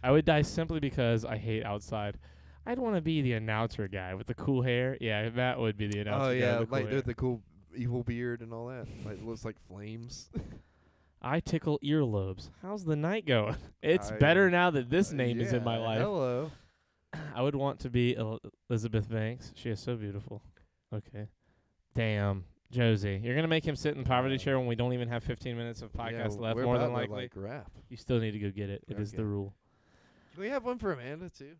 I would die simply because I hate outside. I'd want to be the announcer guy with the cool hair. Yeah, that would be the announcer guy. Oh, yeah. With the cool hair. The cool evil beard and all that. Like, it looks like flames. I tickle earlobes. How's the night going? It's better now that this name is in my life. Hello. I would want to be Elizabeth Banks. She is so beautiful. Okay. Damn. Josie, you're going to make him sit in the poverty chair when we don't even have 15 minutes of podcast left, we're more about than to, likely. like, wrap. You still need to go get it. It is Okay. the rule. Can we have one for Amanda, too?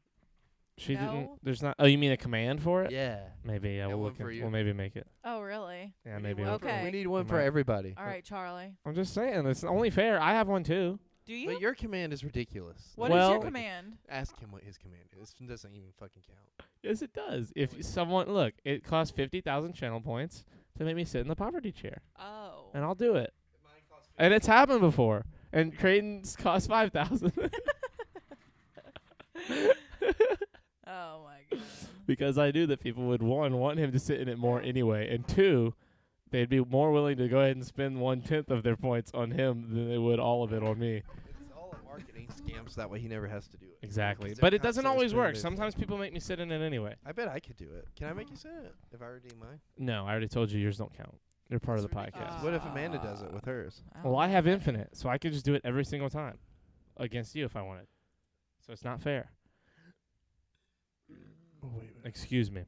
She No. didn't. There's not. Oh, you mean a command for it? Yeah. Maybe. Yeah, And we'll one look for into. you. We'll maybe make it. Oh, really? Yeah, We maybe. need one for- Okay. We need one We for might. everybody. All right, Charlie. I'm just saying. It's only fair. I have one too. Do you? But your command is ridiculous. What is Well- your command? Ask him what his command is. This doesn't even fucking count. Yes, it does. If someone look, it costs 50,000 channel points to make me sit in the poverty chair, Oh. and I'll do it. And it's happened before. And Creighton's cost 5,000 Oh my god. because I knew that people would want him to sit in it more anyway, and two, they'd be more willing to go ahead and spend 1/10 of their points on him than they would all of it on me. It's all a marketing scam, so that way he never has to do it. Exactly. 'Cause But they're it doesn't constantly always spending work. his Sometimes money. people make me sit in it anyway. I bet I could do it. Can I make you say it if I redeem mine? No, I already told you yours don't count. You're part of the That's ridiculous. podcast. What if Amanda does it with hers? Well, I have infinite, so I could just do it every single time against you if I wanted. So it's not fair. Oh, wait a minute. Excuse me.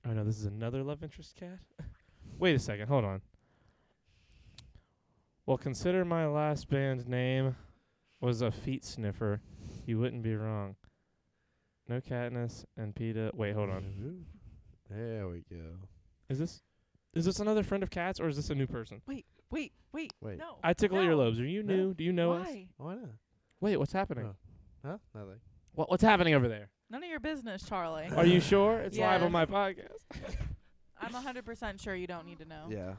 Oh, no, this is another love interest cat? Wait a second. Hold on. Well, consider my last band name was a feet sniffer. You wouldn't be wrong. No Katniss and PETA. Wait, hold on. There we go. Is this another friend of Kat's, or is this a new person? Wait. Wait. No. I tickle no. earlobes. Are you No. new? Do you know us? Why? Why not? Wait, what's happening? Oh. Huh? Nothing. What's happening over there? None of your business, Charlie. Are you sure? It's live Yeah. on my podcast. I'm 100% sure you don't need to know. Yeah.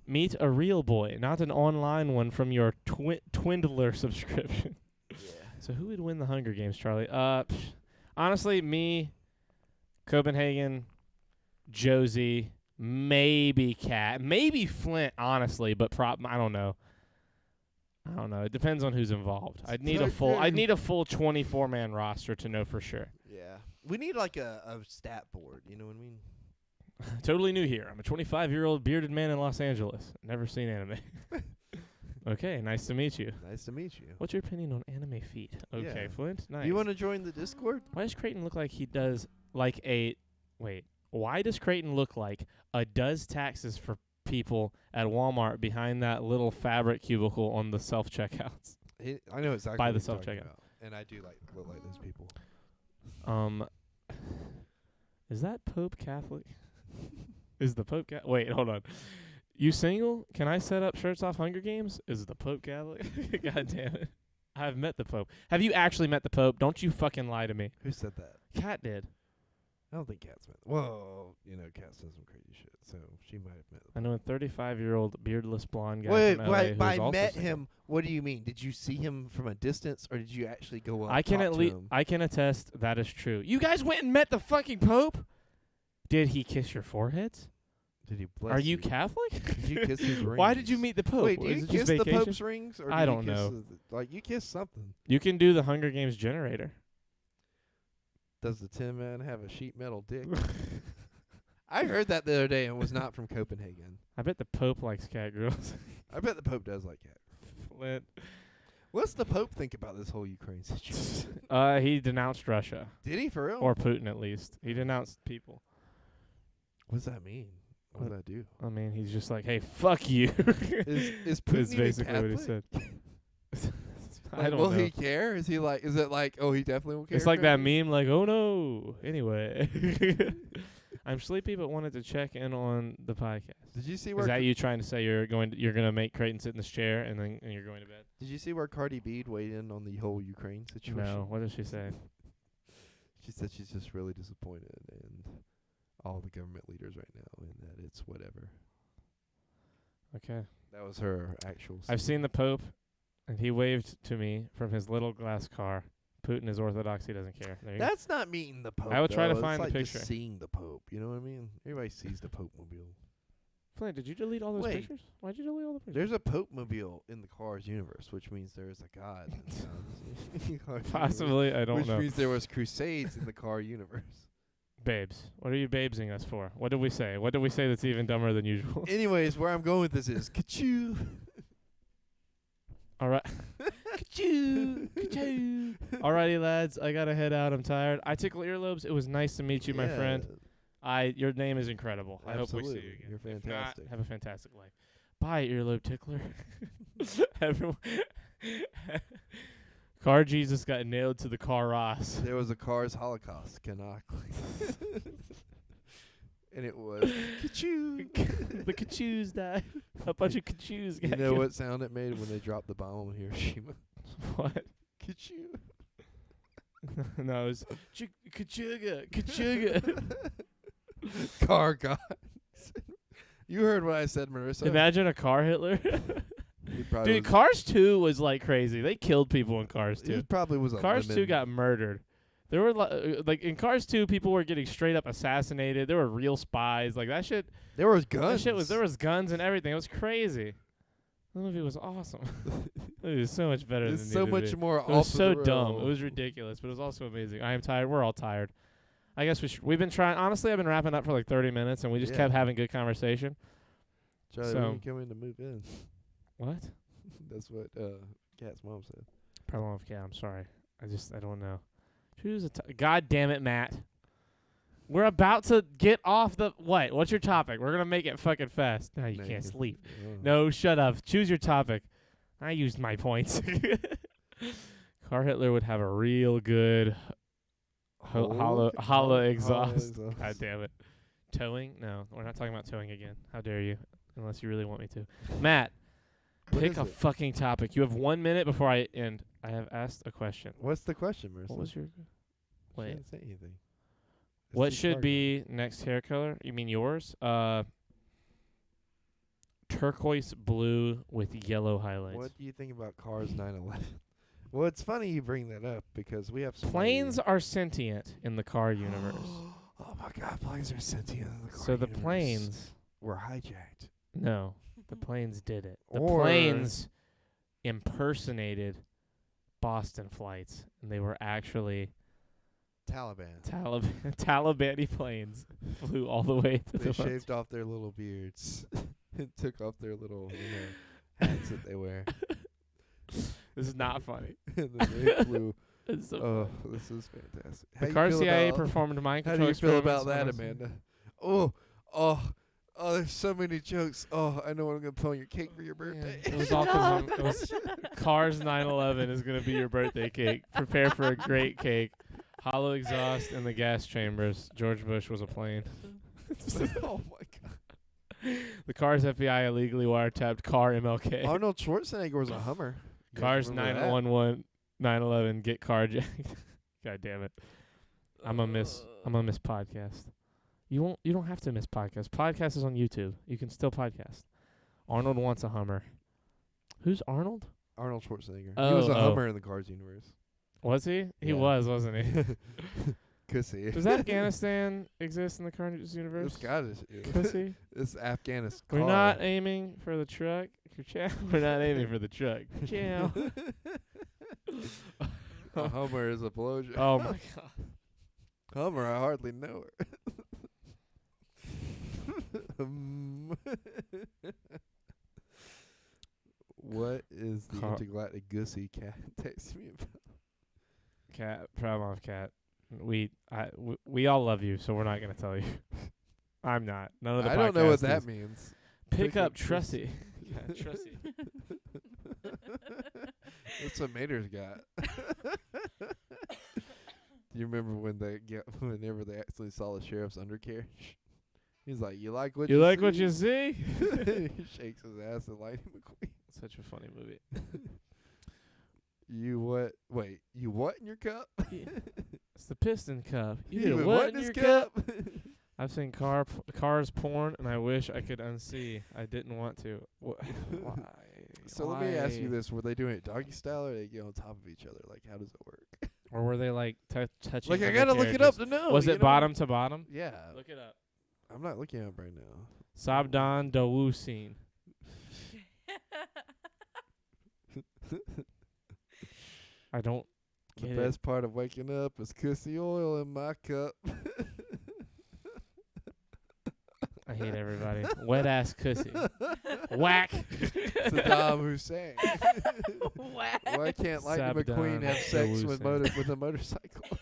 Meet a real boy, not an online one from your Twindler subscription. Yeah. So who would win the Hunger Games, Charlie? Honestly, me, Copenhagen, Josie, maybe Kat, maybe Flint. Honestly, but I don't know. It depends on who's involved. I'd need a full 24-man roster to know for sure. Yeah. We need like a stat board. You know what I mean? Totally new here. I'm a 25-year-old bearded man in Los Angeles. Never seen anime. Okay, nice to meet you. Nice to meet you. What's your opinion on anime feet? Okay, Yeah. Flint. Nice. Do you want to join the Discord? Why does Creighton look like he does like a wait? Why does Creighton look like does taxes for people at Walmart behind that little fabric cubicle on the self checkouts? I know exactly By what the you're self-checkout. talking about. And I do look like those people. Is that Pope Catholic? Is the Pope wait, hold on. You single? Can I set up shirts off Hunger Games? Is the Pope Catholic? God damn it. I've met the Pope. Have you actually met the Pope? Don't you fucking lie to me. Who said that? Kat did. I don't think Kat's met. Well, Kat says some crazy shit, so she might have met. I know a 35-year-old beardless blonde guy Wait, from LA who's by also met single. him, what do you mean? Did you see him from a distance, or did you actually go up? I can talk at to least him? I can attest that is true. You guys went and met the fucking Pope? Did he kiss your foreheads? Did he bless Are you Catholic? Did you kiss his rings? Why did you meet the Pope? Wait, do Is you it kiss just the vacation? Pope's rings? Or do I you don't kiss know. you kiss something. You can do the Hunger Games generator. Does the Tin Man have a sheet metal dick? I heard that the other day and was not from Copenhagen. I bet the Pope likes cat girls. I bet the Pope does like cat. Flint. What's the Pope think about this whole Ukraine situation? He denounced Russia. Did he for real? Or Putin, at least. He denounced people. what does that mean? What does that do? I mean, he's just like, hey, fuck you. Is Putin That's even basically what he Catholic? said. I Like, don't will know. he care? Is he like? Is it like? Oh, he definitely will care. It's like that Craig? meme, like, oh no. Anyway. I'm sleepy, but wanted to check in on the podcast. Did you see where? Is that you trying to say you're gonna make Creighton sit in this chair and then you're going to bed? Did you see where Cardi B weighed in on the whole Ukraine situation? No. What did she say? She said she's just really disappointed in all the government leaders right now, and that it's whatever. Okay. That was her actual. I've seen the Pope, and he waved to me from his little glass car. Putin is Orthodox. He doesn't care. There you go. That's not meeting the Pope. I would try to though. find it's the like just picture. seeing the Pope. You know what I mean? Everybody sees the Pope mobile. Flint, did you delete all those pictures? Why'd you delete all the pictures? There's a Pope mobile in the Cars universe, which means there's a God. Possibly, I don't know. Which means there was crusades in the car universe. Babes. What are you babesing us for? What did we say? What did we say that's even dumber than usual? Anyways, where I'm going with this is ka-choo. All right. Ka-choo. Ka-choo. Alrighty, lads. I got to head out. I'm tired. I tickle earlobes. It was nice to meet you, my friend. Your name is incredible. Absolutely. I hope we see you again. You're fantastic. If not, have a fantastic life. Bye, earlobe tickler. Everyone. Car Jesus got nailed to the car Ross. There was a Cars Holocaust, canonically. And it was ka-choo. The ka-choos died. A bunch of ka-choos got You know killed. what sound it made when they dropped the bomb on Hiroshima? What? Ka-choo. No, it was ka-chuga, ka-chuga. Car gods. You heard what I said, Marissa. Imagine a car Hitler. Dude, was Cars 2 was like crazy. They killed people in Cars 2. He probably was a Cars 2 lemon. got murdered. There were like in Cars 2, people were getting straight up assassinated. There were real spies. Like that shit. There was guns. There was guns and everything. It was crazy. The movie was awesome. It was so much better It's than so much more It was off so the dumb. rail. It was ridiculous, but it was also amazing. I am tired. We're all tired. I guess we've been trying. Honestly, I've been wrapping up for like 30 minutes, and we just kept having good conversation. Charlie, So- when you coming to move in? What? That's what Kat's mom said. Problem of I'm sorry. I don't know. Choose a God damn it, Matt. We're about to get off the what? What's your topic? We're gonna make it fucking fast. No, you can't sleep. No, shut up. Choose your topic. I used my points. Car Hitler would have a real good hollow exhaust. God damn it. Towing? No, we're not talking about towing again. How dare you? Unless you really want me to. Matt, pick a fucking topic. You have 1 minute before I end. I have asked a question. What's the question, Marissa? What was your... She Wait. didn't say anything. What should be next hair color? You mean yours? Turquoise blue with yellow highlights. What do you think about Cars 911? Well, it's funny you bring that up because we have planes are sentient in the car universe. Oh my God, planes are sentient in the car So the universe. planes were hijacked. No, the planes did it. The Or- planes impersonated Boston flights, and they were actually Taliban. Taliban planes flew all the way to They the shaved off their little beards and took off their little hats that they wear. This is not funny. And then they flew. It's so Oh, funny. this is fantastic. The car CIA performed mind How control do you feel experiments about that, on us. Amanda? Oh, there's so many jokes. Oh, I know what I'm going to put on your cake for your birthday. It was all because Cars 911 is going to be your birthday cake. Prepare for a great cake. Hollow exhaust in the gas chambers. George Bush was a plane. Oh, my God. The Cars FBI illegally wiretapped car MLK. Arnold Schwarzenegger was a Hummer. You guys Cars remember that? 911, 911 get carjacked. God damn it. I'm gonna miss podcast. You don't have to miss podcast. Podcast is on YouTube. You can still podcast. Arnold wants a Hummer. Who's Arnold? Arnold Schwarzenegger. He was a Oh. Hummer in the Cars universe. Was he? He Yeah. was, wasn't he? Kussy. Does Afghanistan exist in the Cars universe? It's got it. Pussy? It's Afghanistan. We're not aiming for the truck. We're not aiming for the truck. Chow. A Hummer is a blowjob. Oh my god. Hummer, I hardly know her. What is the intergalactic gussy cat text me about? Cat, problem of cat. We all love you, so we're not gonna tell you. I'm not. None of the I don't know what podcast that is. means. Pick up Trusty. Yeah, Trusty. That's what Mater's got. Do you remember when whenever they actually saw the sheriff's undercarriage? He's like, "You like what you like see?" what you see? He shakes his ass at Lightning McQueen. Such a funny movie. You what? Wait, you what in your cup? It's the piston cup. You You did been what in this your cup? cup? I've seen cars porn, and I wish I could unsee. I didn't want to. Why? So let me ask you this: were they doing it doggy style, or they get on top of each other? Like, how does it work? Or were they like touching? Like, I gotta look it up to know. Was you it know? bottom to bottom? Yeah. Look it up. I'm not looking at him right now. Sabdan Dawusin. I don't The get best part of waking up is kissy oil in my cup. I hate everybody. Wet ass cussy. Whack. Saddam Hussein. Whack. Why can't Lightning McQueen Sabdan have sex with Dawusin. with a motorcycle?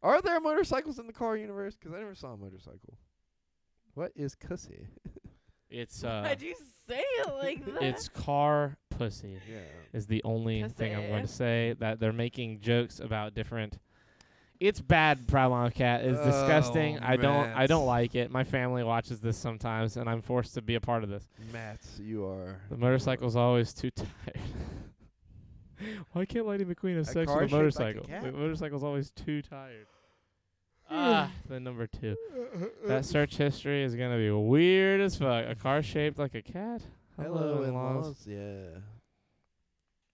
Are there motorcycles in the car universe? Because I never saw a motorcycle. What is cussy? It's Why'd you say it like that? it's car pussy. Yeah. Is the only thing I'm going to Pussy. say. That they're making jokes about different. It's bad. Problem Cat is disgusting. I Matt. don't like it. My family watches this sometimes, and I'm forced to be a part of this. Matt, you are. The motorcycle's always too tired. Why can't Lady McQueen have A sex car with a shaped like a motorcycle? cat? The motorcycle's always too tired. The number 2. That search history is gonna be weird as fuck. A car shaped like a cat. Hello, in-laws. in-laws. Yeah.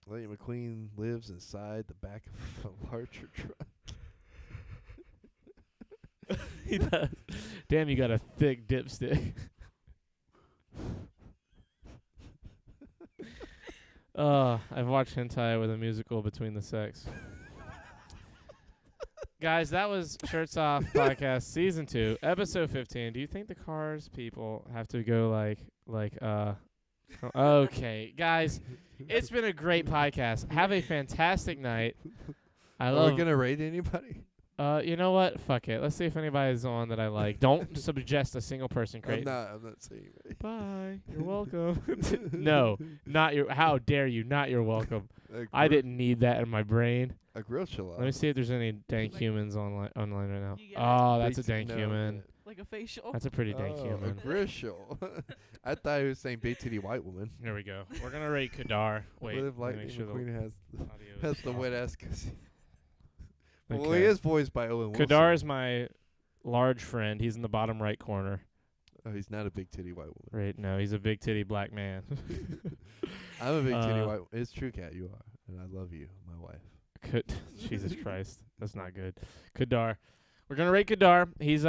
Lightning McQueen lives inside the back of a larger truck. He does. Damn, you got a thick dipstick. I've watched hentai with a musical between the sex. Guys, that was Shirts Off Podcast Season 2, Episode 15. Do you think the Cars people have to go okay, guys, it's been a great podcast. Have a fantastic night. Are we gonna rate anybody? You know what? Fuck it. Let's see if anybody's on that I like. Don't suggest a single person. I'm not saying anybody. Bye. You're welcome. No, not your. How dare you? Not you're welcome. I didn't need that in my brain. A grill chill. Let me see if there's any dank humans online right now. You get it? Oh, that's a dank No, human. Like a facial. That's a pretty dank A human. grill. I thought he was saying big titty white woman. Here we go. We're gonna rate Kadar. Wait, What if let me Lightning make sure the McQueen audio has is the off. wet ass cussy? Well, Okay. he is voiced by Owen Wilson. Kadar is my large friend. He's in the bottom right corner. Oh, he's not a big titty white woman. Right? No, he's a big titty black man. I'm a big titty white. It's true, Cat. You are, and I love you, my wife. Jesus Christ, that's not good. Kadar, we're gonna rate Kadar. He's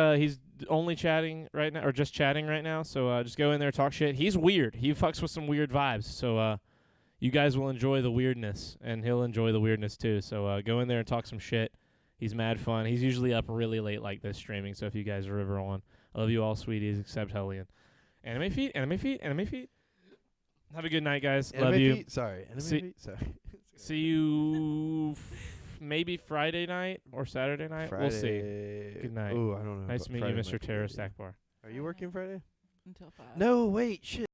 only chatting right now, or just chatting right now. So just go in there, talk shit. He's weird. He fucks with some weird vibes. So you guys will enjoy the weirdness, and he'll enjoy the weirdness too. So go in there and talk some shit. He's mad fun. He's usually up really late like this streaming. So if you guys are ever on, I love you all, sweeties, except Hellion. Anime feet. Have a good night, guys. Anime love you. feet? Sorry. Anime See- feet? Sorry. See you maybe Friday night or Saturday night. We'll see. Friday. Good night. Oh, I don't know. Nice to meet you, Friday Mr. might be Terrorist early. Akbar. Are you working Friday? Until 5. No, wait, shit.